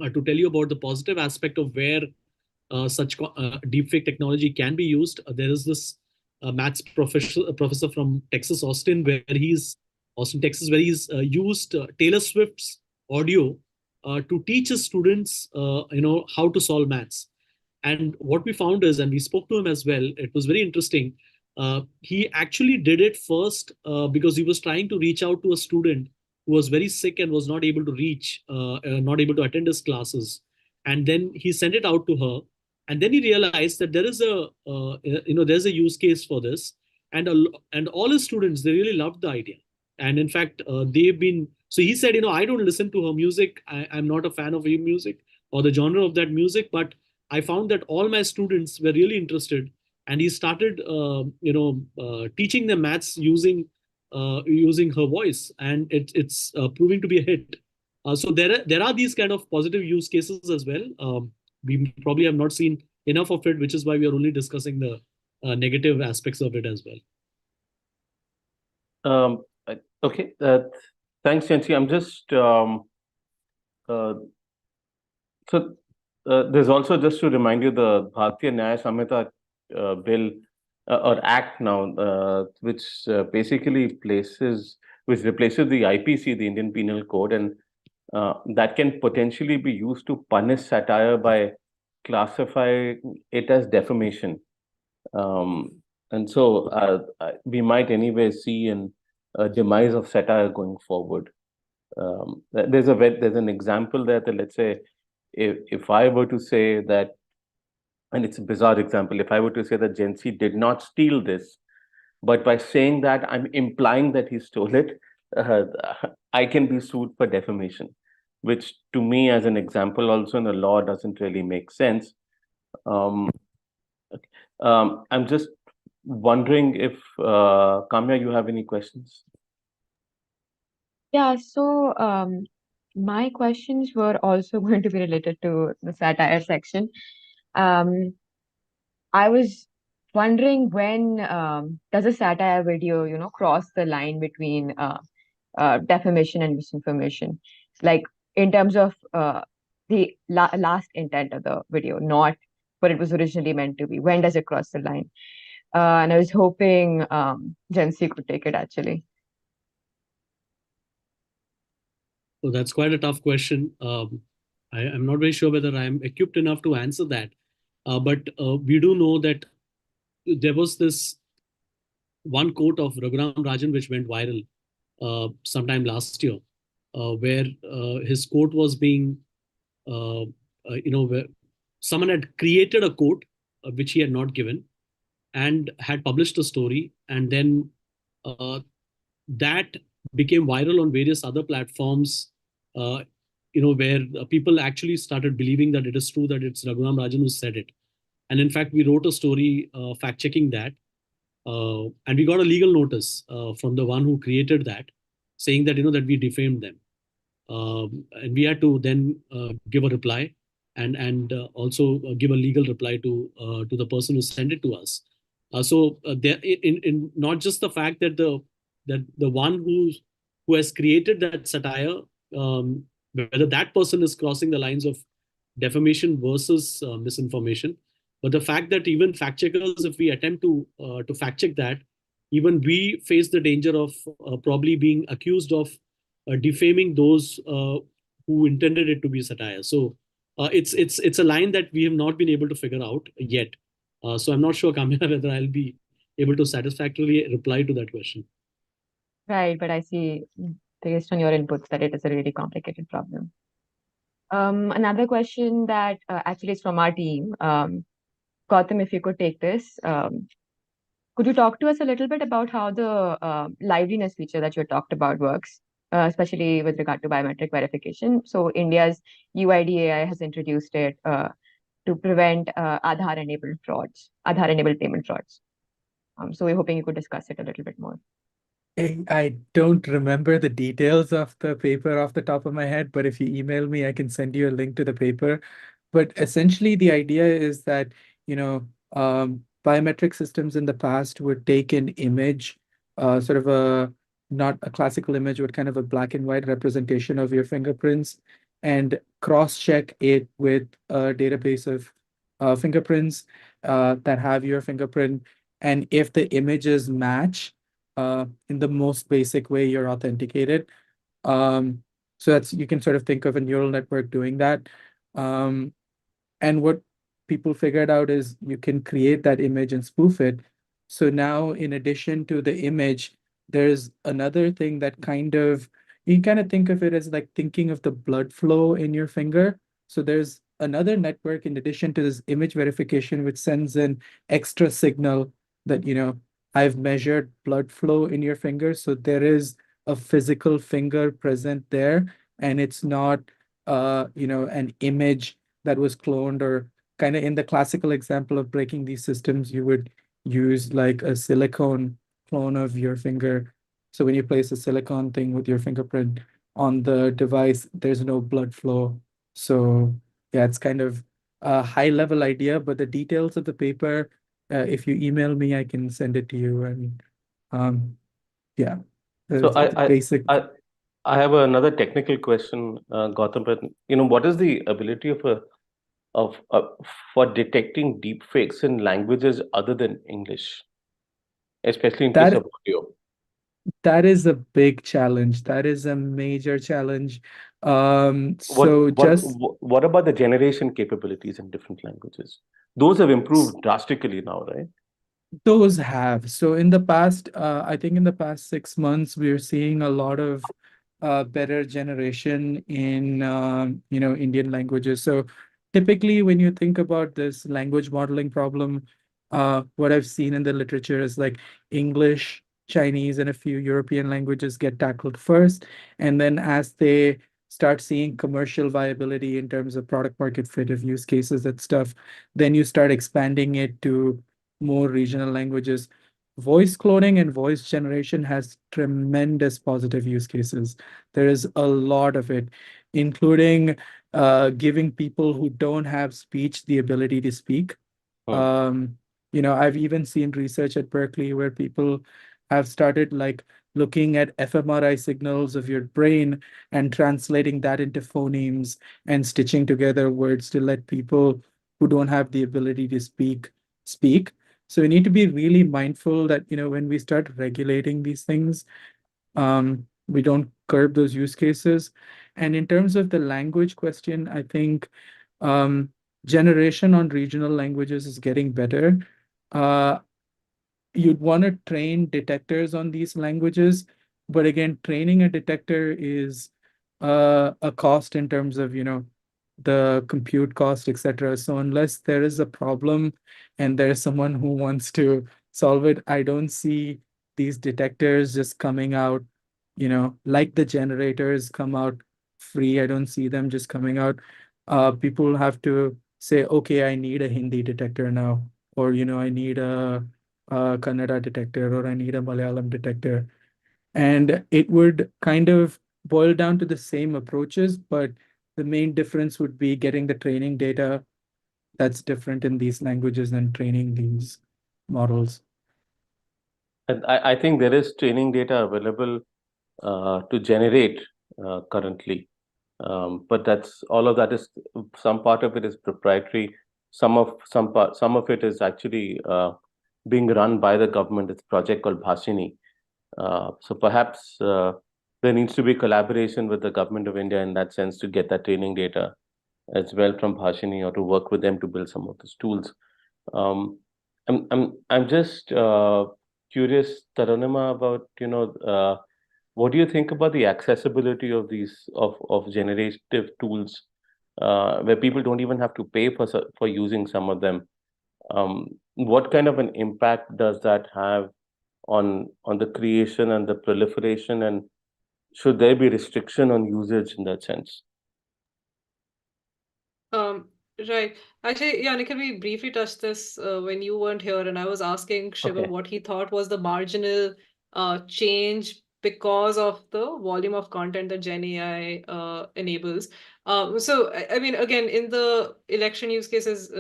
to tell you about the positive aspect of where such deepfake technology can be used. There is this maths professor from Austin, Texas, where he's used Taylor Swift's audio to teach his students, how to solve maths. And what we found is, and we spoke to him as well, it was very interesting. He actually did it first because he was trying to reach out to a student who was very sick and was not able to attend his classes. And then he sent it out to her. And then he realized that there's a use case for this. and all his students, they really loved the idea. And in fact, so he said, I don't listen to her music. I'm not a fan of her music or the genre of that music, but I found that all my students were really interested, and he started, teaching them maths using her voice, and it's proving to be a hit. So there are these kind of positive use cases as well. We probably have not seen enough of it, which is why we are only discussing the negative aspects of it as well. Okay. Thanks, Yancy. I'm just there's also, just to remind you, the Bharatiya Nyaya Samhita bill or act now, which basically replaces the IPC, the Indian Penal Code, and that can potentially be used to punish satire by classifying it as defamation. And so we might anyway see a demise of satire going forward. There's an example there that, let's say, if I were to say that, and it's a bizarre example, if I were to say that Gen Z did not steal this, but by saying that I'm implying that he stole it, I can be sued for defamation, which to me, as an example, also in the law, doesn't really make sense. I'm just wondering if Kamya, you have any questions? Yeah, so my questions were also going to be related to the satire section. I was wondering, when does a satire video, cross the line between defamation and misinformation? Like, in terms of the last intent of the video, not what it was originally meant to be. When does it cross the line? And I was hoping Gen Z could take it, actually. So that's quite a tough question. I'm not very sure whether I'm equipped enough to answer that. But we do know that there was this one quote of Raghuram Rajan which went viral sometime last year, where his quote was being, where someone had created a quote which he had not given and had published a story, and then that became viral on various other platforms, where people actually started believing that it is true, that it's Raghuram Rajan who said it. And in fact, we wrote a story fact-checking that, and we got a legal notice from the one who created that, saying that, that we defamed them. And we had to then give a reply and also give a legal reply to the person who sent it to us. So there, in not just the fact that the one who has created that satire, whether that person is crossing the lines of defamation versus misinformation, but the fact that even fact checkers, if we attempt to fact check that, even we face the danger of probably being accused of defaming those who intended it to be satire. So it's a line that we have not been able to figure out yet. So I'm not sure, Kamya, whether I'll be able to satisfactorily reply to that question. Right, but I see, based on your inputs, that it is a really complicated problem. Another question that actually is from our team. Gautam, if you could take this. Could you talk to us a little bit about how the liveliness feature that you talked about works, especially with regard to biometric verification? So India's UID AI has introduced it to prevent Aadhaar-enabled payment frauds. So we're hoping you could discuss it a little bit more. I don't remember the details of the paper off the top of my head, but if you email me, I can send you a link to the paper. But essentially, the idea is that, biometric systems in the past would take an image, sort of not a classical image, but kind of a black and white representation of your fingerprints, and cross-check it with a database of fingerprints that have your fingerprint. And if the images match, in the most basic way, you're authenticated. So you can sort of think of a neural network doing that. And what people figured out is you can create that image and spoof it. So now, in addition to the image, there's another thing that you kind of think of it as like thinking of the blood flow in your finger. So there's another network in addition to this image verification, which sends an extra signal that, I've measured blood flow in your finger, so there is a physical finger present there, and it's not an image that was cloned, or kind of in the classical example of breaking these systems, you would use like a silicone clone of your finger. So when you place a silicone thing with your fingerprint on the device, there's no blood flow. So yeah, it's kind of a high level idea, but the details of the paper, if you email me, I can send it to you. And yeah, So the basic. I have another technical question, Gautam. But what is the ability of for detecting deepfakes in languages other than English, especially in case That of audio? that is a big challenge. That is a major challenge. So just What about the generation capabilities in different languages? Those have improved drastically now, right? those have. So in the past, I think in the past 6 months, we're seeing a lot of better generation in Indian languages. So typically, when you think about this language modeling problem, what I've seen in the literature is like English, Chinese, and a few European languages get tackled first, and then as they start seeing commercial viability in terms of product market fit of use cases and stuff, then you start expanding it to more regional languages. Voice cloning and voice generation has tremendous positive use cases. There is a lot of it, including giving people who don't have speech the ability to speak. Um, I've even seen research at Berkeley where people have started like looking at fMRI signals of your brain and translating that into phonemes and stitching together words to let people who don't have the ability to speak. So we need to be really mindful that, when we start regulating these things, we don't curb those use cases. And in terms of the language question, I think generation on regional languages is getting better. Uh, you'd want to train detectors on these languages, but again, training a detector is a cost in terms of, the compute cost, etc. So unless there is a problem and there's someone who wants to solve it, I don't see these detectors just coming out, like the generators come out free. I don't see them just coming out. People have to say, okay, I need a Hindi detector now, or I need a Kannada detector, or I need a Malayalam detector. And it would kind of boil down to the same approaches, but the main difference would be getting the training data that's different in these languages and training these models. And I think there is training data available to generate currently. But that's all of that is some part of it is proprietary. Some of it is actually being run by the government. It's a project called Bhashini. So perhaps there needs to be collaboration with the government of India in that sense to get that training data as well from Bhashini, or to work with them to build some of those tools. I'm just curious, Tarunima, about what do you think about the accessibility of these of generative tools, where people don't even have to pay for using some of them? What kind of an impact does that have on the creation and the proliferation, and should there be restriction on usage in that sense? Right. Actually, yeah, Nikhil, we briefly touched this when you weren't here, and I was asking Shiva Okay. what he thought was the marginal change because of the volume of content that Gen AI enables. So, I mean, again, in the election use cases,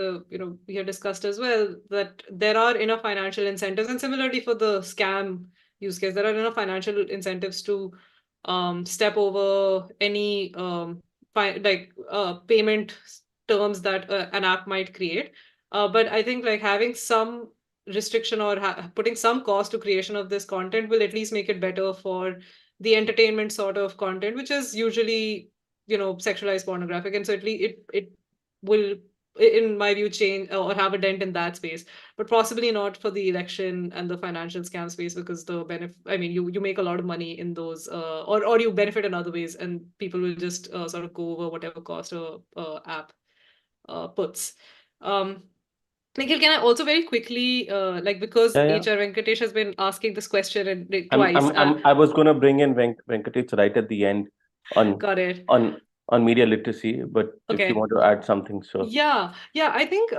we have discussed as well that there are enough financial incentives, and similarly for the scam use case, there are enough financial incentives to step over any payment terms that an app might create. But I think like having some restriction or putting some cost to creation of this content will at least make it better for the entertainment sort of content, which is usually sexualized pornographic, and certainly it will, in my view, change or have a dent in that space, but possibly not for the election and the financial scam space, because the benefit, I mean, you make a lot of money in those, or you benefit in other ways, and people will just sort of go over whatever cost a app puts. Nikhil, can I also very quickly, because Yeah, yeah. HR Venkatesh has been asking this question I'm, twice. I was going to bring in Venkatesh right at the end on Got it. on on media literacy, but if you Okay. want to add something, sure. Yeah, I think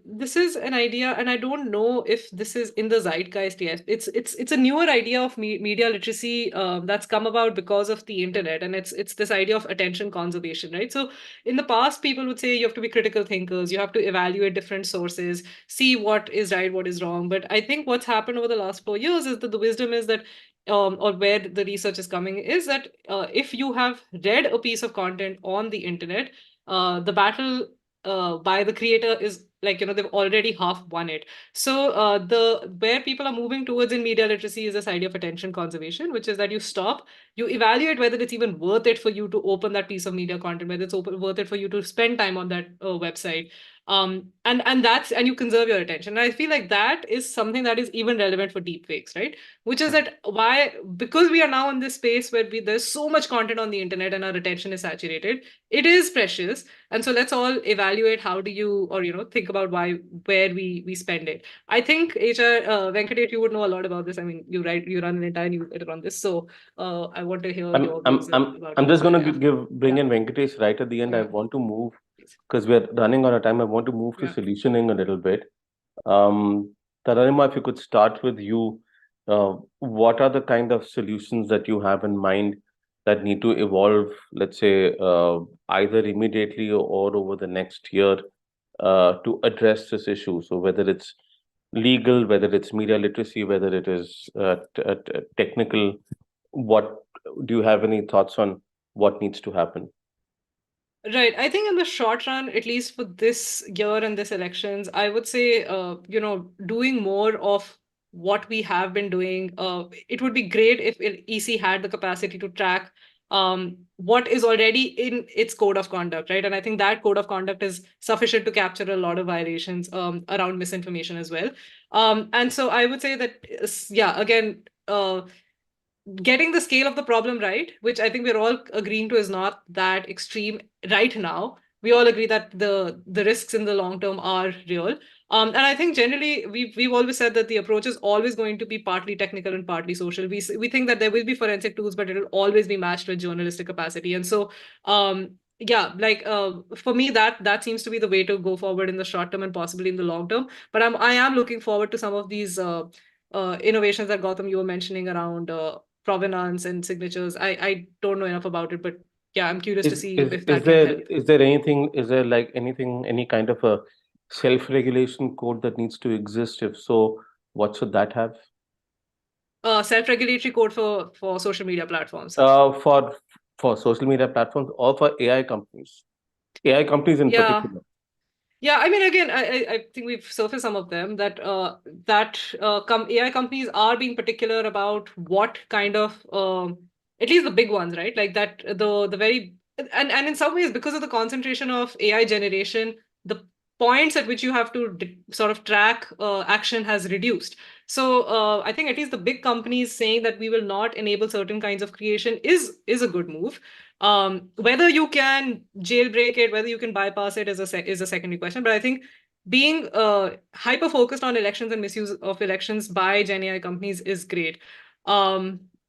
this is an idea, and I don't know if this is in the zeitgeist yet. It's a newer idea of media literacy that's come about because of the internet, and it's this idea of attention conservation, right? So in the past, people would say you have to be critical thinkers, you have to evaluate different sources, see what is right, what is wrong. But I think what's happened over the last 4 years is that the wisdom is that or where the research is coming is that if you have read a piece of content on the internet, the battle by the creator is like, they've already half won it. So the where people are moving towards in media literacy is this idea of attention conservation, which is that you stop, you evaluate whether it's even worth it for you to open that piece of media content, whether it's worth it for you to spend time on that website. And you conserve your attention. And I feel like that is something that is even relevant for deepfakes, right? Which is that because we are now in this space where there's so much content on the internet and our attention is saturated, it is precious. And so let's all evaluate how do you, or think about where we spend it. I think HR Venkatesh, you would know a lot about this. I mean, you run an entire newsletter on this, so I want to hear your views about I'm it just as going well. to bring in Venkatesh right at the end. I Yeah. want to move because we're running out of time. I want to move to Yeah. solutioning a little bit. Taranima, if you could start with you, what are the kind of solutions that you have in mind that need to evolve, let's say, either immediately or over the next year to address this issue? So whether it's legal, whether it's media literacy, whether it is technical, what do you have any thoughts on what needs to happen? Right. I think in the short run, at least for this year and this elections, I would say, doing more of what we have been doing. It would be great if EC had the capacity to track what is already in its code of conduct, right? And I think that code of conduct is sufficient to capture a lot of violations around misinformation as well. And so I would say that, again, getting the scale of the problem right, which I think we're all agreeing to is not that extreme right now. We all agree that the risks in the long term are real. And I think generally we've always said that the approach is always going to be partly technical and partly social. We think that there will be forensic tools, but it'll always be matched with journalistic capacity. And so for me that seems to be the way to go forward in the short term and possibly in the long term. But I am looking forward to some of these innovations that Gautam you were mentioning around provenance and signatures. I don't know enough about it, but yeah, I'm curious to see if that can help. Is there anything, any kind of a self-regulation code that needs to exist? If so, what should that have? Self-regulatory code for social media platforms. For social media platforms or for AI companies? AI companies in particular. Yeah, I mean, again, I think we've surfaced some of them that AI companies are being particular about what kind of at least the big ones, right? Like that the very and in some ways because of the concentration of AI generation, the points at which you have to sort of track action has reduced. So I think at least the big companies saying that we will not enable certain kinds of creation is a good move. Whether you can jailbreak it, whether you can bypass it is a secondary question. But I think being hyper focused on elections and misuse of elections by Gen AI companies is great.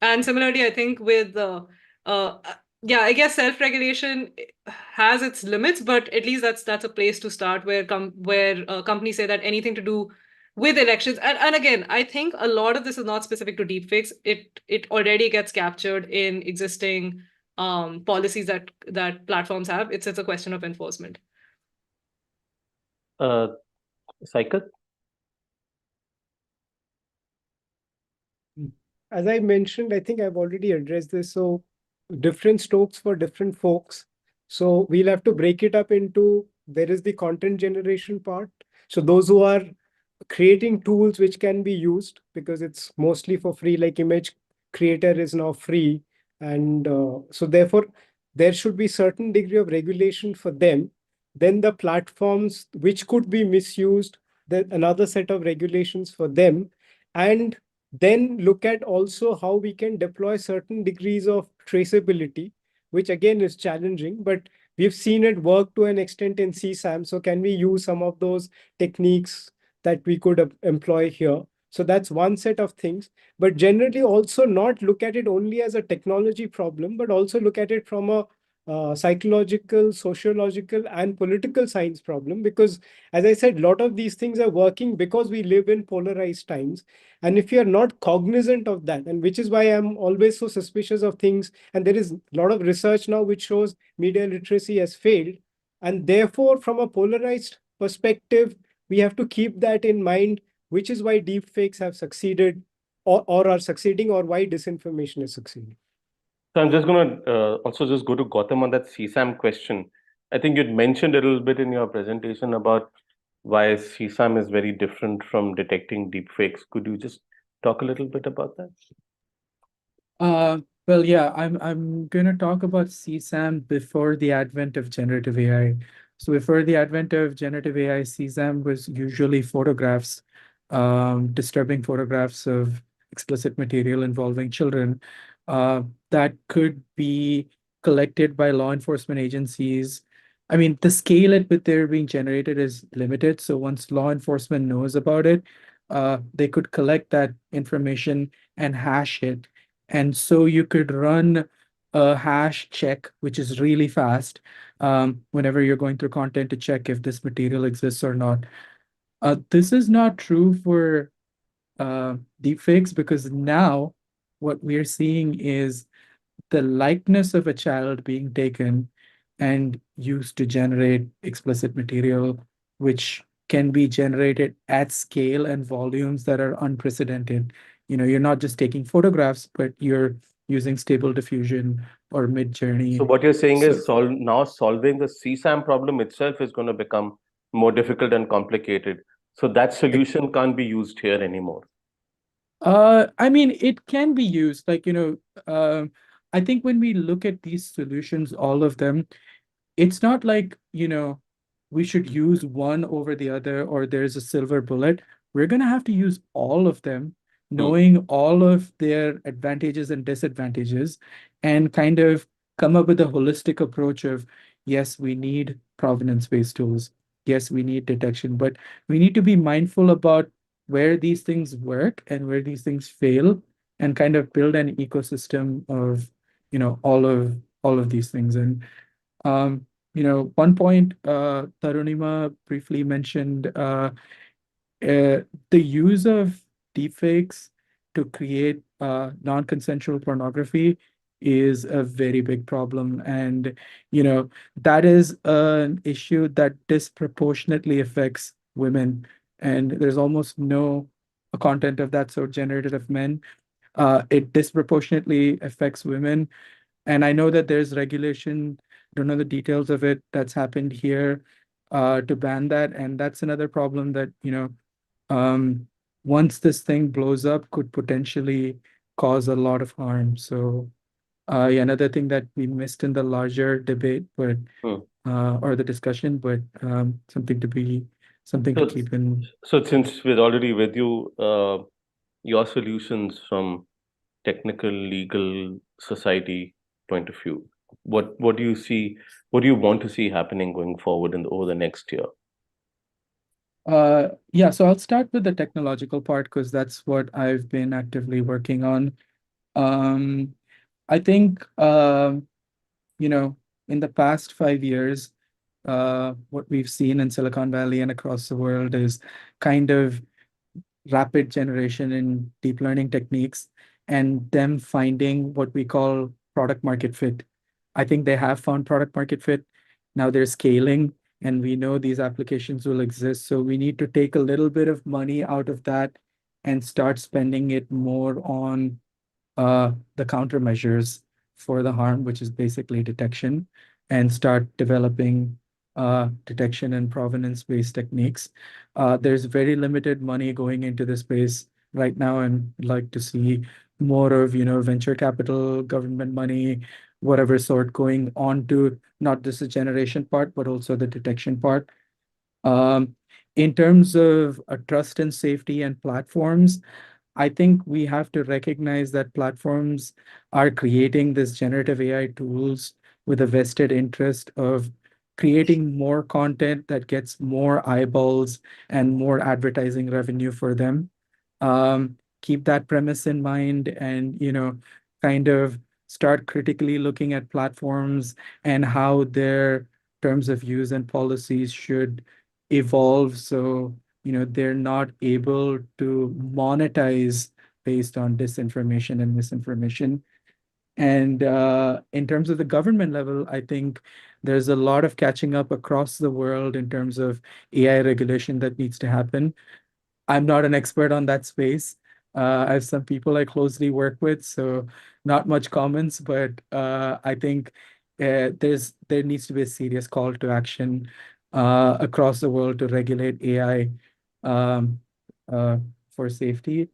And similarly, I think with I guess self-regulation has its limits, but at least that's a place to start where companies say that anything to do with elections, and again, I think a lot of this is not specific to deepfakes. It already gets captured in existing policies that platforms have. It's a question of enforcement. Cycle? As I mentioned, I think I've already addressed this. So different strokes for different folks. So we'll have to break it up into, there is the content generation part. So those who are creating tools which can be used because it's mostly for free, like image creator is now free. And so therefore, there should be certain degree of regulation for them. Then the platforms which could be misused, then another set of regulations for them. And then look at also how we can deploy certain degrees of traceability, which again is challenging, but we've seen it work to an extent in CSAM. So can we use some of those techniques that we could employ here. So that's one set of things. But generally also not look at it only as a technology problem, but also look at it from a psychological, sociological, and political science problem. Because as I said, a lot of these things are working because we live in polarized times. And if you are not cognizant of that, and which is why I'm always so suspicious of things, and there is a lot of research now which shows media literacy has failed. And therefore, from a polarized perspective, we have to keep that in mind, which is why deepfakes have succeeded or are succeeding, or why disinformation is succeeding. So I'm just going to also just go to Gautam on that CSAM question. I think you'd mentioned a little bit in your presentation about why CSAM is very different from detecting deepfakes. Could you just talk a little bit about that? Well, yeah, I'm gonna talk about CSAM before the advent of generative AI. So before the advent of generative AI, CSAM was usually photographs, disturbing photographs of explicit material involving children, that could be collected by law enforcement agencies. I mean, the scale at which they're being generated is limited. So once law enforcement knows about it, they could collect that information and hash it. And so you could run a hash check, which is really fast, whenever you're going through content to check if this material exists or not. This is not true for deepfakes, because now what we're seeing is the likeness of a child being taken and used to generate explicit material, which can be generated at scale and volumes that are unprecedented. You're not just taking photographs, but you're using stable diffusion or mid-journey. So what you're saying is now solving the CSAM problem itself is going to become more difficult and complicated. So that solution can't be used here anymore. I mean, it can be used. I think when we look at these solutions, all of them, it's not like, we should use one over the other or there's a silver bullet. We're going to have to use all of them, knowing all of their advantages and disadvantages, and kind of come up with a holistic approach of, yes, we need provenance-based tools. Yes, we need detection, but we need to be mindful about where these things work and where these things fail, and kind of build an ecosystem of, all of these things. And one point Tarunima briefly mentioned, the use of deepfakes to create non-consensual pornography is a very big problem. And, that is an issue that disproportionately affects women. And there's almost no content of that sort generated of men. It disproportionately affects women. And I know that there's regulation, don't know the details of it, that's happened here to ban that. And that's another problem that, once this thing blows up, could potentially cause a lot of harm. So yeah, another thing that we missed in the larger debate, but or the discussion, but something to keep in. So since we're already with you, your solutions from technical, legal, society point of view, what do you see, what do you want to see happening going forward over the next year? Yeah, so I'll start with the technological part, because that's what I've been actively working on. I think, in the past 5 years, what we've seen in Silicon Valley and across the world is kind of rapid generation in deep learning techniques, and them finding what we call product market fit. I think they have found product market fit. Now they're scaling, and we know these applications will exist. So we need to take a little bit of money out of that and start spending it more on the countermeasures for the harm, which is basically detection, and start developing detection and provenance-based techniques. There's very limited money going into this space right now, and I'd like to see more of, venture capital, government money, whatever sort, going on to not just the generation part, but also the detection part. In terms of trust and safety and platforms, I think we have to recognize that platforms are creating this generative AI tools with a vested interest of creating more content that gets more eyeballs and more advertising revenue for them. Keep that premise in mind and, kind of start critically looking at platforms and how their terms of use and policies should evolve so, they're not able to monetize based on disinformation and misinformation. And in terms of the government level, I think there's a lot of catching up across the world in terms of AI regulation that needs to happen. I'm not an expert on that space. I have some people I closely work with, so not much comments, but I think there needs to be a serious call to action across the world to regulate AI um, for safety.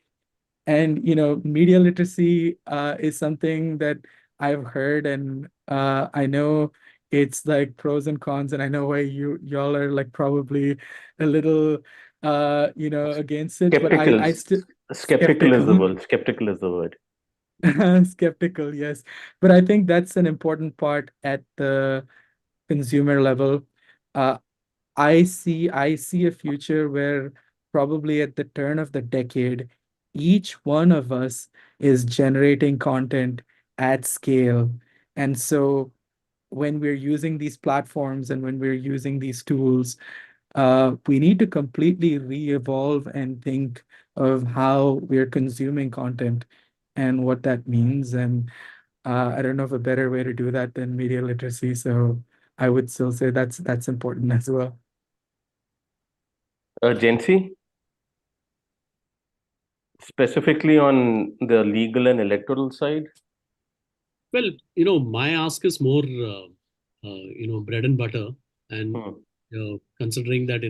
And media literacy is something that I've heard, and I know it's like pros and cons, and I know why y'all are like probably a little against it, but I still skeptical is the word. Skeptical is the word. Skeptical, yes. But I think that's an important part at the consumer level. I see a future where probably at the turn of the decade, each one of us is generating content at scale. And so when we're using these platforms and when we're using these tools, we need to completely re-evolve and think of how we're consuming content and what that means. And I don't know of a better way to do that than media literacy. So I would still say that's important as well. Jency, specifically on the legal and electoral side? Well, my ask is more, bread and butter. And considering that,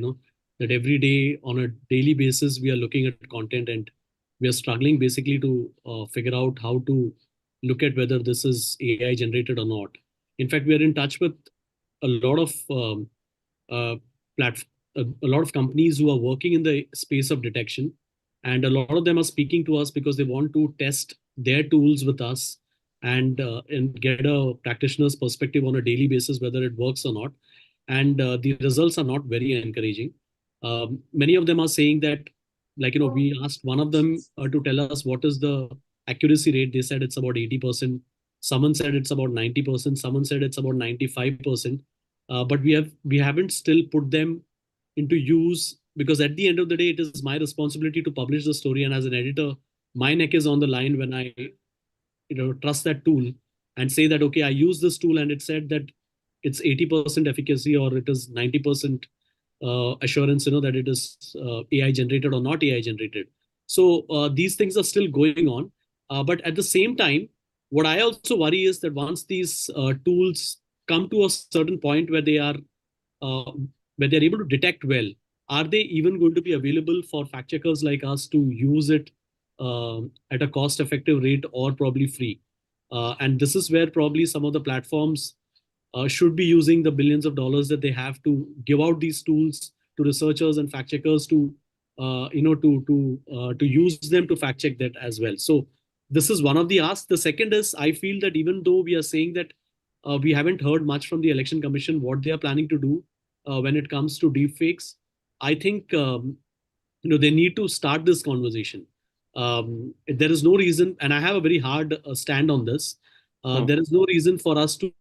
that every day on a daily basis, we are looking at content and we are struggling basically to figure out how to look at whether this is AI generated or not. In fact, we are in touch with a lot of a lot of companies who are working in the space of detection, and a lot of them are speaking to us because they want to test their tools with us and get a practitioner's perspective on a daily basis whether it works or not. And the results are not very encouraging. Many of them are saying that, like, we asked one of them to tell us what is the accuracy rate. They said it's about 80%. Someone said it's about 90%. Someone said it's about 95%. But we haven't still put them into use, because at the end of the day, it is my responsibility to publish the story. And as an editor, my neck is on the line when I trust that tool and say that, okay, I use this tool and it said that it's 80% efficacy or it is 90% assurance, that it is AI generated or not AI generated. So these things are still going on. But at the same time, what I also worry is that once these tools come to a certain point where they are able to detect well, are they even going to be available for fact checkers like us to use it at a cost effective rate or probably free? And this is where probably some of the platforms should be using the billions of dollars that they have to give out these tools to researchers and fact checkers to use them to fact check that as well. So this is one of the asks. The second is, I feel that even though we are saying that we haven't heard much from the Election Commission what they are planning to do when it comes to deepfakes, I think they need to start this conversation. There is no reason, and I have a very hard stand on this. There is no reason for us to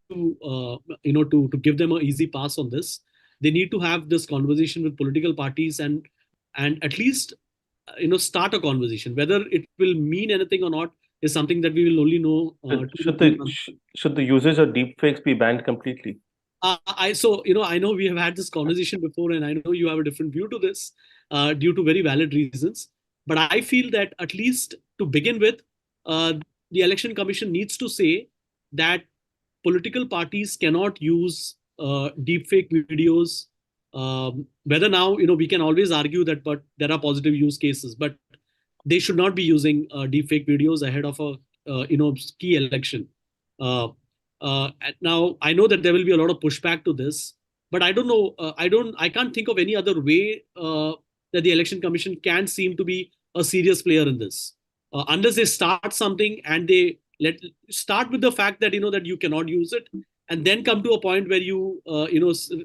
give them an easy pass on this. They need to have this conversation with political parties and at least start a conversation. Whether it will mean anything or not is something that we will only know. Should the usage of deepfakes be banned completely? I know we have had this conversation before, and I know you have a different view to this due to very valid reasons. But I feel that at least to begin with, the Election Commission needs to say that political parties cannot use deepfake videos. Whether now, we can always argue that, but there are positive use cases, but they should not be using deepfake videos ahead of a key election. Now, I know that there will be a lot of pushback to this, but I don't know. I can't think of any other way that the Election Commission can seem to be a serious player in this, unless they start something and they start with the fact that that you cannot use it, and then come to a point where you,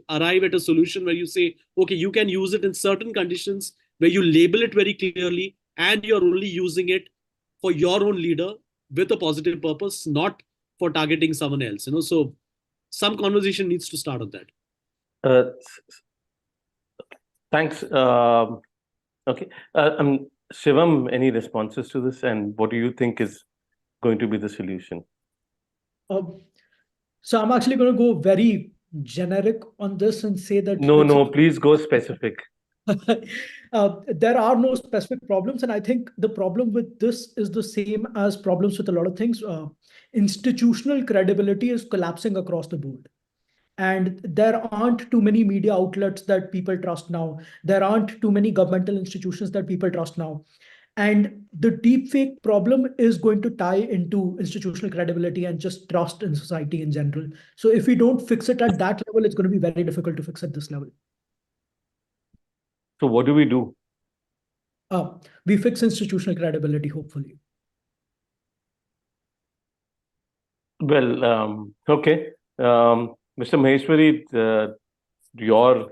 arrive at a solution where you say, okay, you can use it in certain conditions where you label it very clearly, and you're only using it for your own leader with a positive purpose, not for targeting someone else. So some conversation needs to start on that. Thanks. Okay. Shivam, any responses to this, and what do you think is going to be the solution? So I'm actually going to go very generic on this and say that No, please go specific. There are no specific problems, and I think the problem with this is the same as problems with a lot of things. Institutional credibility is collapsing across the board. And there aren't too many media outlets that people trust now. There aren't too many governmental institutions that people trust now. And the deepfake problem is going to tie into institutional credibility and just trust in society in general. So if we don't fix it at that level, it's going to be very difficult to fix at this level. So what do we do? We fix institutional credibility, hopefully. Well, okay. Mr. Maheshwari, your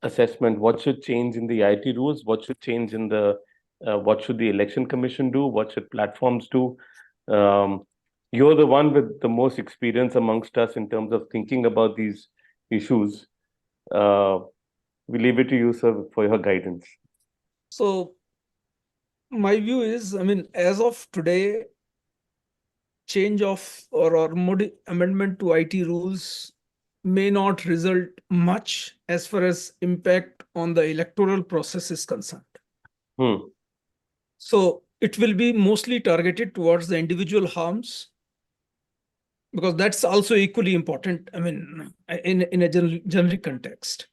assessment, what should change in the IT rules? What should change in the, what should the Election Commission do? What should platforms do? You're the one with the most experience amongst us in terms of thinking about these issues. We leave it to you, sir, for your guidance. So my view is, as of today, change of or amendment to IT rules may not result much as far as impact on the electoral process is concerned. So it will be mostly targeted towards the individual harms, because that's also equally important, in a generic context.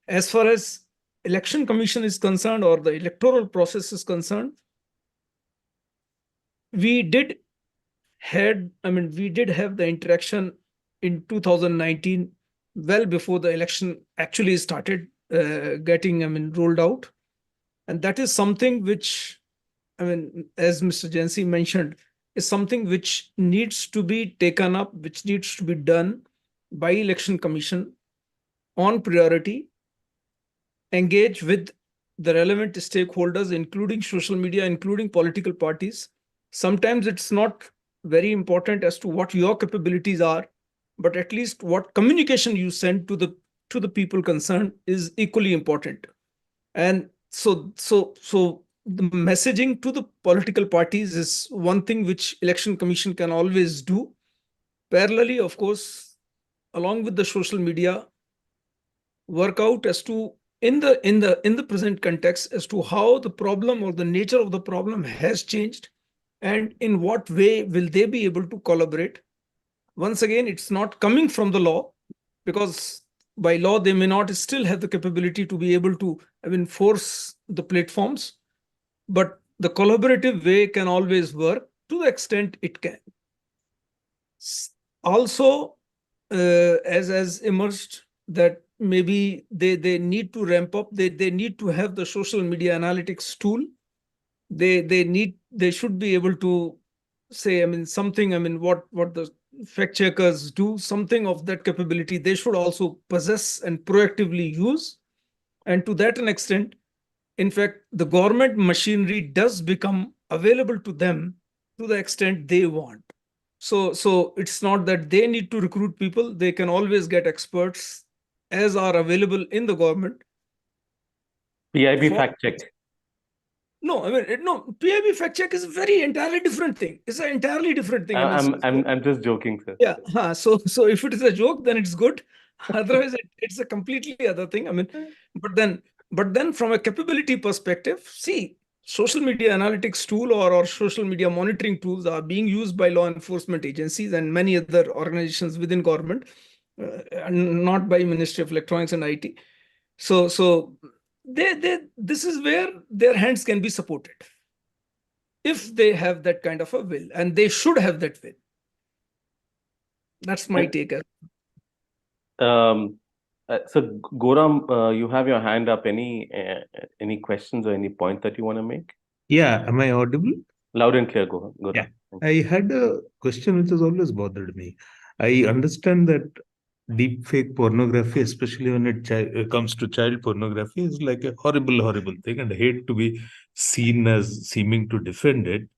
As far as Election Commission is concerned, or the electoral process is concerned, we did have the interaction in 2019, well before the election actually started getting rolled out. And that is something which, as Mr. Jansi mentioned, is something which needs to be taken up, which needs to be done by Election Commission on priority, engage with the relevant stakeholders, including social media, including political parties. Sometimes it's not very important as to what your capabilities are, but at least what communication you send to the people concerned is equally important. And so the messaging to the political parties is one thing which Election Commission can always do. Parallelly, of course, along with the social media, work out as to in the present context as to how the problem or the nature of the problem has changed, and in what way will they be able to collaborate. Once again, it's not coming from the law, because by law they may not still have the capability to be able to force the platforms, but the collaborative way can always work to the extent it can. Also, as emerged, that maybe they need to ramp up, they need to have the social media analytics tool. They should be able to say, something, what the fact checkers do, something of that capability they should also possess and proactively use. And to that an extent, in fact, the government machinery does become available to them to the extent they want. So it's not that they need to recruit people, they can always get experts as are available in the government. PIB fact check. No, PIB fact check is a very entirely different thing. It's an entirely different thing. I'm just joking, sir. Yeah. So if it is a joke, then it's good. Otherwise, it's a completely other thing. But then from a capability perspective, see, social media analytics tool or social media monitoring tools are being used by law enforcement agencies and many other organizations within government, not by Ministry of Electronics and IT. So this is where their hands can be supported if they have that kind of a will, and they should have that will. That's my take. So Goram, you have your hand up. Any questions or any point that you want to make? Yeah, am I audible? Loud and clear, Goram. Yeah, I had a question which has always bothered me. I understand that deepfake pornography, especially when it comes to child pornography, is like a horrible, horrible thing, and I hate to be seen as seeming to defend it.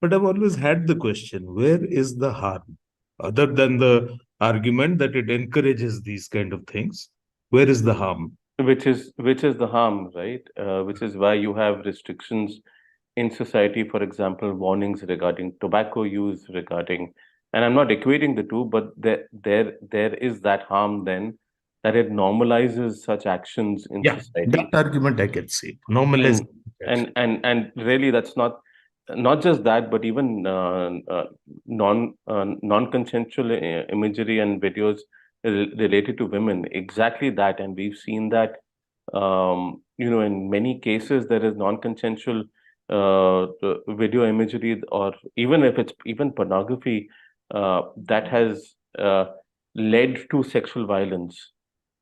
But I've always had the question, where is the harm? Other than the argument that it encourages these kind of things, where is the harm? Which is the harm, right? Which is why you have restrictions in society, for example, warnings regarding tobacco use, regarding, and I'm not equating the two, but there is that harm then, that it normalizes such actions in Yeah, society. that argument I can see. Normalization. And really that's not just that, but even non-consensual imagery and videos related to women, exactly that. And we've seen that in many cases there is non-consensual video imagery, or even if it's even pornography, that has led to sexual violence.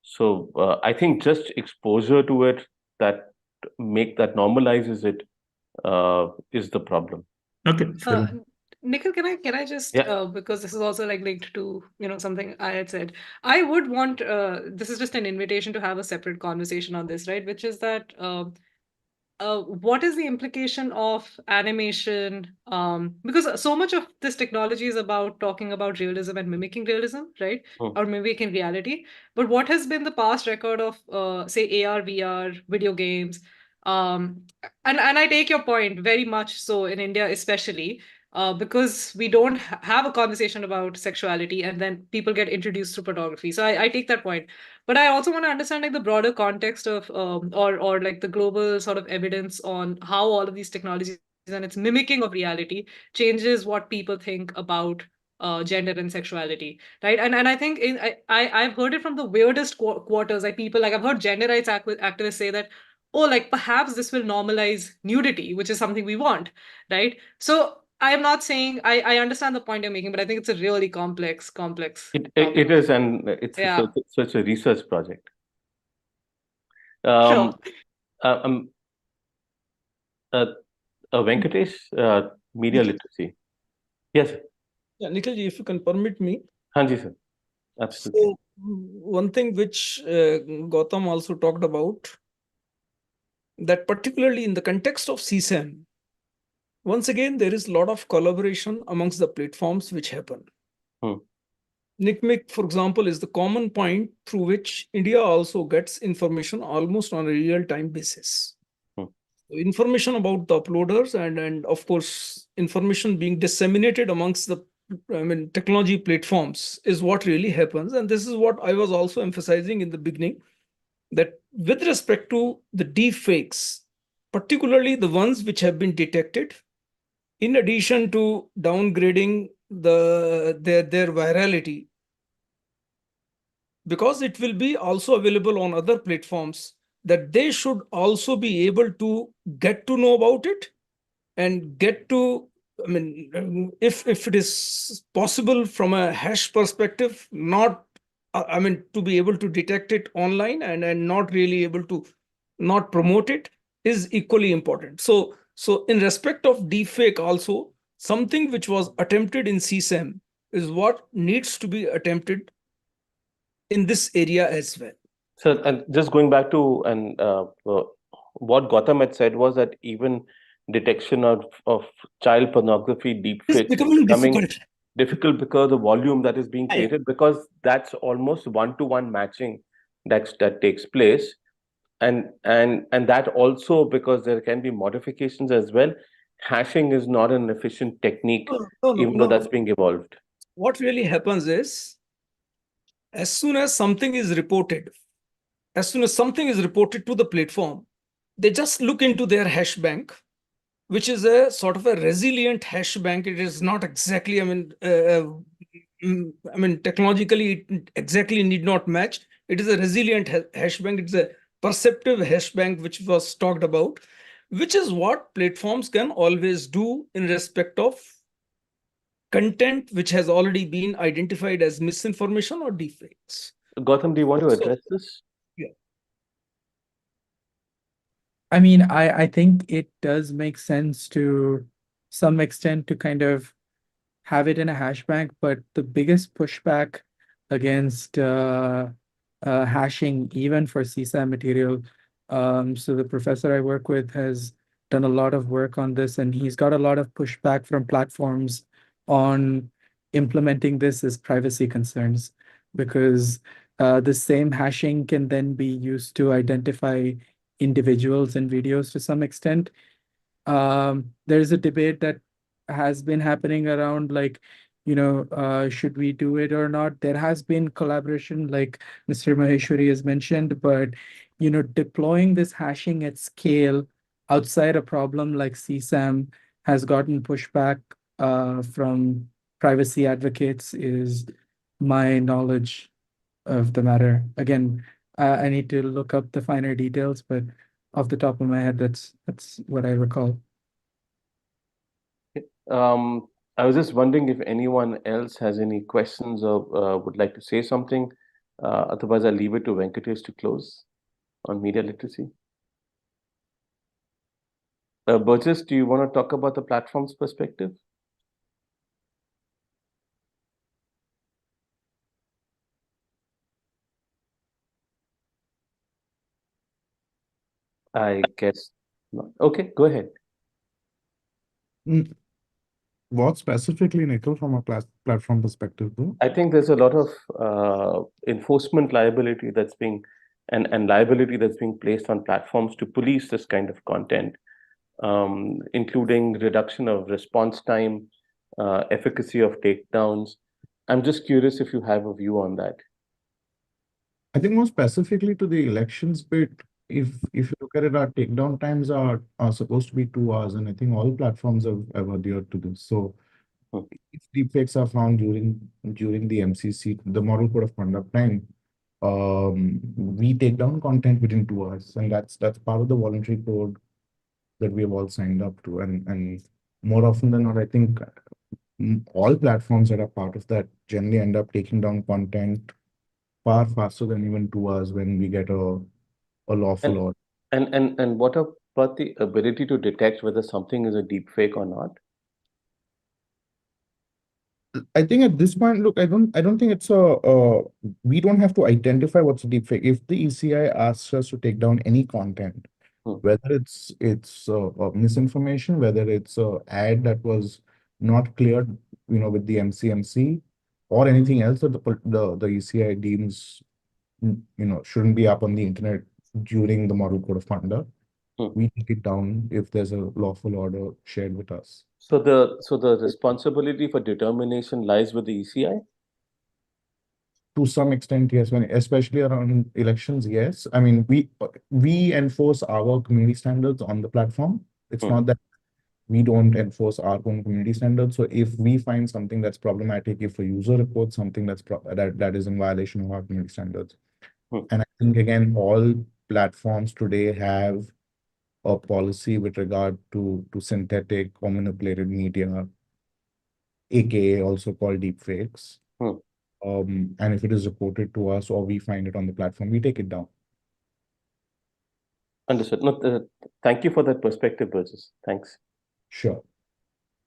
So I think just exposure to it, that normalizes it, is the problem. Okay, fair enough. Nikhil, can I just Yeah. because this is also like linked to something I had said. I would want this is just an invitation to have a separate conversation on this, right? Which is that what is the implication of animation? Because so much of this technology is about talking about realism and mimicking realism, right? Or mimicking reality. But what has been the past record of, say, AR, VR, video games? And I take your point very much so in India, especially. Because we don't have a conversation about sexuality, and then people get introduced to pornography. So I take that point. But I also want to understand like the broader context of or like the global sort of evidence on how all of these technologies and its mimicking of reality changes what people think about gender and sexuality, right? And I think I've heard it from the weirdest quarters. Like people, like I've heard gender rights activists say that, oh, like perhaps this will normalize nudity, which is something we want, right? So I am not saying I understand the point you're making, but I think it's a really complex It is, and it's Yeah. such a research project. Sure. Venkatesh, media literacy. Yes, sir. Yeah, Nikhilji, if you can permit me. Hanji, sir. Absolutely. So one thing which Gautam also talked about, that particularly in the context of CSAM, once again, there is a lot of collaboration amongst the platforms which happen. NICMIC, for example, is the common point through which India also gets information almost on a real-time basis. Information about the uploaders and of course, information being disseminated amongst the technology platforms is what really happens. And this is what I was also emphasizing in the beginning, that with respect to the deepfakes, particularly the ones which have been detected, in addition to downgrading their virality, because it will be also available on other platforms, that they should also be able to get to know about it and get to, if it is possible from a hash perspective, not, to be able to detect it online and not really able to not promote it is equally important. So in respect of deepfake also, something which was attempted in CSAM is what needs to be attempted in this area as well. So, and just going back to what Gautam had said was that even detection of child pornography deepfakes is becoming difficult because the volume that is being created, because that's almost one-to-one matching that takes place, and that also because there can be modifications as well. Hashing is not an efficient technique, even though that's being evolved. What really happens is, as soon as something is reported to the platform, they just look into their hash bank, which is a sort of a resilient hash bank. It is not exactly, technologically, it exactly need not match. It is a resilient hash bank. It's a perceptive hash bank, which was talked about, which is what platforms can always do in respect of content which has already been identified as misinformation or deepfakes. Gautam, do you want to address this? Yeah. I mean, I think it does make sense to some extent to kind of have it in a hash bank, but the biggest pushback against hashing, even for CSAM material. So the professor I work with has done a lot of work on this, and he's got a lot of pushback from platforms on implementing this as privacy concerns, because the same hashing can then be used to identify individuals and videos to some extent. There's a debate that has been happening around, like, should we do it or not? There has been collaboration, like Mr. Maheshwari has mentioned, but deploying this hashing at scale outside a problem like CSAM has gotten pushback from privacy advocates, is my knowledge of the matter. Again, I need to look up the finer details, but off the top of my head, that's what I recall. I was just wondering if anyone else has any questions or would like to say something. Otherwise, I'll leave it to Venkatesh to close on media literacy. Burgess, do you want to talk about the platform's perspective? I guess not. Okay, go ahead. What specifically, Nikhil, from a platform perspective, though? I think there's a lot of enforcement liability that's being and liability that's being placed on platforms to police this kind of content, including reduction of response time, efficacy of takedowns. I'm just curious if you have a view on that. I think more specifically to the elections bit, if you look at it, our takedown times are supposed to be 2 hours, and I think all platforms have adhered to this. So if deepfakes are found during the MCC, the Model Code of Conduct time, we take down content within 2 hours, and that's part of the voluntary code that we have all signed up to. And more often than not, I think all platforms that are part of that generally end up taking down content far faster than even 2 hours when we get a lawful order. And what about the ability to detect whether something is a deep fake or not? I think at this point, look, I don't think it's we don't have to identify what's a deep fake. If the ECI asks us to take down any content, whether it's misinformation, whether it's a ad that was not cleared, with the MCMC, or anything else that the ECI deems, shouldn't be up on the internet during the Model Code of Conduct, we take it down if there's a lawful order shared with us. So the responsibility for determination lies with the ECI? To some extent, yes. Especially around elections, yes. I mean, we enforce our community standards on the platform. It's not that we don't enforce our own community standards. So if we find something that's problematic, if a user reports something that is in violation of our community standards, and I think again, all platforms today have a policy with regard to synthetic or manipulated media, aka also called deepfakes. And if it is reported to us or we find it on the platform, we take it down. Understood. No, thank you for that perspective, Burgess. Thanks. Sure.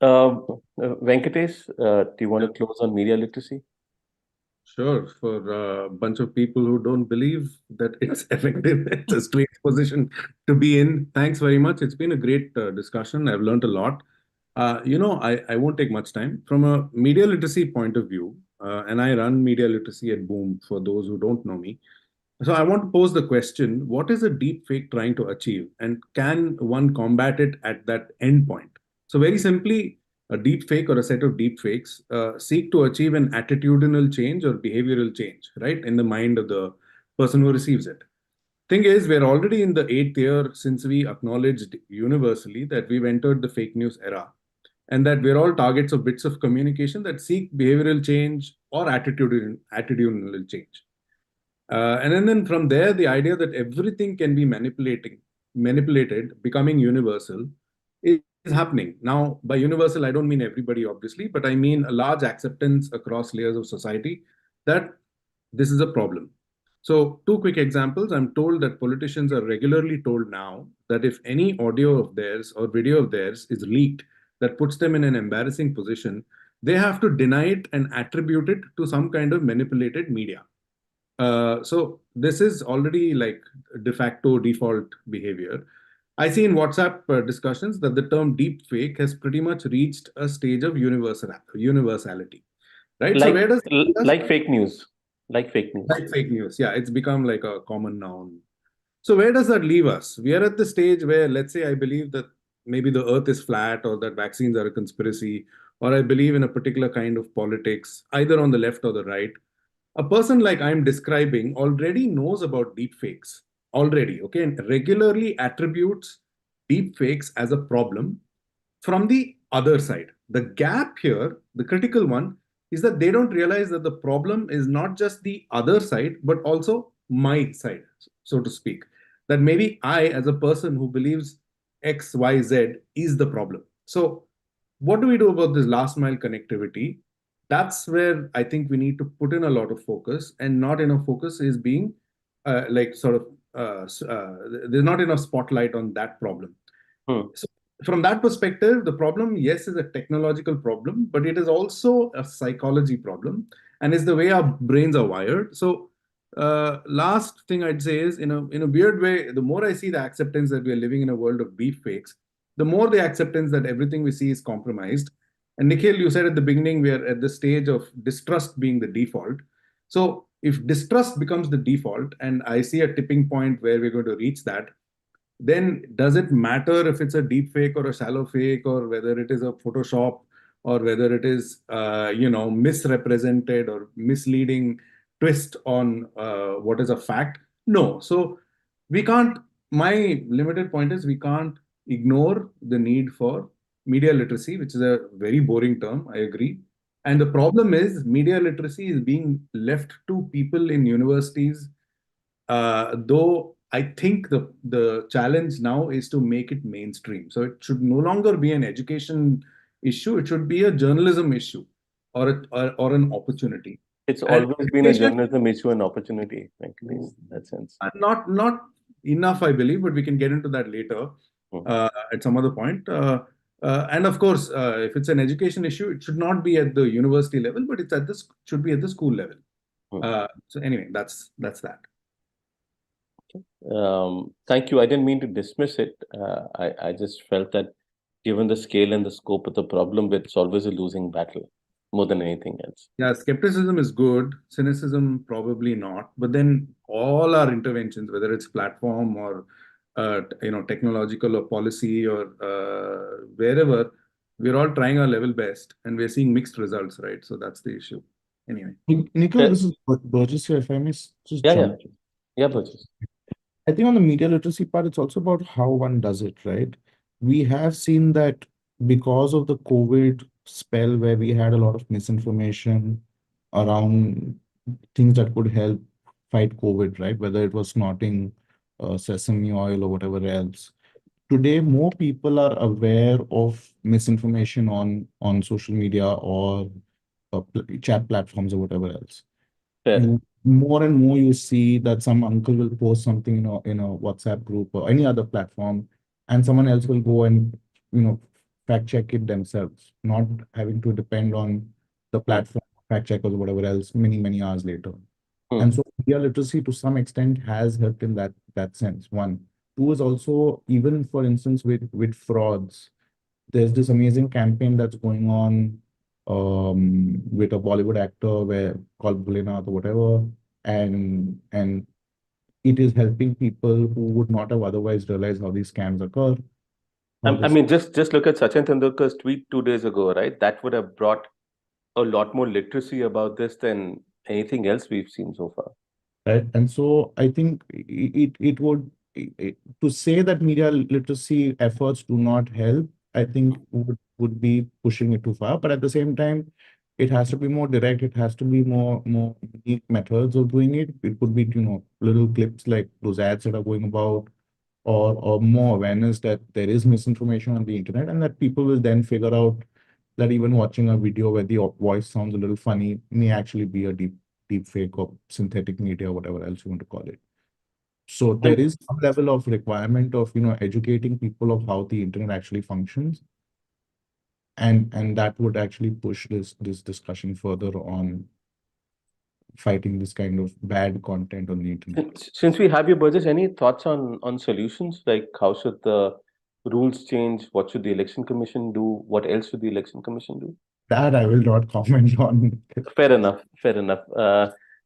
Venkatesh, do you want to close on media literacy? Sure. For a bunch of people who don't believe that it's effective, it's a strange position to be in. Thanks very much. It's been a great discussion. I've learned a lot. I won't take much time. From a media literacy point of view, and I run media literacy at Boom for those who don't know me. So I want to pose the question, what is a deep fake trying to achieve? And can one combat it at that end point? So very simply, a deep fake or a set of deep fakes seek to achieve an attitudinal change or behavioral change, right, in the mind of the person who receives it. Thing is, we're already in the 8th year since we acknowledged universally that we've entered the fake news era, and that we're all targets of bits of communication that seek behavioral change or attitudinal change. And then from there, the idea that everything can be manipulated, becoming universal, is happening. Now, by universal, I don't mean everybody, obviously, but I mean a large acceptance across layers of society that this is a problem. So 2 quick examples. I'm told that politicians are regularly told now that if any audio of theirs or video of theirs is leaked that puts them in an embarrassing position, they have to deny it and attribute it to some kind of manipulated media. So this is already like de facto default behavior. I see in WhatsApp discussions that the term deep fake has pretty much reached a stage of universality, right? So where does like fake news, like fake news. like fake news? Yeah, it's become like a common noun. So where does that leave us? We are at the stage where, let's say, I believe that maybe the earth is flat, or that vaccines are a conspiracy, or I believe in a particular kind of politics, either on the left or the right. A person like I'm describing already knows about deep fakes already, okay, and regularly attributes deep fakes as a problem from the other side. The gap here, the critical one, is that they don't realize that the problem is not just the other side, but also my side, so to speak. That maybe I, as a person who believes X, Y, Z, is the problem. So, what do we do about this last mile connectivity? That's where I think we need to put in a lot of focus, and not enough focus is being like sort of there's not enough spotlight on that problem. So from that perspective, the problem, yes, is a technological problem, but it is also a psychology problem, and is the way our brains are wired. So last thing I'd say is, in a weird way, the more I see the acceptance that we are living in a world of deep fakes, the more the acceptance that everything we see is compromised. And Nikhil, you said at the beginning, we are at the stage of distrust being the default. So if distrust becomes the default, and I see a tipping point where we're going to reach that, then does it matter if it's a deep fake or a shallow fake, or whether it is a Photoshop, or whether it is misrepresented or misleading twist on what is a fact? No. So we can't, my limited point is, we can't ignore the need for media literacy, which is a very boring term, I agree. And the problem is, media literacy is being left to people in universities, though I think the challenge now is to make it mainstream. So it should no longer be an education issue. It should be a journalism issue, or an opportunity. It's always been a journalism issue and opportunity, frankly, in that sense. Not enough, I believe, but we can get into that later at some other point. And of course, if it's an education issue, it should not be at the university level, but it's should be at the school level. So anyway, that's that. Thank you. I didn't mean to dismiss it. I just felt that given the scale and the scope of the problem, it's always a losing battle more than anything else. Yeah, skepticism is good, cynicism probably not. But then all our interventions, whether it's platform or technological or policy or wherever, we're all trying our level best, and we're seeing mixed results, right? So that's the issue. Anyway, Nikhil, this is Burgess here. If I may just jump. Yeah, Burgess. I think on the media literacy part, it's also about how one does it, right? We have seen that because of the COVID spell, where we had a lot of misinformation around things that could help fight COVID, right? Whether it was snorting sesame oil or whatever else. Today, more people are aware of misinformation on social media or chat platforms or whatever else. More and more you see that some uncle will post something in a WhatsApp group or any other platform, and someone else will go and fact check it themselves, not having to depend on the platform fact checkers or whatever else many hours later. And so media literacy to some extent has helped in that sense. One. Two is also, even for instance with frauds, there's this amazing campaign that's going on with a Bollywood actor called Bholenath or whatever, and it is helping people who would not have otherwise realized how these scams occur. I mean, just look at Sachin Tendulkar's tweet 2 days ago, right? That would have brought a lot more literacy about this than anything else we've seen so far. Right, and so I think it would, to say that media literacy efforts do not help, I think would be pushing it too far. But at the same time, it has to be more direct. It has to be more unique methods of doing it. It could be little clips like those ads that are going about, or more awareness that there is misinformation on the internet, and that people will then figure out that even watching a video where the voice sounds a little funny may actually be a deep fake or synthetic media, or whatever else you want to call it. So there is some level of requirement of educating people of how the internet actually functions. and that would actually push this discussion further on fighting this kind of bad content on the internet. Since we have you, Burgess, any thoughts on solutions? Like how should the rules change? What should the election commission do? What else should the election commission do? That I will not comment on. Fair enough. Fair enough.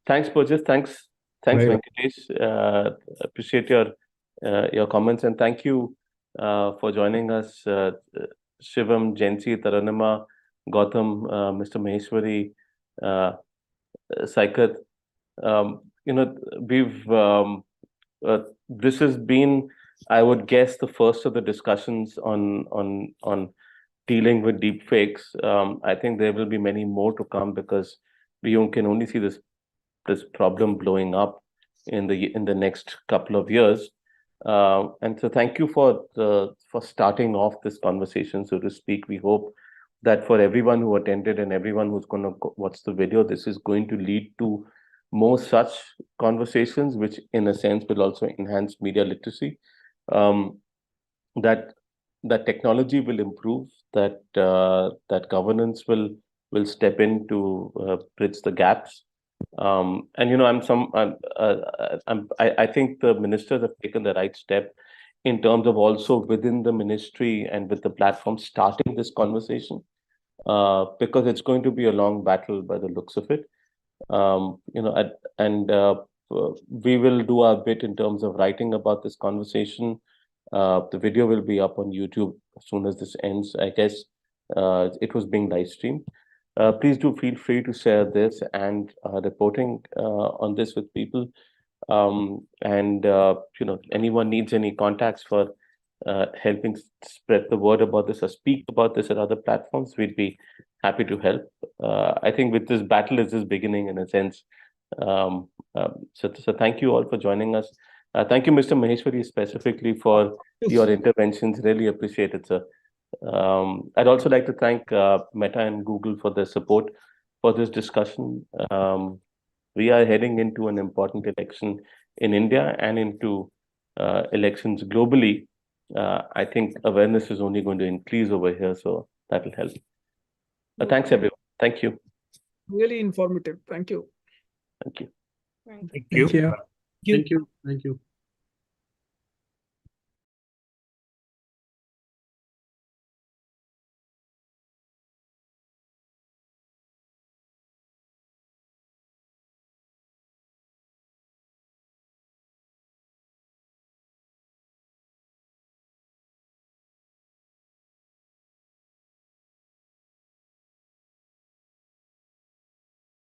Thanks, Burgess. Thanks, Right. Venkatesh. Appreciate your comments, and thank you for joining us, Shivam, Jensi, Taranima, Gautam, Mr. Maheshwari, Saikat. This has been, I would guess, the first of the discussions on dealing with deepfakes. I think there will be many more to come because we can only see this problem blowing up in the next couple of years. And so thank you for starting off this conversation, so to speak. We hope that for everyone who attended and everyone who's going to watch the video, this is going to lead to more such conversations, which in a sense will also enhance media literacy. That technology will improve, that governance will step in to bridge the gaps. And I think the ministers have taken the right step in terms of also within the ministry and with the platform starting this conversation, because it's going to be a long battle by the looks of it. We will do our bit in terms of writing about this conversation. The video will be up on YouTube as soon as this ends. I guess it was being live streamed. Please do feel free to share this and reporting on this with people. Anyone needs any contacts for helping spread the word about this or speak about this at other platforms, we'd be happy to help. I think with this battle is just beginning in a sense. So thank you all for joining us. Thank you, Mr. Maheshwari, specifically for your interventions. Really appreciate it, sir. I'd also like to thank Meta and Google for their support for this discussion. We are heading into an important election in India and into elections globally. I think awareness is only going to increase over here, so that will help. Thanks, everyone. Thank you. Really informative. Thank you. Thank you. Thank you. Thank you. Thank you. Thank you.